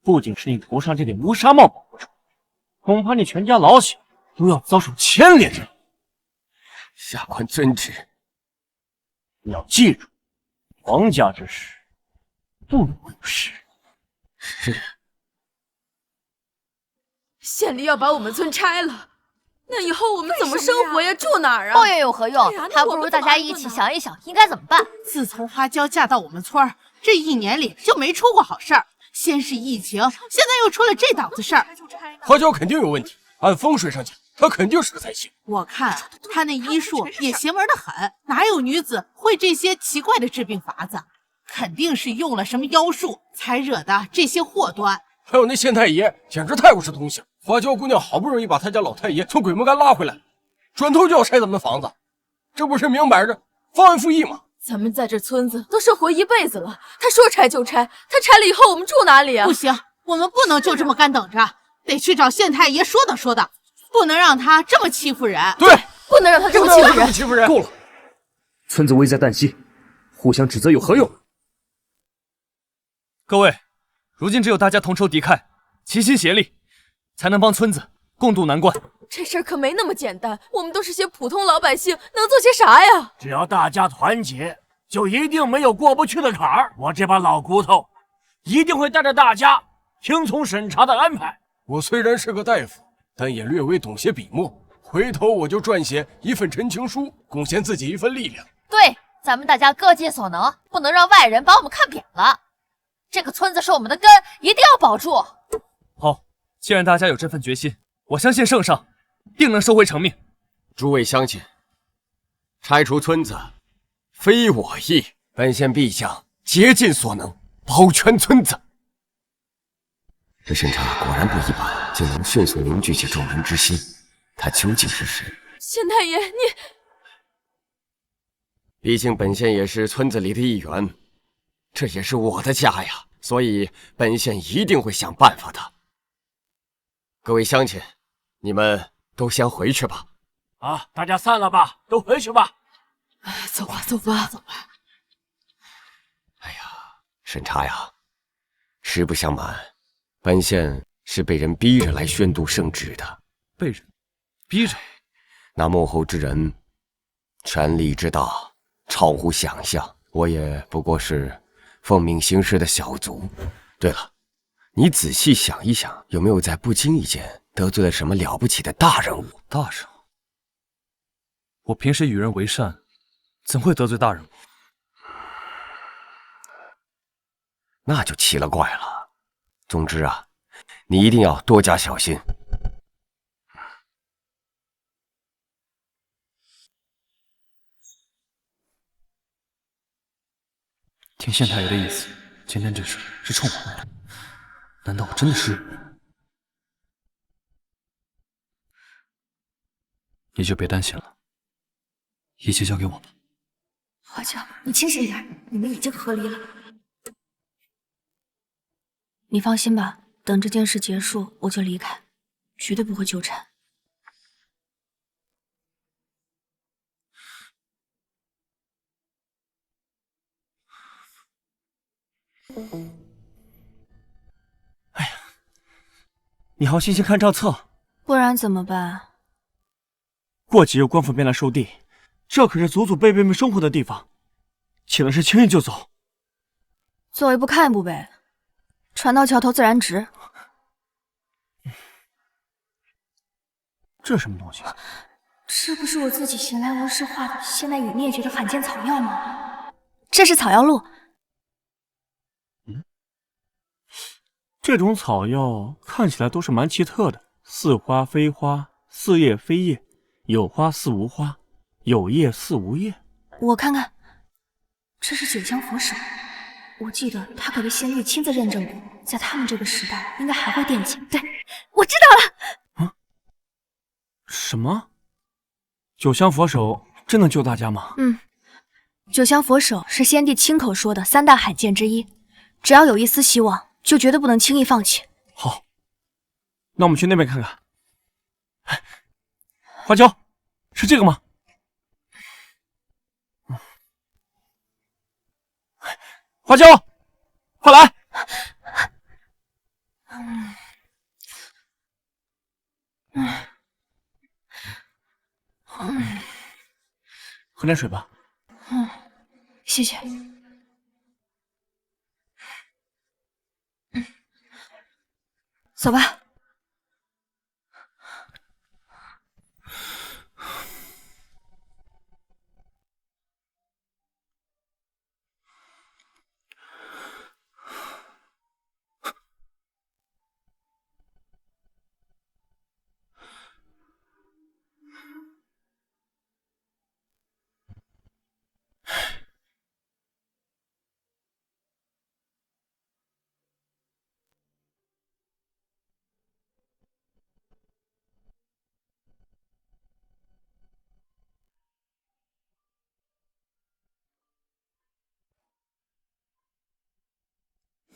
不仅是你头上这顶乌纱帽保不住，恐怕你全家老小都要遭受牵连着。下官遵旨。你要记住，皇家之事不容有失。是。县里要把我们村拆了，那以后我们怎么生活呀？住哪儿啊？抱怨有何用？还不如大家一起想一想应该怎么办。自从花娇嫁到我们村儿，这1年里就没出过好事儿。先是疫情，现在又出了这档子事儿。花娇肯定有问题，按风水上讲，她肯定是个灾星。我看她那医术也邪门的很，哪有女子会这些奇怪的治病法子？肯定是用了什么妖术，才惹的这些祸端。还有那县太爷，简直太不是东西了。花娇姑娘好不容易把她家老太爷从鬼门关拉回来，转头就要拆咱们的房子，这不是明摆着忘恩负义吗？咱们在这村子都生活一辈子了，他说拆就拆，他拆了以后我们住哪里啊？不行，我们不能就这么干等着，得去找县太爷说道说道，不能让他这么欺负人。对，不能让他这么欺负人。够了，村子危在旦夕，互相指责有何用？各位，如今只有大家同仇敌忾，齐心协力，才能帮村子共度难关。这事儿可没那么简单，我们都是些普通老百姓，能做些啥呀？只要大家团结，就一定没有过不去的坎儿。我这把老骨头一定会带着大家听从审查的安排。我虽然是个大夫，但也略微懂些笔墨，回头我就撰写一份陈情书，贡献自己一份力量。对，咱们大家各尽所能，不能让外人把我们看扁了。这个村子是我们的根，一定要保住。好，既然大家有这份决心，我相信圣上定能收回成命。诸位乡亲，拆除村子非我意，本县必将竭尽所能保全村子。这审查果然不一般，竟能迅速凝聚起众人之心。他究竟是谁？县太爷，你……毕竟本县也是村子里的一员，这也是我的家呀，所以本县一定会想办法的。各位乡亲，你们都先回去吧。啊，大家散了吧，都回去吧。走吧，走吧，走吧。哎呀，审查呀，实不相瞒，本县是被人逼着来宣读圣旨的。被人逼着？那幕后之人，权力之大，超乎想象。我也不过是奉命行事的小卒。对了，你仔细想一想，有没有在不经意间得罪了什么了不起的大人物？大人物？我平时与人为善，怎会得罪大人物？那就奇了怪了。总之啊，你一定要多加小心。听县太爷的意思，今天这事是冲我来的，难道我真的是？你就别担心了，一切交给我吧。花娇，你清醒点，你们已经和离了。你放心吧，等这件事结束我就离开，绝对不会纠缠。哎呀，你好心情看账册，不然怎么办？过几日官府便来收地，这可是祖祖辈辈们生活的地方，请了是轻易就走。走一步看一步呗，船到桥头自然直。这是什么东西？这不是我自己闲来无事画的现在已灭绝的罕见草药吗？这是草药录。这种草药看起来都是蛮奇特的，似花非花，似叶非叶，有花似无花，有叶似无叶。我看看，这是酒香佛手，我记得他可被先帝亲自认证过，在他们这个时代应该还会惦记。对，我知道了。啊？什么？酒香佛手真能救大家吗？酒香佛手是先帝亲口说的3大罕见之一，只要有一丝希望，就绝对不能轻易放弃。好，那我们去那边看看。花椒，是这个吗？花椒，快来！喝点水吧。谢谢。走吧。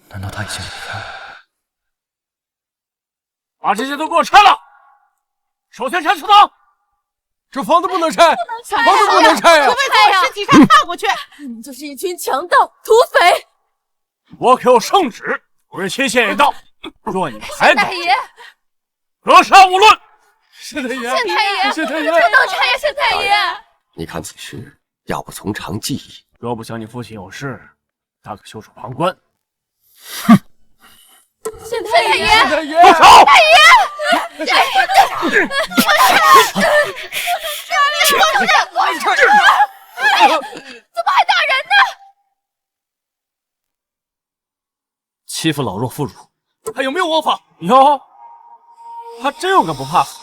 难道他已经离开了？把这些都给我拆了！首先拆祠堂，这房子不能拆，房子不能拆啊！除非从我尸体上踏过去。你们就是一群强盗、土匪！我可有圣旨，为期限已到。若你们还太爷，格杀勿论。县太爷，县太爷，县太爷，不能拆呀，县太爷！你看此事要不从长计议。若不想你父亲有事，大可袖手旁观。县太爷，太爷，住手！太爷，怎么还打人呢？欺负老弱妇孺，还有没有王法？有，他真有个不怕死。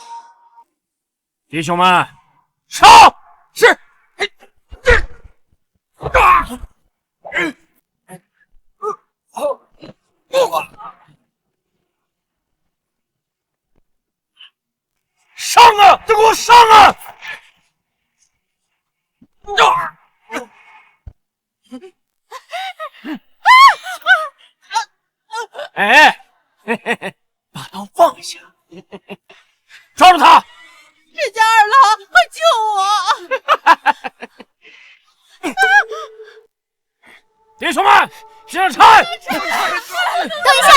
弟兄们，上！是。上啊！都给我上啊！哎，嘿嘿嘿，把刀放下，抓住他！沈家二郎，快救我！弟兄们，现在拆！等一下，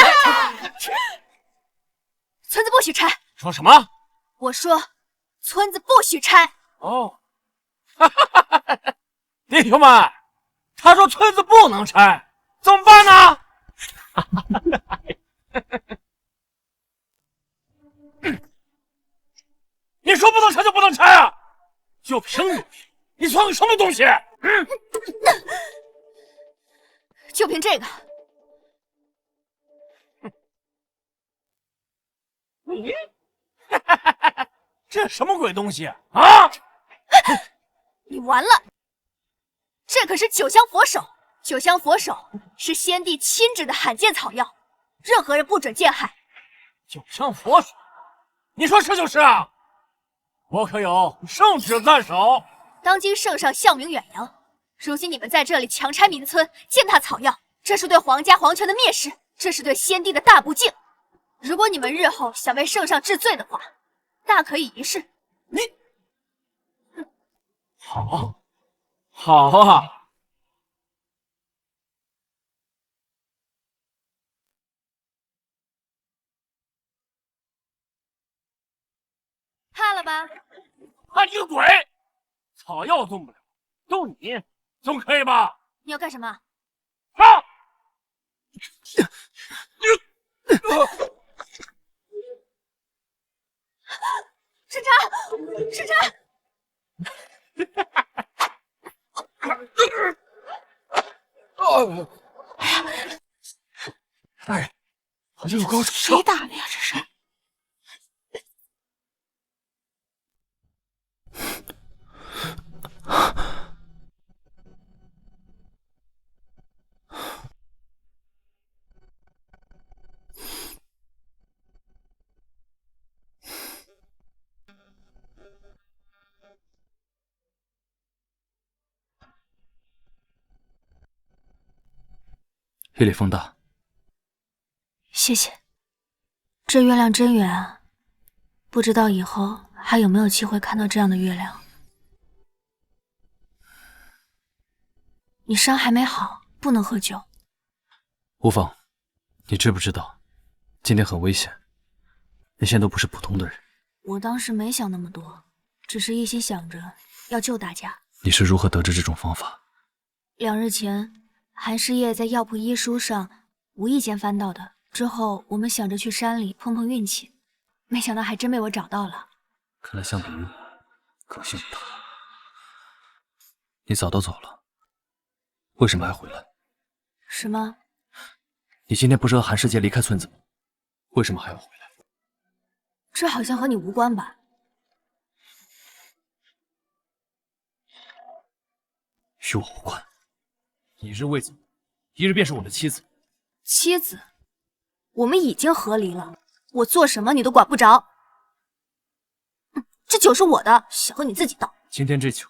村子不许拆。说什么？我说，村子不许拆。哦，弟兄们，他说村子不能拆，怎么办呢？你说不能拆就不能拆啊！就凭你算个什么东西？就凭这个，这什么鬼东西啊！你完了！这可是酒香佛手，酒香佛手是先帝亲制的罕见草药，任何人不准践害。酒香佛手，你说是就是啊！我可有圣旨在手。当今圣上孝明远扬，如今你们在这里强拆民村，践踏草药，这是对皇家皇权的蔑视，这是对先帝的大不敬。如果你们日后想为圣上治罪的话，大可以一试。好，好啊！怕了吧？怕你个鬼！草药动不了，动你总可以吧？你要干什么？啊！审查，审查！大人，好像有高手。谁打的呀？这是。夜里风大，谢谢。这月亮真圆啊，不知道以后还有没有机会看到这样的月亮。你伤还没好，不能喝酒。无妨，你知不知道，今天很危险，那些都不是普通的人。我当时没想那么多，只是一心想着要救大家。你是如何得知这种方法？2日前。韩师爷在药铺医书上无意间翻到的，之后我们想着去山里碰碰运气，没想到还真被我找到了。看来相比于我，更幸运他。你早都走了，为什么还回来？什么？你今天不是和韩世杰离开村子吗？为什么还要回来？这好像和你无关吧？与我无关。你日未走，一日便是我的妻子。妻子？我们已经和离了，我做什么你都管不着。这酒是我的，想喝你自己倒。今天这酒，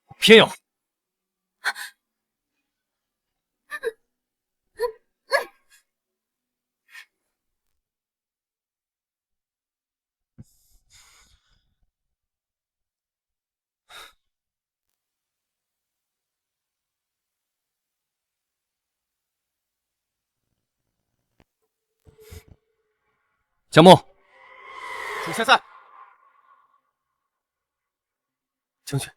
我偏要喝。江木，主下在。将军，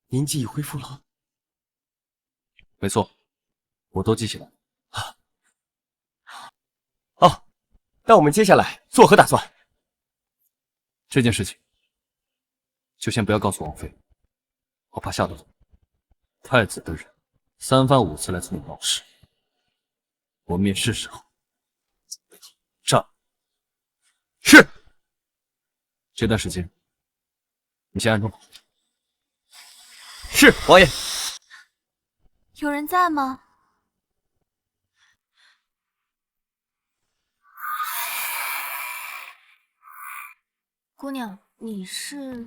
您记忆恢复了？没错，我都记起来了。哦，那我们接下来作何打算？这件事情就先不要告诉王妃，我怕吓到她。太子的人3番5次来村里闹事，我面试时候战。是。这段时间，你先安顿好。是，王爷。有人在吗？姑娘，你是？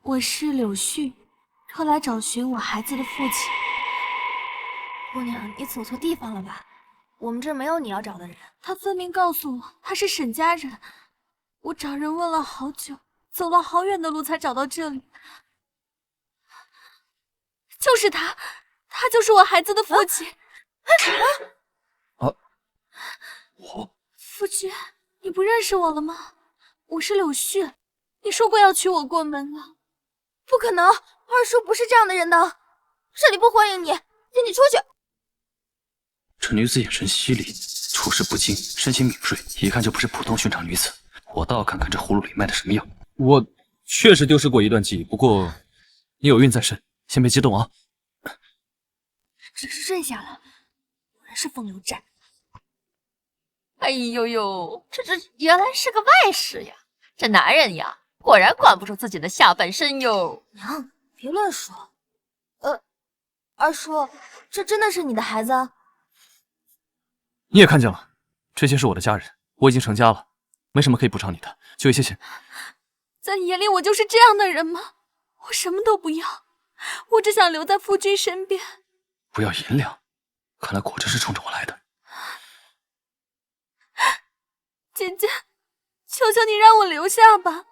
我是柳絮，特来找寻我孩子的父亲。姑娘，你走错地方了吧？我们这儿没有你要找的人。他分明告诉我他是沈家人，我找人问了好久，走了好远的路才找到这里。就是他，他就是我孩子的父亲。夫君，你不认识我了吗？我是柳絮，你说过要娶我过门了。不可能，二叔不是这样的人的，这里不欢迎你，请你出去。这女子眼神犀利，处事不惊，身形敏锐，一看就不是普通寻常女子。我倒要看看这葫芦里卖的什么药。我确实丢失过一段记忆，不过你有孕在身，先别激动啊。只是认下了，果然是风流债。哎呦呦，这原来是个外室呀！这男人呀，果然管不住自己的下半身哟。娘，别乱说。二叔，这真的是你的孩子？你也看见了，这些是我的家人，我已经成家了，没什么可以补偿你的，就一些钱。在你眼里我就是这样的人吗？我什么都不要，我只想留在夫君身边。不要银两，看来果真是冲着我来的。姐姐，求求你让我留下吧，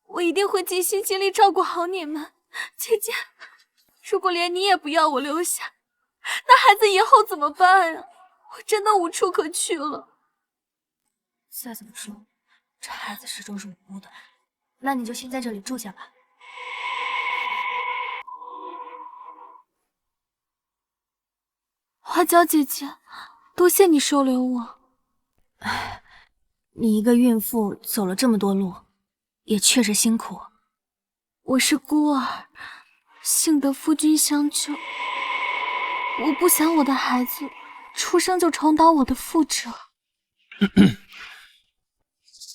我一定会尽心尽力照顾好你们。姐姐，如果连你也不要我留下，那孩子以后怎么办啊？我真的无处可去了。再怎么说，这孩子始终是无辜的。那你就先在这里住下吧。花椒姐姐，多谢你收留我。唉，你一个孕妇走了这么多路，也确实辛苦。我是孤儿，幸得夫君相救。我不想我的孩子出生就重蹈我的覆辙。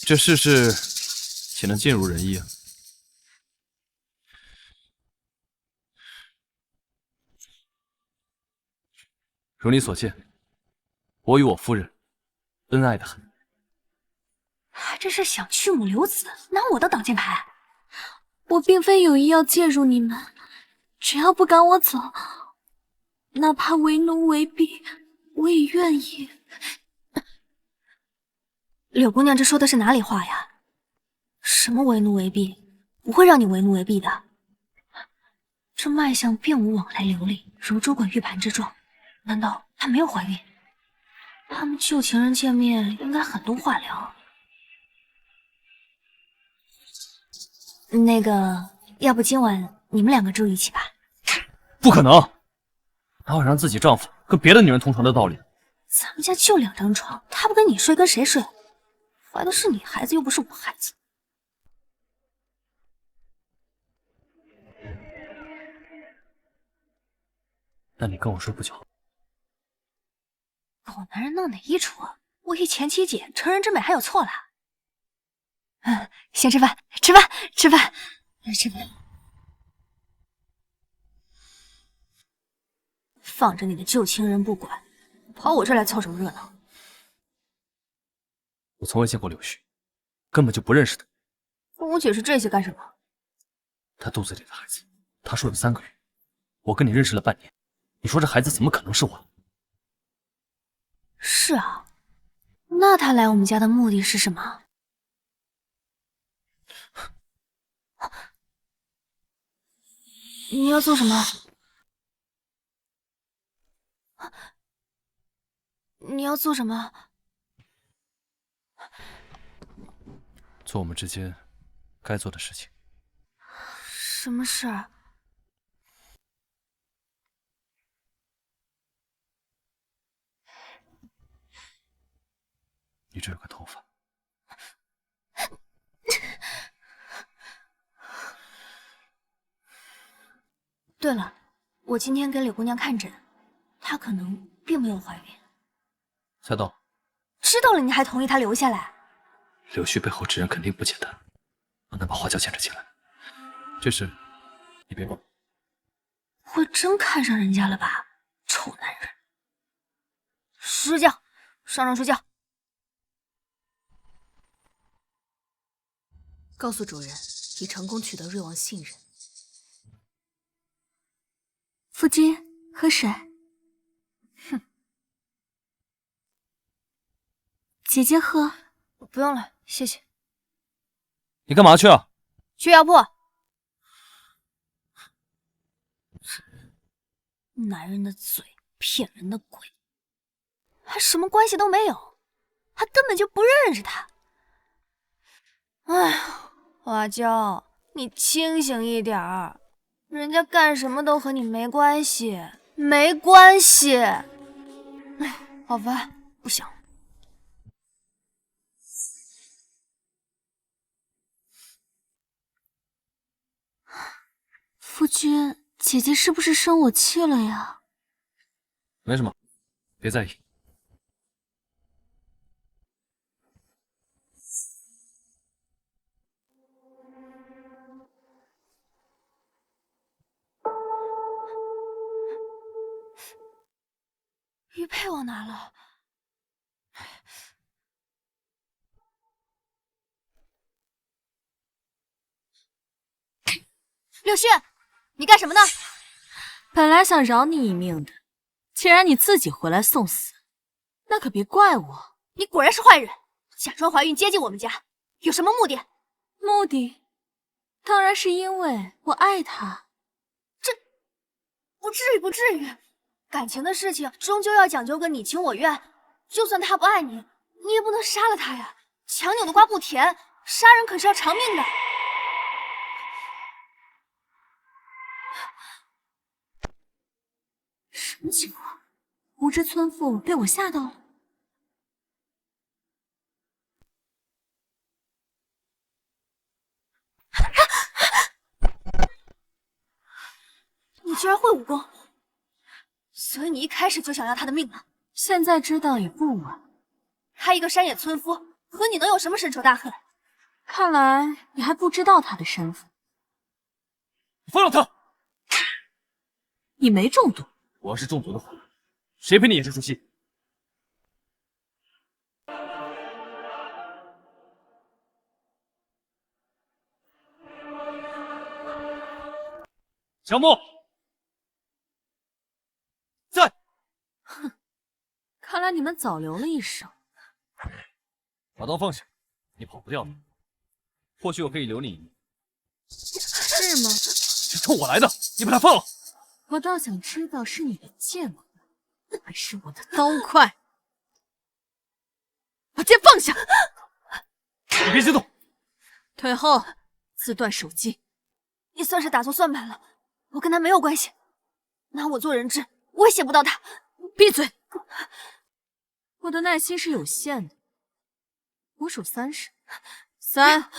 这世事岂能尽如人意啊？如你所见，我与我夫人恩爱的很。还真是想去母留子，拿我当挡箭牌。我并非有意要介入你们，只要不赶我走，哪怕为奴为婢，我也愿意。柳姑娘，这说的是哪里话呀？什么为奴为婢？不会让你为奴为婢的。这脉象并无往来流离，如珠滚玉盘之状，难道她没有怀孕？他们旧情人见面，应该很多话聊。那个，要不今晚你们两个住一起吧？不可能，哪有让自己丈夫跟别的女人同床的道理？咱们家就2张床，他不跟你睡，跟谁睡？怀的是你孩子，又不是我孩子。那你跟我睡不久？狗男人弄哪一出？我一前妻姐，成人之美还有错了？先吃饭，吃饭，吃饭，吃饭。放着你的旧情人不管，跑我这来凑什么热闹？我从未见过柳絮，根本就不认识他。跟我解释这些干什么？他肚子里的孩子，他说有3个月。我跟你认识了半年，你说这孩子怎么可能是我？是啊，那他来我们家的目的是什么？你要做什么？你要做什么？做我们之间该做的事情。什么事儿？你这有个头发。对了，我今天给柳姑娘看诊，她可能并没有怀孕。猜到？知道了你还同意她留下来？柳絮背后之人肯定不简单，不能把花椒牵扯进来。这事你别管。会真看上人家了吧？臭男人！睡觉，上床睡觉。告诉主人，已成功取得瑞王信任。夫君，喝水。哼，姐姐喝。不用了，谢谢。你干嘛去啊？去药铺。男人的嘴，骗人的鬼，还什么关系都没有，还根本就不认识他。哎，花椒，你清醒一点儿，人家干什么都和你没关系，没关系。哎，好烦，不想了。夫君，姐姐是不是生我气了呀？没什么，别在意。玉佩我拿了。柳絮，你干什么呢？本来想饶你一命的，既然你自己回来送死，那可别怪我。你果然是坏人，假装怀孕接近我们家，有什么目的？目的当然是因为我爱他。这不至于，不至于。感情的事情终究要讲究个你情我愿。就算他不爱你，你也不能杀了他呀。强扭的瓜不甜，杀人可是要偿命的。什么情况？无知村妇被我吓到了。你居然会武功，所以你一开始就想要他的命啊？现在知道也不晚。他一个山野村夫，和你能有什么深仇大恨？看来你还不知道他的身份。放了他！你没中毒，我要是中毒的话，谁陪你演这出戏？小木在。哼，看来你们早留了一手。把刀放下，你跑不掉的。或许我可以留你一命。是吗？是冲我来的，你把他放了。我倒想知道是你的剑猛，还是我的刀快。把剑放下！你别激动。退后，自断手机。你算是打错算盘了，我跟他没有关系。拿我做人质，威胁不到他。闭嘴！我的耐心是有限的。我数30，3、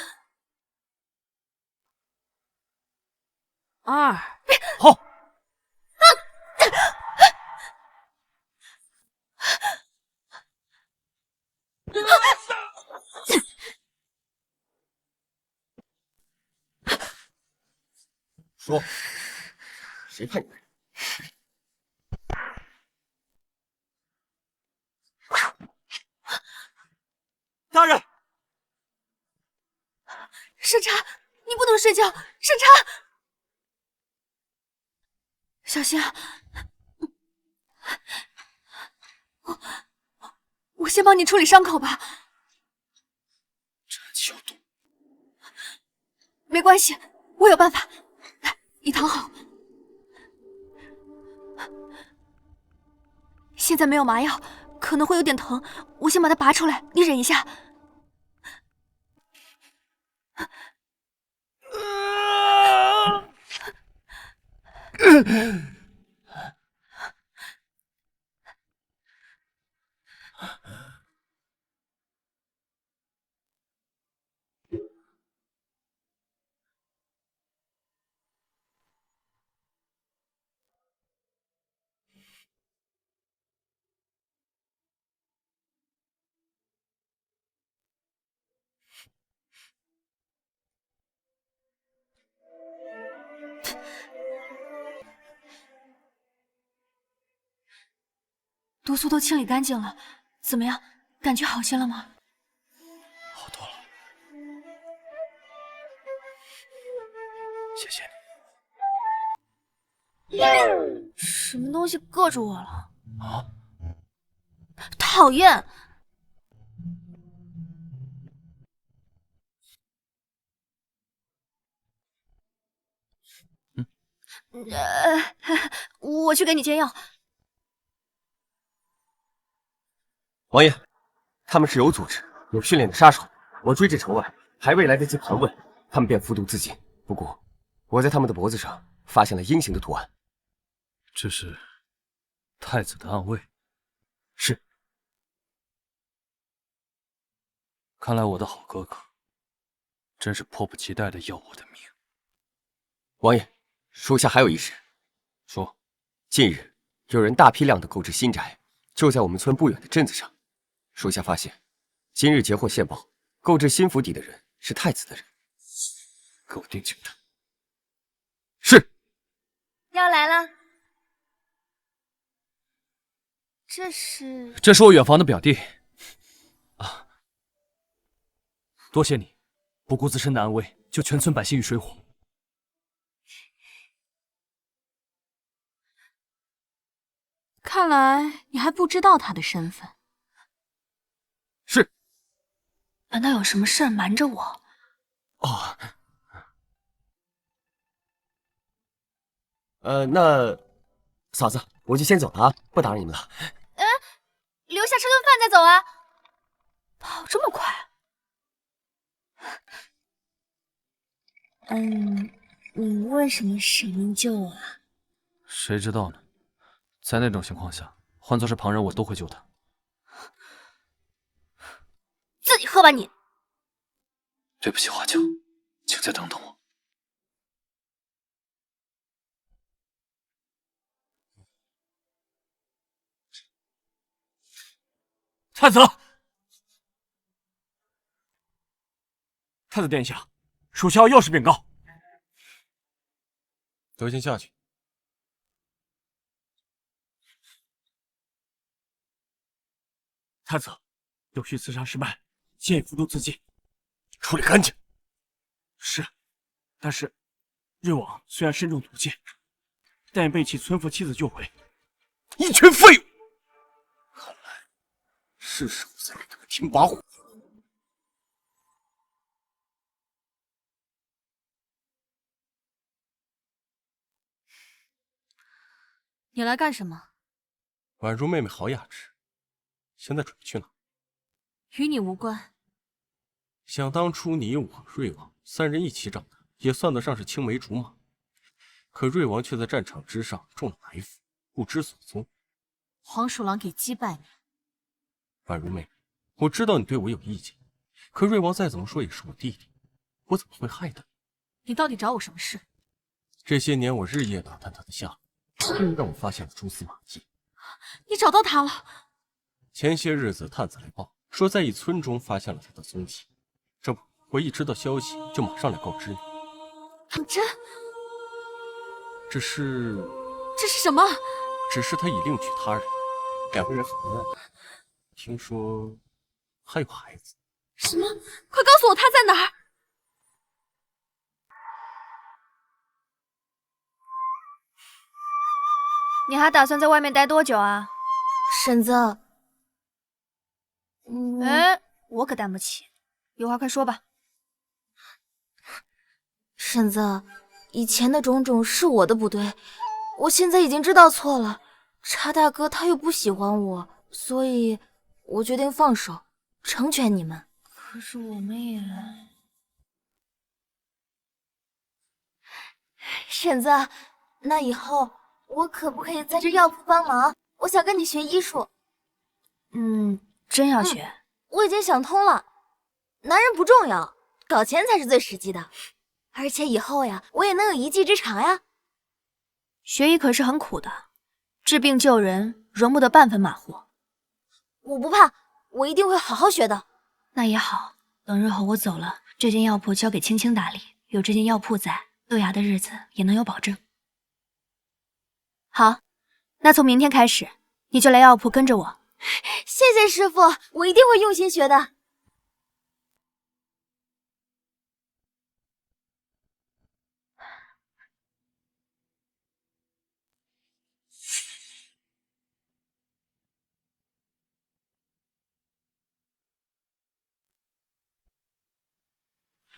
2，好。说，谁派你来？大人，审查，你不能睡觉，审查，小心啊！我先帮你处理伤口吧。这气要动。没关系，我有办法。来，你躺好。现在没有麻药，可能会有点疼，我先把它拔出来，你忍一下。毒素都清理干净了，怎么样？感觉好些了吗？好多了，谢谢你。什么东西硌住我了？啊！讨厌！我去给你煎药。王爷，他们是有组织、有训练的杀手。我追至城外，还未来得及盘问，他们便服毒自尽。不过，我在他们的脖子上发现了鹰形的图案。这是太子的暗卫。是。看来我的好哥哥真是迫不及待的要我的命。王爷，属下还有一事。说，近日有人大批量的购置新宅，就在我们村不远的镇子上。属下发现，今日截获线报，购置新府邸的人是太子的人。给我盯紧他。是。药来了。这是我远房的表弟。啊，多谢你，不顾自身的安危，救全村百姓于水火。看来你还不知道他的身份。是。难道有什么事儿瞒着我？哦，那嫂子，我就先走了啊，不打扰你们了。留下吃顿饭再走啊！跑这么快？你为什么舍命救我啊？谁知道呢？在那种情况下，换作是旁人，我都会救他。自己喝吧你！对不起，花椒，请再等等我。太子，太子殿下，属下要事禀告。都先下去。太子，柳絮刺杀失败，建议服毒自尽。处理干净。是，但是瑞王虽然身中毒箭，但也被其村妇妻子救回。一群废物！看来是时候再给他们添把火。你来干什么？宛如妹妹好雅致，现在准备去哪？与你无关。想当初你我瑞王三人一起长大，也算得上是青梅竹马。可瑞王却在战场之上中了埋伏，不知所踪。黄鼠狼给击败你。宛如妹妹，我知道你对我有意见，可瑞王再怎么说也是我弟弟，我怎么会害他？你到底找我什么事？这些年我日夜打探他的下落，让我发现了蛛丝马迹。你找到他了？前些日子探子来报说，在一村中发现了他的踪迹。这不，我一知道消息就马上来告知你。当真？这是什么？只是他已另娶他人，两个人很恩爱，听说还有孩子。什么？快告诉我他在哪儿！你还打算在外面待多久啊？婶子，我可担不起，有话快说吧。婶子，以前的种种是我的不对，我现在已经知道错了。查大哥他又不喜欢我，所以我决定放手，成全你们。可是我们也……婶子，那以后我可不可以在这药铺帮忙？我想跟你学医术。真要学？我已经想通了，男人不重要，搞钱才是最实际的。而且以后呀，我也能有一技之长呀。学医可是很苦的，治病救人，容不得半分马虎。我不怕，我一定会好好学的。那也好，等日后我走了，这间药铺交给青青打理，有这间药铺在，豆芽的日子也能有保证。好，那从明天开始，你就来药铺跟着我。谢谢师傅，我一定会用心学的。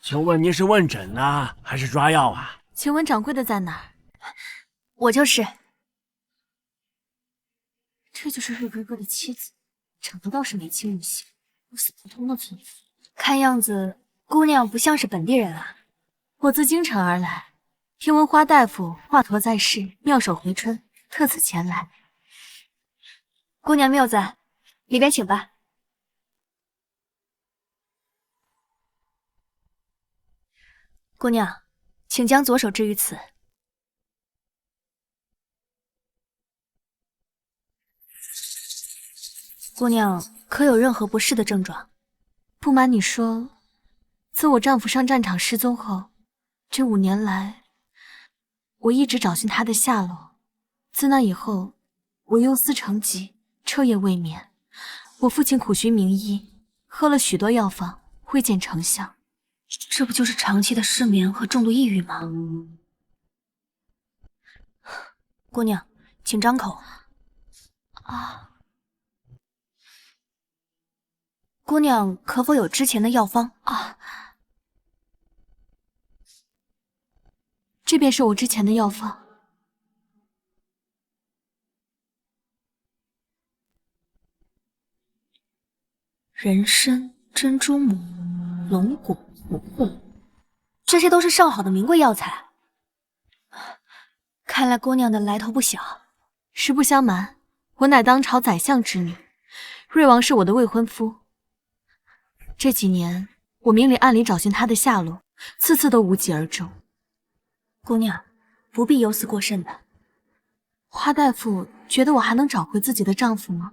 请问您是问诊呢，还是抓药啊？请问掌柜的在哪儿？我就是。这就是瑞哥哥的妻子，长得倒是眉清目秀，不似普通的村妇。看样子姑娘不像是本地人啊。我自京城而来，听闻花大夫华佗在世，妙手回春，特此前来。姑娘谬赞，里边请吧。姑娘，请将左手置于此。姑娘可有任何不适的症状？不瞒你说，自我丈夫上战场失踪后，这5年来，我一直找寻他的下落。自那以后，我忧思成疾，彻夜未眠。我父亲苦寻名医，喝了许多药方，未见成效。这不就是长期的失眠和重度抑郁吗？姑娘，请张口。啊。姑娘可否有之前的药方啊？这便是我之前的药方。人参、珍珠母、龙骨、琥珀，这些都是上好的名贵药材。看来姑娘的来头不小。实不相瞒，我乃当朝宰相之女，瑞王是我的未婚夫。这几年，我明里暗里找寻他的下落，次次都无疾而终。姑娘，不必忧思过甚的。花大夫觉得我还能找回自己的丈夫吗？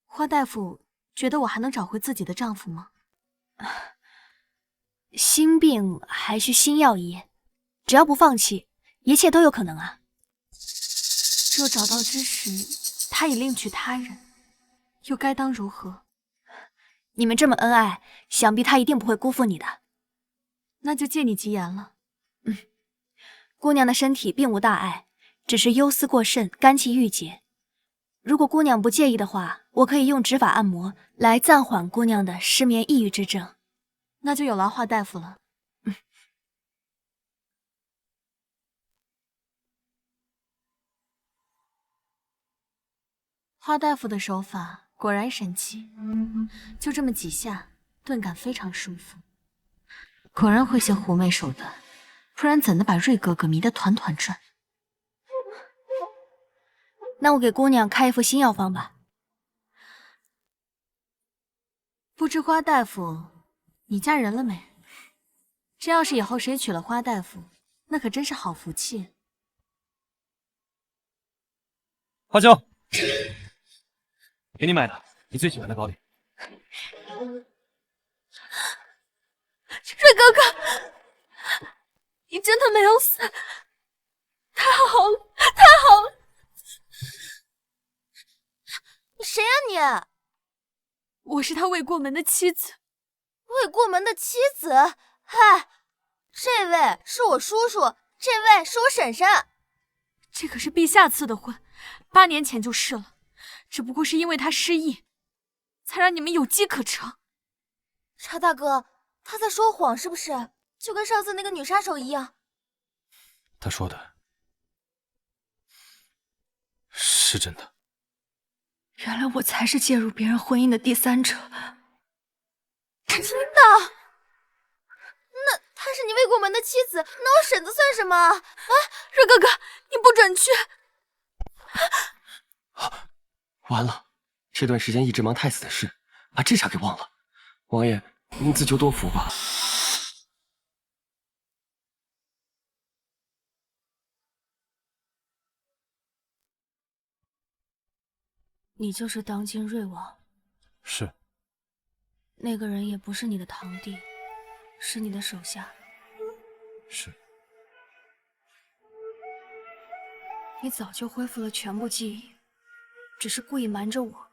花大夫觉得我还能找回自己的丈夫吗？心病还需心药医，只要不放弃，一切都有可能啊。若找到之时，他已另娶他人，又该当如何？你们这么恩爱，想必他一定不会辜负你的。那就借你吉言了。姑娘的身体并无大碍，只是忧思过甚，肝气郁结。如果姑娘不介意的话，我可以用指法按摩来暂缓姑娘的失眠抑郁之症。那就有劳华大夫了。花大夫的手法果然神奇，就这么几下，顿感非常舒服。果然会些狐媚手段，不然怎能把瑞哥哥迷得团团转？那我给姑娘开一副新药方吧。不知花大夫，你嫁人了没？这要是以后谁娶了花大夫，那可真是好福气。花椒，给你买的，你最喜欢的糕点。瑞哥哥，你真的没有死，太好了，太好了！你谁啊你？我是他未过门的妻子。未过门的妻子？嗨，这位是我叔叔，这位是我婶婶。这可是陛下赐的婚，8年前就是了，只不过是因为他失忆，才让你们有机可乘。查大哥，他在说谎是不是？就跟上次那个女杀手一样。他说的是真的。原来我才是介入别人婚姻的第三者。真的？那她是你未过门的妻子，那我婶子算什么啊？瑞哥哥，你不准去！完了，这段时间一直忙太子的事，把这茬给忘了。王爷，您自求多福吧。你就是当今瑞王？是。那个人也不是你的堂弟，是你的手下。是。你早就恢复了全部记忆，只是故意瞒着我。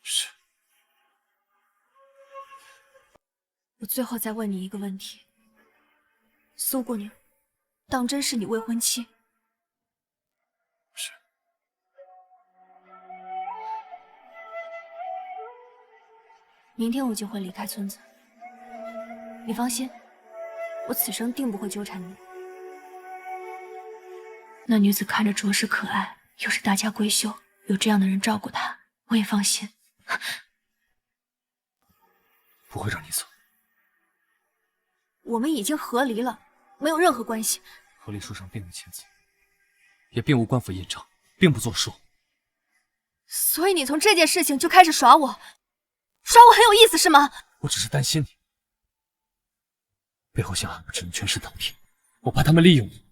是。我最后再问你一个问题：苏姑娘，当真是你未婚妻？是。明天我就会离开村子，你放心，我此生定不会纠缠你。那女子看着着实可爱，又是大家闺秀，有这样的人照顾她，我也放心。不会让你走。我们已经和离了，没有任何关系。和离书上并无签字，也并无官府印章，并不作数。所以你从这件事情就开始耍我，耍我很有意思是吗？我只是担心你，背后想暗不只能全是党体，我怕他们利用你，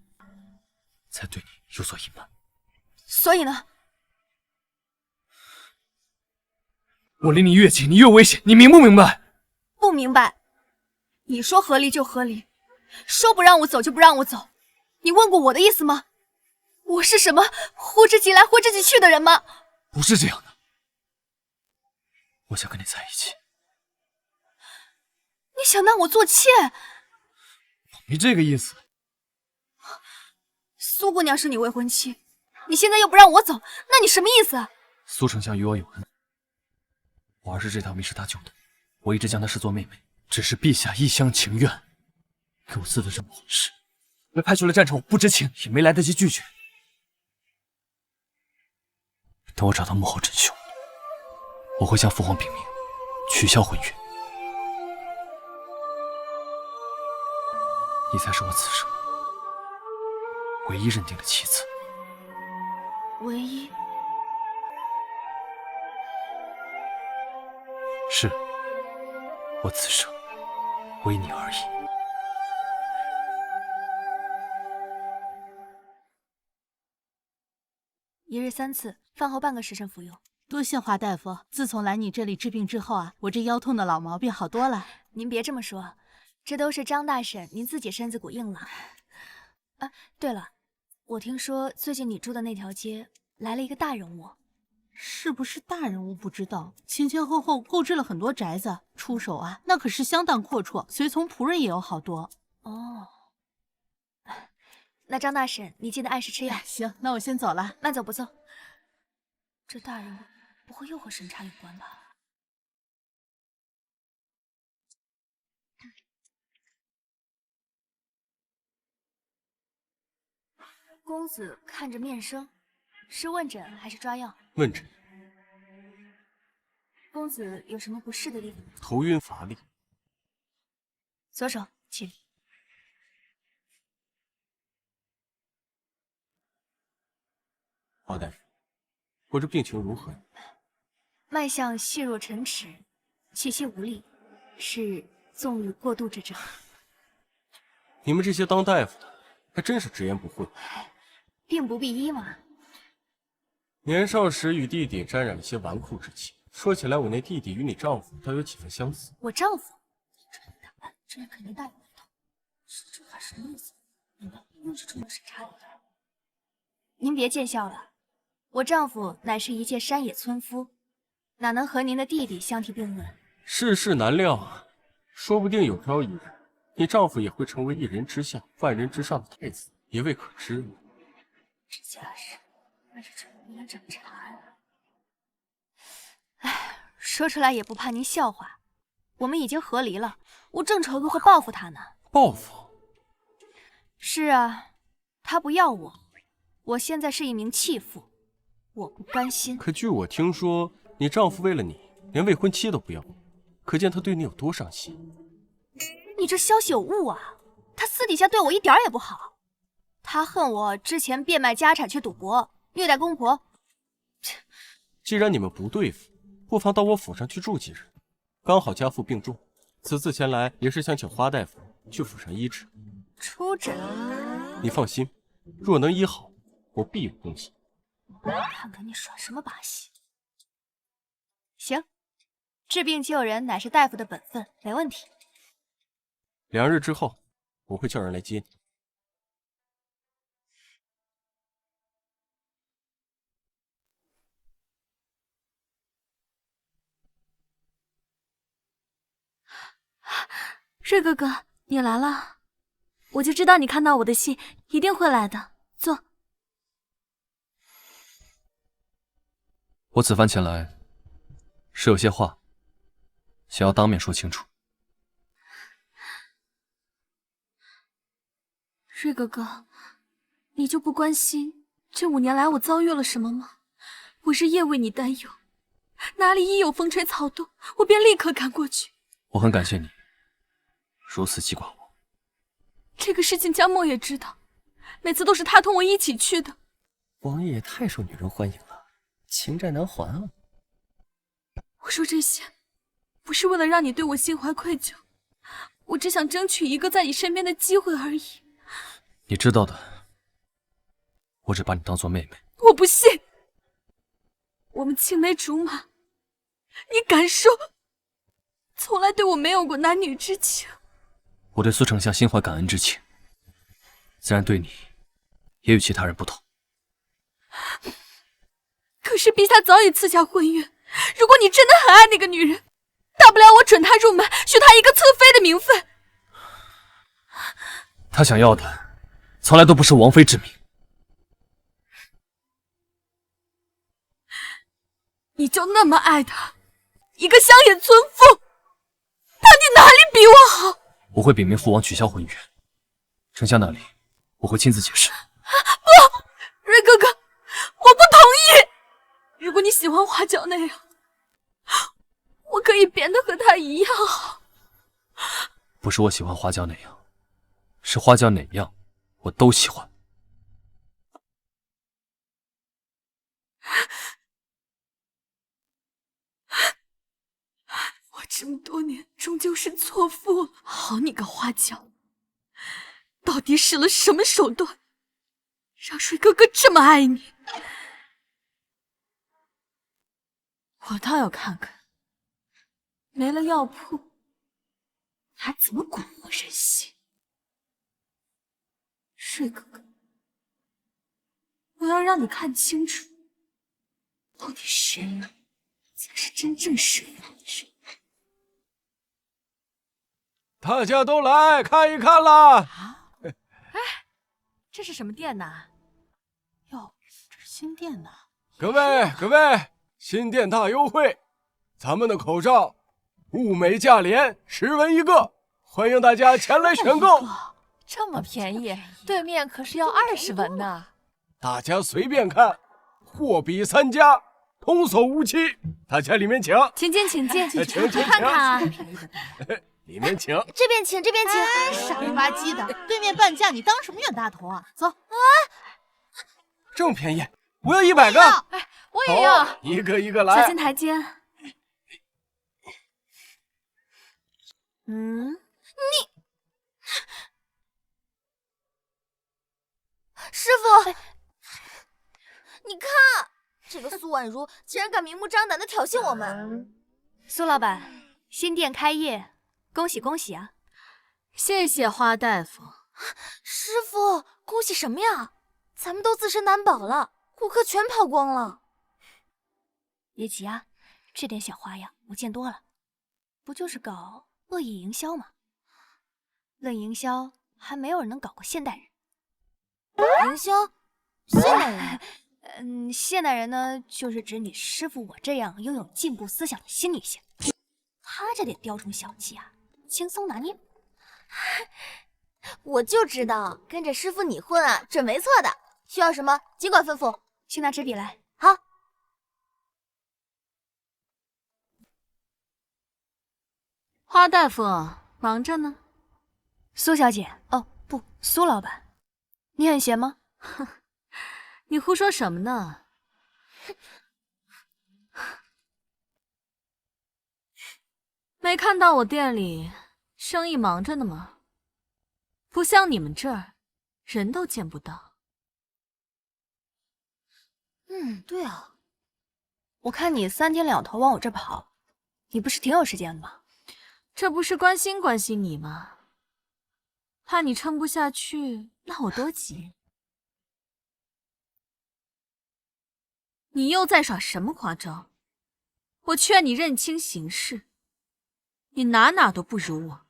才对你有所隐瞒。所以呢？我离你越近，你越危险，你明不明白？不明白。你说和离就和离，说不让我走就不让我走。你问过我的意思吗？我是什么呼之即来挥之即去的人吗？不是这样的。我想跟你在一起。你想纳我做妾？我没这个意思。苏姑娘是你未婚妻，你现在又不让我走，那你什么意思？苏丞相与我有恩，我儿是这条命是他救的，我一直将她视作妹妹，只是陛下一厢情愿，给我赐的这么好事，被派去了战场，我不知情，也没来得及拒绝。等我找到幕后真凶，我会向父皇禀明，取消婚约。你才是我此生唯一认定的妻子。唯一？是，我此生为你而已。一日3次，饭后半个时辰服用。多谢华大夫，自从来你这里治病之后啊，我这腰痛的老毛病好多了。您别这么说，这都是张大婶您自己身子骨硬朗。啊，对了，我听说最近你住的那条街来了一个大人物。是不是大人物不知道，前前后后购置了很多宅子，出手啊那可是相当阔绰，随从仆人也有好多。哦，那张大婶，你记得按时吃药。行，那我先走了。慢走不送。这大人物不会又和审查有关吧？公子看着面生，是问诊还是抓药？问诊。公子有什么不适的地方？头晕乏力。左手起立。华大夫，我这病情如何？脉象细若晨齿，气息无力，是纵欲过度之症。你们这些当大夫的，还真是直言不讳。病不必医嘛。年少时与弟弟沾染了些纨绔之气，说起来，我那弟弟与你丈夫倒有几分相似。我丈夫？你这样打扮，这人肯定大有来头。这话什么意思？难道又是中了审查里的？您别见笑了，我丈夫乃是一介山野村夫，哪能和您的弟弟相提并论？世事难料啊，说不定有朝一日，你丈夫也会成为一人之下、万人之上的太子，也未可知。这家事那是成为了审查呀！哎，说出来也不怕您笑话，我们已经和离了，我正愁如何报复他呢。报复？是啊，他不要我，我现在是一名弃妇，我不甘心。可据我听说，你丈夫为了你，连未婚妻都不要，可见他对你有多上心。你这消息有误啊！他私底下对我一点也不好，他恨我之前变卖家产去赌博，虐待公婆。既然你们不对付，不妨到我府上去住几日，刚好家父病重，此次前来也是想请花大夫去府上医治。出诊？你放心，若能医好，我必有贡献。看看你耍什么把戏！行，治病救人乃是大夫的本分，没问题。2日之后，我会叫人来接你。瑞哥哥，你来了，我就知道你看到我的信一定会来的。坐。我此番前来，是有些话想要当面说清楚。瑞哥哥，你就不关心这5年来我遭遇了什么吗？我日夜为你担忧，哪里一有风吹草动，我便立刻赶过去。我很感谢你如此记挂我。这个事情江墨也知道，每次都是他同我一起去的。王爷也太受女人欢迎了，情债难还啊！我说这些，不是为了让你对我心怀愧疚，我只想争取一个在你身边的机会而已。你知道的，我只把你当做妹妹。我不信，我们青梅竹马，你敢说从来对我没有过男女之情？我对苏丞相心怀感恩之情，自然对你也与其他人不同。可是陛下早已赐下婚约，如果你真的很爱那个女人，大不了我准她入门，许她一个侧妃的名分。她想要的从来都不是王妃之名。你就那么爱她，一个乡野村妇，那你哪里比我好？我会禀明父王取消婚约，丞相那里我会亲自解释。不，瑞哥哥，我不同意。如果你喜欢花椒那样，我可以变得和他一样好。不是我喜欢花椒那样，是花椒哪样我都喜欢。我这么多年终究是错付了。好你个花椒，到底使了什么手段，让水哥哥这么爱你？我倒要看看，没了药铺，还怎么蛊惑人心？水哥哥，我要让你看清楚，到底谁才是真正适合你的人。大家都来看一看啦！这是什么店呐？哟，这是新店呐！各位，新店大优惠，咱们的口罩物美价廉，10文一个，欢迎大家前来选购。这么便宜，对面可是要20文呢。大家随便看，货比三家，童叟无欺。大家里面请，请进，请进，请看看啊！里面请，这边请，这边请。哎，傻了吧唧的，对面半价，你当什么冤大头啊？走。这么便宜，我要100个。哎，我也要。一个一个来。小心台阶。师傅，你看，这个苏婉如竟然敢明目张胆的挑衅我们。苏老板，新店开业，恭喜恭喜啊！谢谢花大夫。师傅，恭喜什么呀？咱们都自身难保了，顾客全跑光了。别急啊，这点小花样我见多了，不就是搞恶意营销吗？论营销，还没有人能搞过现代人。营销？现代人？现代人呢，就是指你师傅我这样拥有进步思想的新女性。她这点雕虫小技啊，轻松拿捏。我就知道跟着师傅你混啊，准没错的。需要什么尽管吩咐。去拿纸笔来。好。花大夫忙着呢。苏小姐，哦不，苏老板，你很闲吗？哼，你胡说什么呢？没看到我店里生意忙着呢吗？不像你们这儿，人都见不到。对啊，我看你3天2头往我这跑，你不是挺有时间的吗？这不是关心关心你吗？怕你撑不下去，那我多急。你又在耍什么花招？我劝你认清形势，你哪都不如我，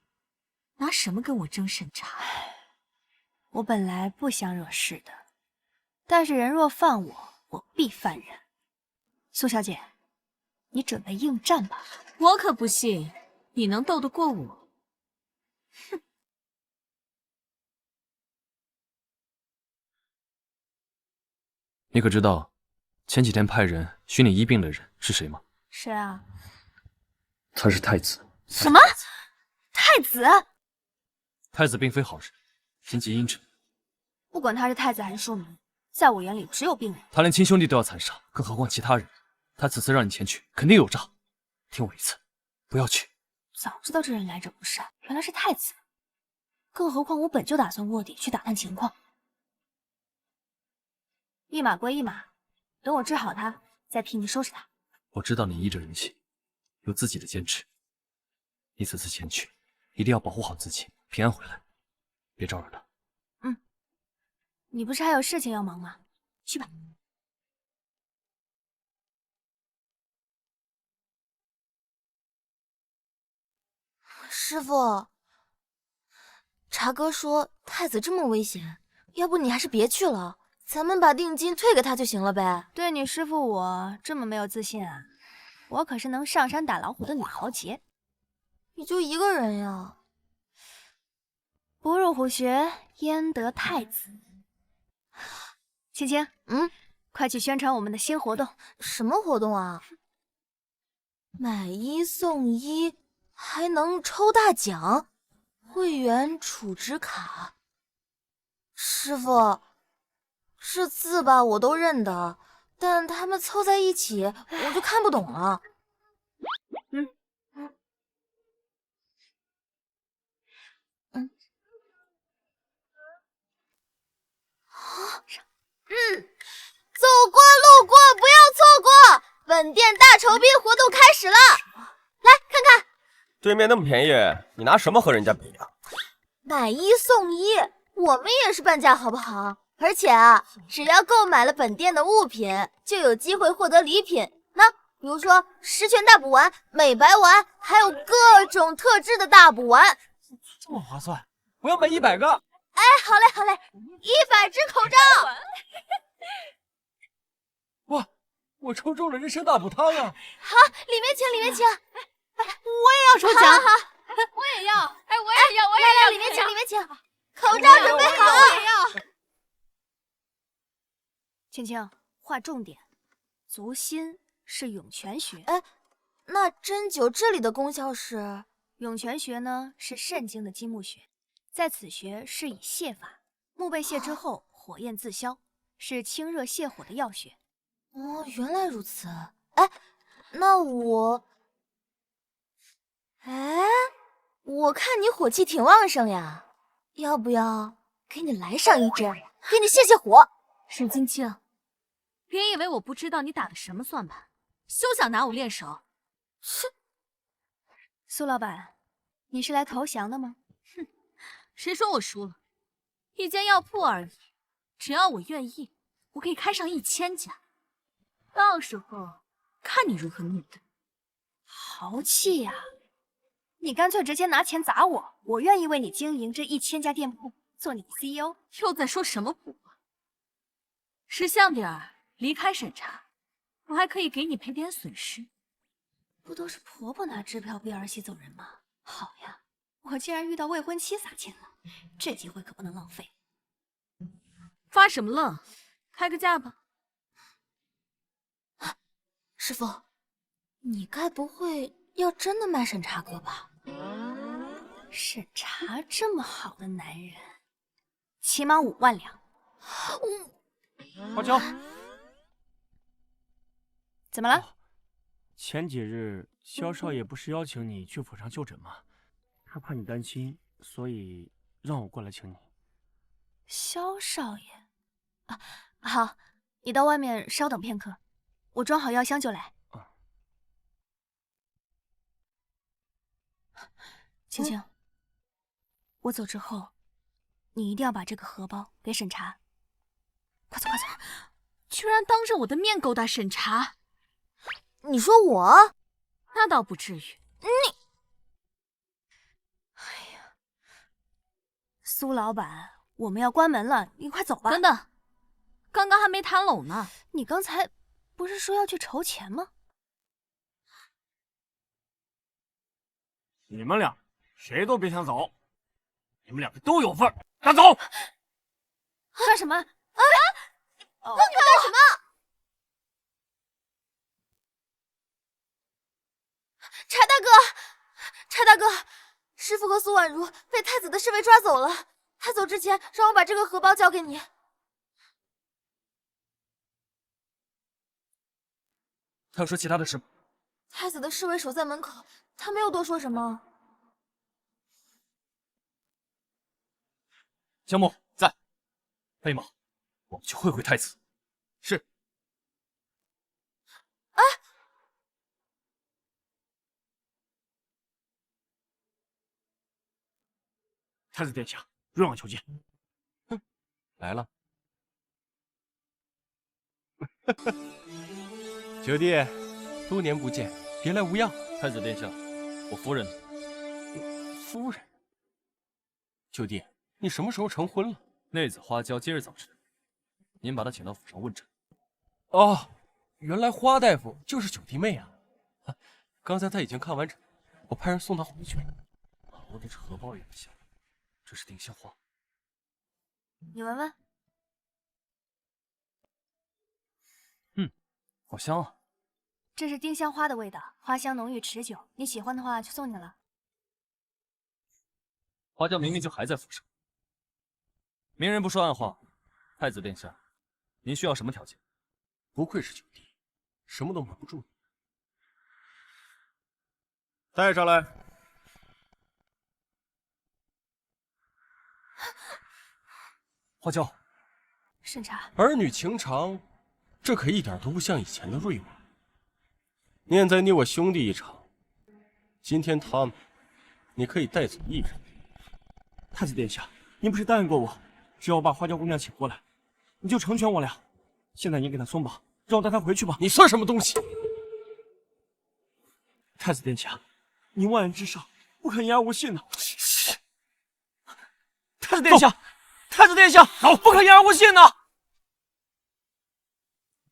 拿什么跟我争审查？我本来不想惹事的，但是人若犯我，我必犯人。苏小姐，你准备应战吧？我可不信你能斗得过我。哼！你可知道前几天派人寻你医病的人是谁吗？谁啊？他是太子。什么？太子？太子并非好人，心机阴沉。不管他是太子还是庶民，在我眼里只有病人。他连亲兄弟都要残杀，更何况其他人？他此次让你前去，肯定有诈。听我一次，不要去。早知道这人来者不善，原来是太子。更何况我本就打算卧底去打探情况。一码归一码，等我治好他，再替你收拾他。我知道你依着人性，有自己的坚持。你此次前去，一定要保护好自己，平安回来，别招惹他。你不是还有事情要忙吗？去吧。师傅，茶哥说太子这么危险，要不你还是别去了，咱们把定金退给他就行了呗。对你师傅我这么没有自信啊？我可是能上山打老虎的女豪杰。你就一个人呀？不入虎穴，焉得太子？青青，快去宣传我们的新活动。什么活动啊？买1送1，还能抽大奖，会员储值卡。师傅，这字吧我都认得，但他们凑在一起我就看不懂了。走过路过不要错过，本店大酬宾活动开始了，来看看。对面那么便宜，你拿什么和人家比呀？买1送1，我们也是半价好不好？而且啊，只要购买了本店的物品，就有机会获得礼品。那比如说十全大补丸、美白丸，还有各种特制的大补丸，这么划算，我要买100个。哎，好嘞好嘞，100只口罩。哇，我抽中了人参大补汤啊！好，里面请里面请。我也要抽奖。好，我也要，哎，我也要，我也要，来里面请里面请，口罩准备好。我也要。青青，划重点，足心是涌泉穴。哎，那针灸这里的功效是？涌泉穴呢是肾经的金木穴，在此穴是以泻法，木被泻之后火焰自消，是清热泻火的药穴。哦，原来如此。哎，那我看你火气挺旺盛呀，要不要给你来上一针，给你泄泄火？沈青青，别以为我不知道你打的什么算盘，休想拿我练手。是，苏老板，你是来投降的吗？哼，谁说我输了？一间药铺而已，只要我愿意，我可以开上1000家，到时候看你如何怒的。豪气呀！你干脆直接拿钱砸我，我愿意为你经营这1000家店铺，做你的 CEO。又在说什么不啊？识相点儿，离开审查，我还可以给你赔点损失。不都是婆婆拿支票逼儿媳走人吗？好呀，我竟然遇到未婚妻撒钱了，这机会可不能浪费。发什么愣？开个价吧。师傅，你该不会要真的卖审查哥吧？审查这么好的男人，起码5万两。花椒，怎么了？前几日萧少爷不是邀请你去府上就诊吗？他怕你担心，所以让我过来请你。萧少爷，好，你到外面稍等片刻，我装好药箱就来。青青，我走之后，你一定要把这个荷包给审查。快走快走！居然当着我的面勾搭审查，你说我？那倒不至于。哎呀，苏老板，我们要关门了，你快走吧。等等，刚刚还没谈拢呢。你刚才不是说要去筹钱吗？你们俩谁都别想走，你们两个都有份儿，拿走！干什么？啊！你们干什么？查大哥，查大哥，师傅和苏婉如被太子的侍卫抓走了。他走之前让我把这个荷包交给你。他有说其他的事吗？太子的侍卫守在门口，他没有多说什么。江木在，飞马，我们去会会太子。是。啊！太子殿下，瑞望求见。来了。九弟，多年不见，别来无恙。太子殿下，我夫人。夫人。九弟，你什么时候成婚了？内子花娇今日早晨，您把她请到府上问诊。哦，原来花大夫就是九弟妹啊！刚才他已经看完诊，我派人送他回去了。我的荷包也不小，这是丁香花。你闻闻。好香啊！这是丁香花的味道，花香浓郁持久。你喜欢的话，就送你了。花椒明明就还在府上。明人不说暗话，太子殿下，您需要什么条件？不愧是九弟，什么都瞒不住你。带上来。花椒，审查。儿女情长，这可一点都不像以前的瑞王。念在你我兄弟一场，今天他们，你可以带走一人。太子殿下，您不是答应过我，只要我把花椒姑娘请过来，你就成全我俩。现在您给她松绑，让我带她回去吧。你算什么东西？太子殿下，您万人之上，不可言而无信呐。太子殿下，太子殿下，不可言而无信呐。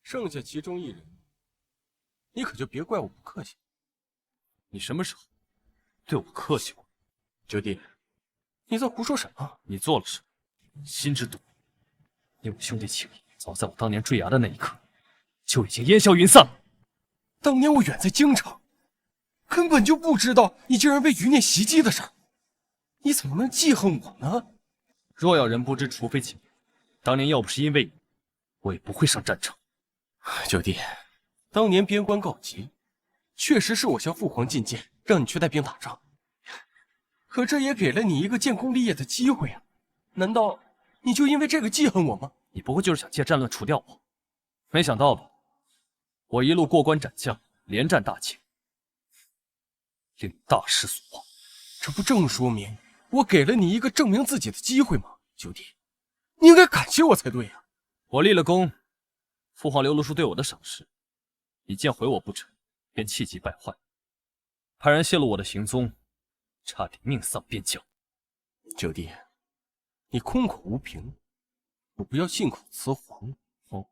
剩下其中一人，你可就别怪我不客气。你什么时候对我客气过？九弟，你在胡说什么？你做了什么？心知肚明。你我兄弟情谊，早在我当年坠崖的那一刻，就已经烟消云散了。当年我远在京城，根本就不知道你竟然被余孽袭击的事儿，你怎么能记恨我呢？若要人不知，除非己命。当年要不是因为你，我也不会上战场。九弟，当年边关告急，确实是我向父皇进谏，让你去带兵打仗。可这也给了你一个建功立业的机会啊！难道你就因为这个记恨我吗？你不过就是想借战乱除掉我，没想到吧？我一路过关斩将，连战大捷，令大失所望。这不正说明我给了你一个证明自己的机会吗？九弟，你应该感谢我才对呀！我立了功，父皇刘卢叔对我的赏识，你见毁我不成，便气急败坏，派人泄露我的行踪，差点命丧边疆。九弟，你空口无凭，我不要信口雌黄哦。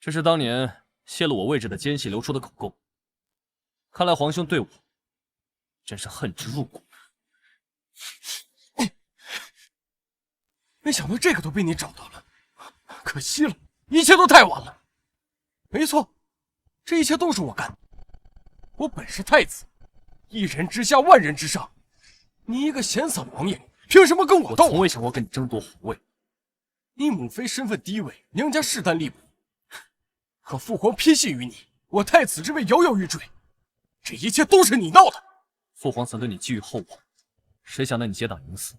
这是当年泄露我位置的奸细流出的口供，看来皇兄对我真是恨之入骨。没想到这个都被你找到了，可惜了，一切都太晚了。没错，这一切都是我干的。我本是太子，一人之下，万人之上。你一个闲散王爷，凭什么跟我斗？我从未想过跟你争夺皇位。你母妃身份低微，娘家势单力薄，可父皇偏信于你，我太子之位摇摇欲坠。这一切都是你闹的。父皇曾对你寄予厚望，谁想到你结党营私，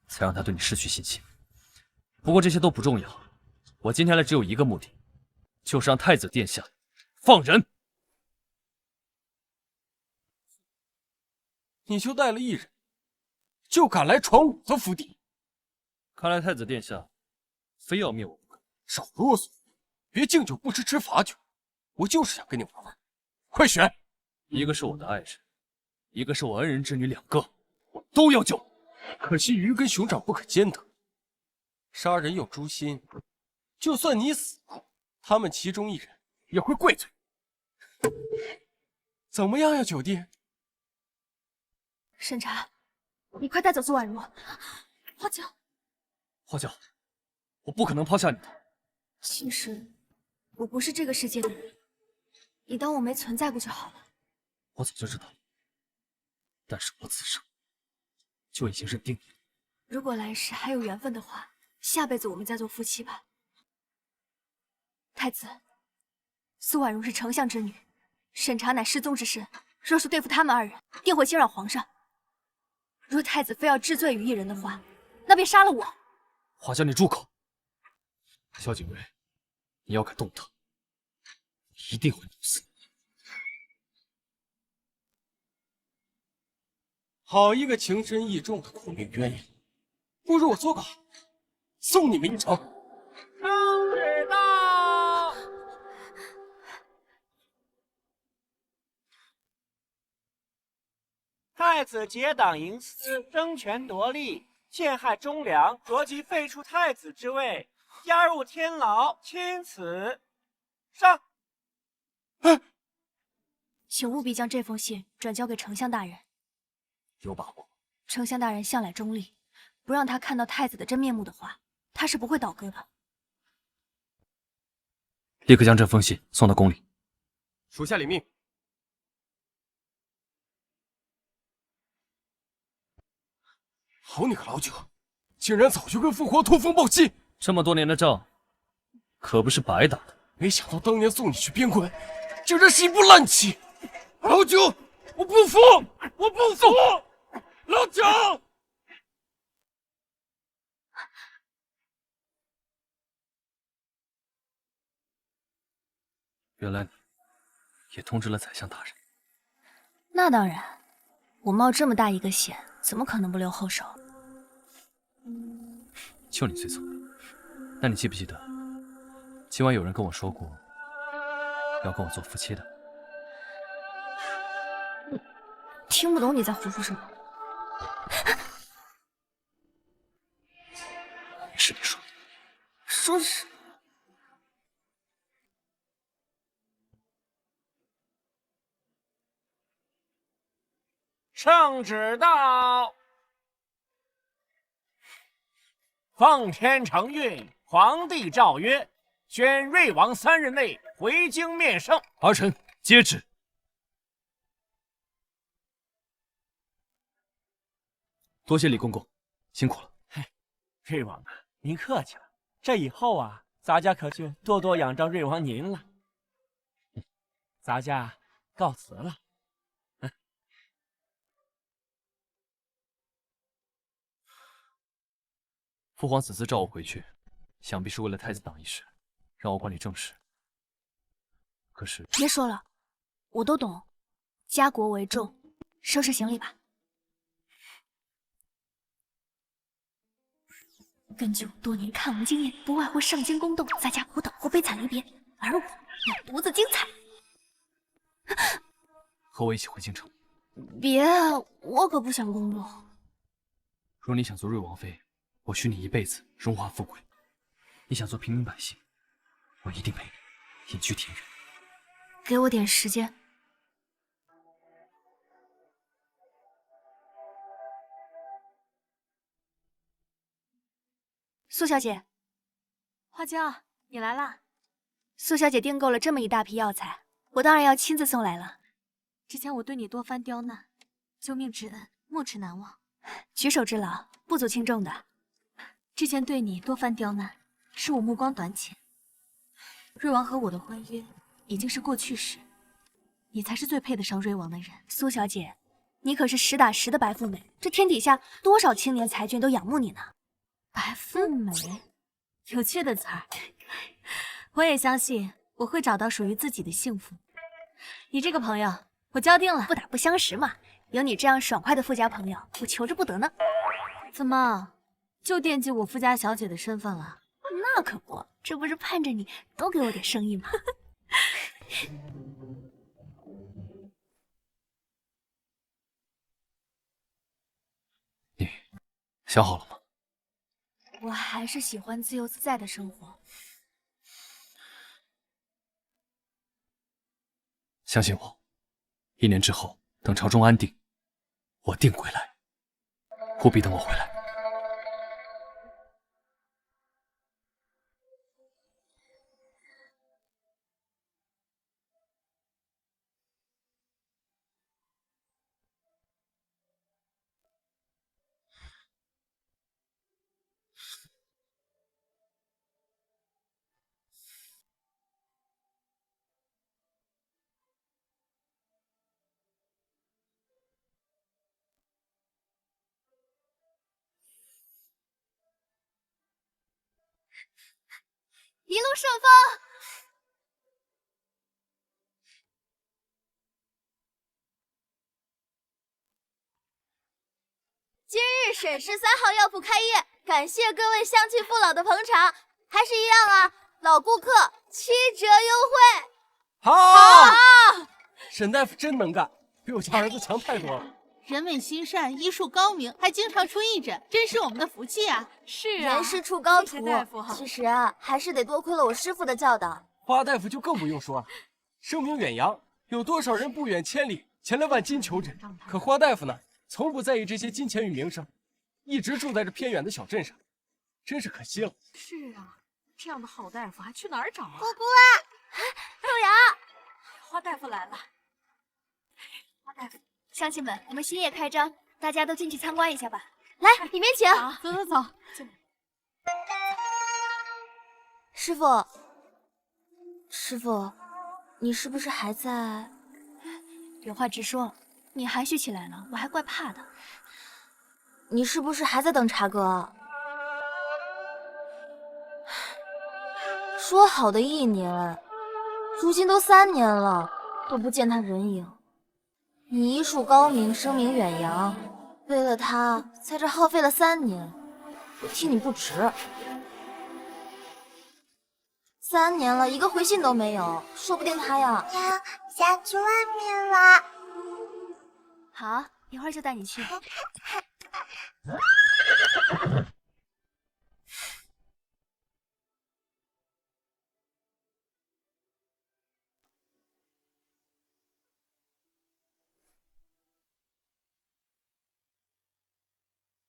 才让他对你失去信心。不过这些都不重要，我今天来只有一个目的，就是让太子殿下放人。你就带了一人，就敢来闯我的府邸？看来太子殿下非要灭我不可。少啰嗦，别敬酒不吃吃罚酒。我就是想跟你玩玩，快选！一个是我的爱人，一个是我恩人之女，两个我都要救。可惜鱼跟熊掌不可兼得，杀人有诛心，就算你死了，他们其中一人也会跪罪。怎么样呀，九弟？审查，你快带走苏婉如。花椒，花椒，我不可能抛下你的。其实我不是这个世界的人，你当我没存在过就好了。我早就知道，但是我此生就已经认定你。如果来世还有缘分的话，下辈子我们再做夫妻吧。太子，苏婉如是丞相之女，审查乃失踪之身，若是对付他们二人，定会惊扰皇上。若太子非要治罪于一人的话，那便杀了我。花椒，你住口！萧景睿，你要敢动他，一定会毒死你。好一个情深意重的苦命鸳鸯，不如我做个好，送你们一程。生日到！太子结党营私，争权夺利，陷害忠良，着即废除太子之位。加入天牢，钦此。上。请务必将这封信转交给丞相大人。有把握。丞相大人向来中立，不让他看到太子的真面目的话，他是不会倒戈的。立刻将这封信送到宫里。属下领命。好你个老九，竟然早就跟父皇通风报信！这么多年的仗，可不是白打的。没想到当年送你去边关，竟然是一部烂棋！老九，我不服！我不服！老九！原来你也通知了宰相大人。那当然，我冒这么大一个险，怎么可能不留后手？就你最聪明。那你记不记得，今晚有人跟我说过，要跟我做夫妻的？听不懂你在胡说什么。是你说的。说是。圣旨到，奉天承运，皇帝诏曰：宣睿王3日内回京面圣。儿臣接旨。多谢李公公，辛苦了。睿王啊，您客气了。这以后啊，咱家可就多多仰仗睿王您了。咱家告辞了。父皇此次召我回去，想必是为了太子党一事，让我管理政事。可是别说了，我都懂，家国为重，收拾行李吧。根据我多年看王经验，不外乎上京宫斗，在家苦等或悲惨离别，而我要独自精彩。和我一起回京城。别，我可不想公主。若你想做睿王妃，我许你一辈子荣华富贵；你想做平民百姓，我一定陪你隐居田园。给我点时间。苏小姐，花椒，你来啦。苏小姐订购了这么一大批药材，我当然要亲自送来了。之前我对你多番刁难，救命之恩没齿难忘，举手之劳，不足轻重的。之前对你多番刁难，是我目光短浅。睿王和我的婚约已经是过去式，你才是最配得上睿王的人。苏小姐，你可是实打实的白富美，这天底下多少青年才俊都仰慕你呢。白富美，有趣的词儿。我也相信我会找到属于自己的幸福。你这个朋友，我交定了。不打不相识嘛，有你这样爽快的富家朋友，我求之不得呢。怎么，就惦记我富家小姐的身份了？那可不，这不是盼着你多给我点生意吗？你想好了吗？我还是喜欢自由自在的生活。相信我，1年之后，等朝中安定，我定归来。务必等我回来。一路顺风。今日沈氏3号药铺开业，感谢各位乡亲父老的捧场，还是一样啊，老顾客7折优惠。好，沈大夫真能干，比我家儿子强太多了。人美心善，医术高明，还经常出义诊，真是我们的福气啊！是人师出高徒，谢谢大夫其实啊，还是得多亏了我师傅的教导。花大夫就更不用说了，声名远扬，有多少人不远千里前来万金求诊？可花大夫呢，从不在意这些金钱与名声，一直住在这偏远的小镇上，真是可惜了。是啊，这样的好大夫还去哪儿找啊？姑姑，豆芽，花大夫来了。花大夫，乡亲们，我们新业开张，大家都进去参观一下吧。来，里面请。走走走。师傅，你是不是还在？有话直说，你含蓄起来了，我还怪怕的。你是不是还在等茶哥？说好的1年，如今都3年了，都不见他人影。你医术高明，声名远扬，为了他在这耗费了3年，我替你不值。3年了，一个回信都没有，说不定他呀……娘，想去外面玩。好，一会儿就带你去。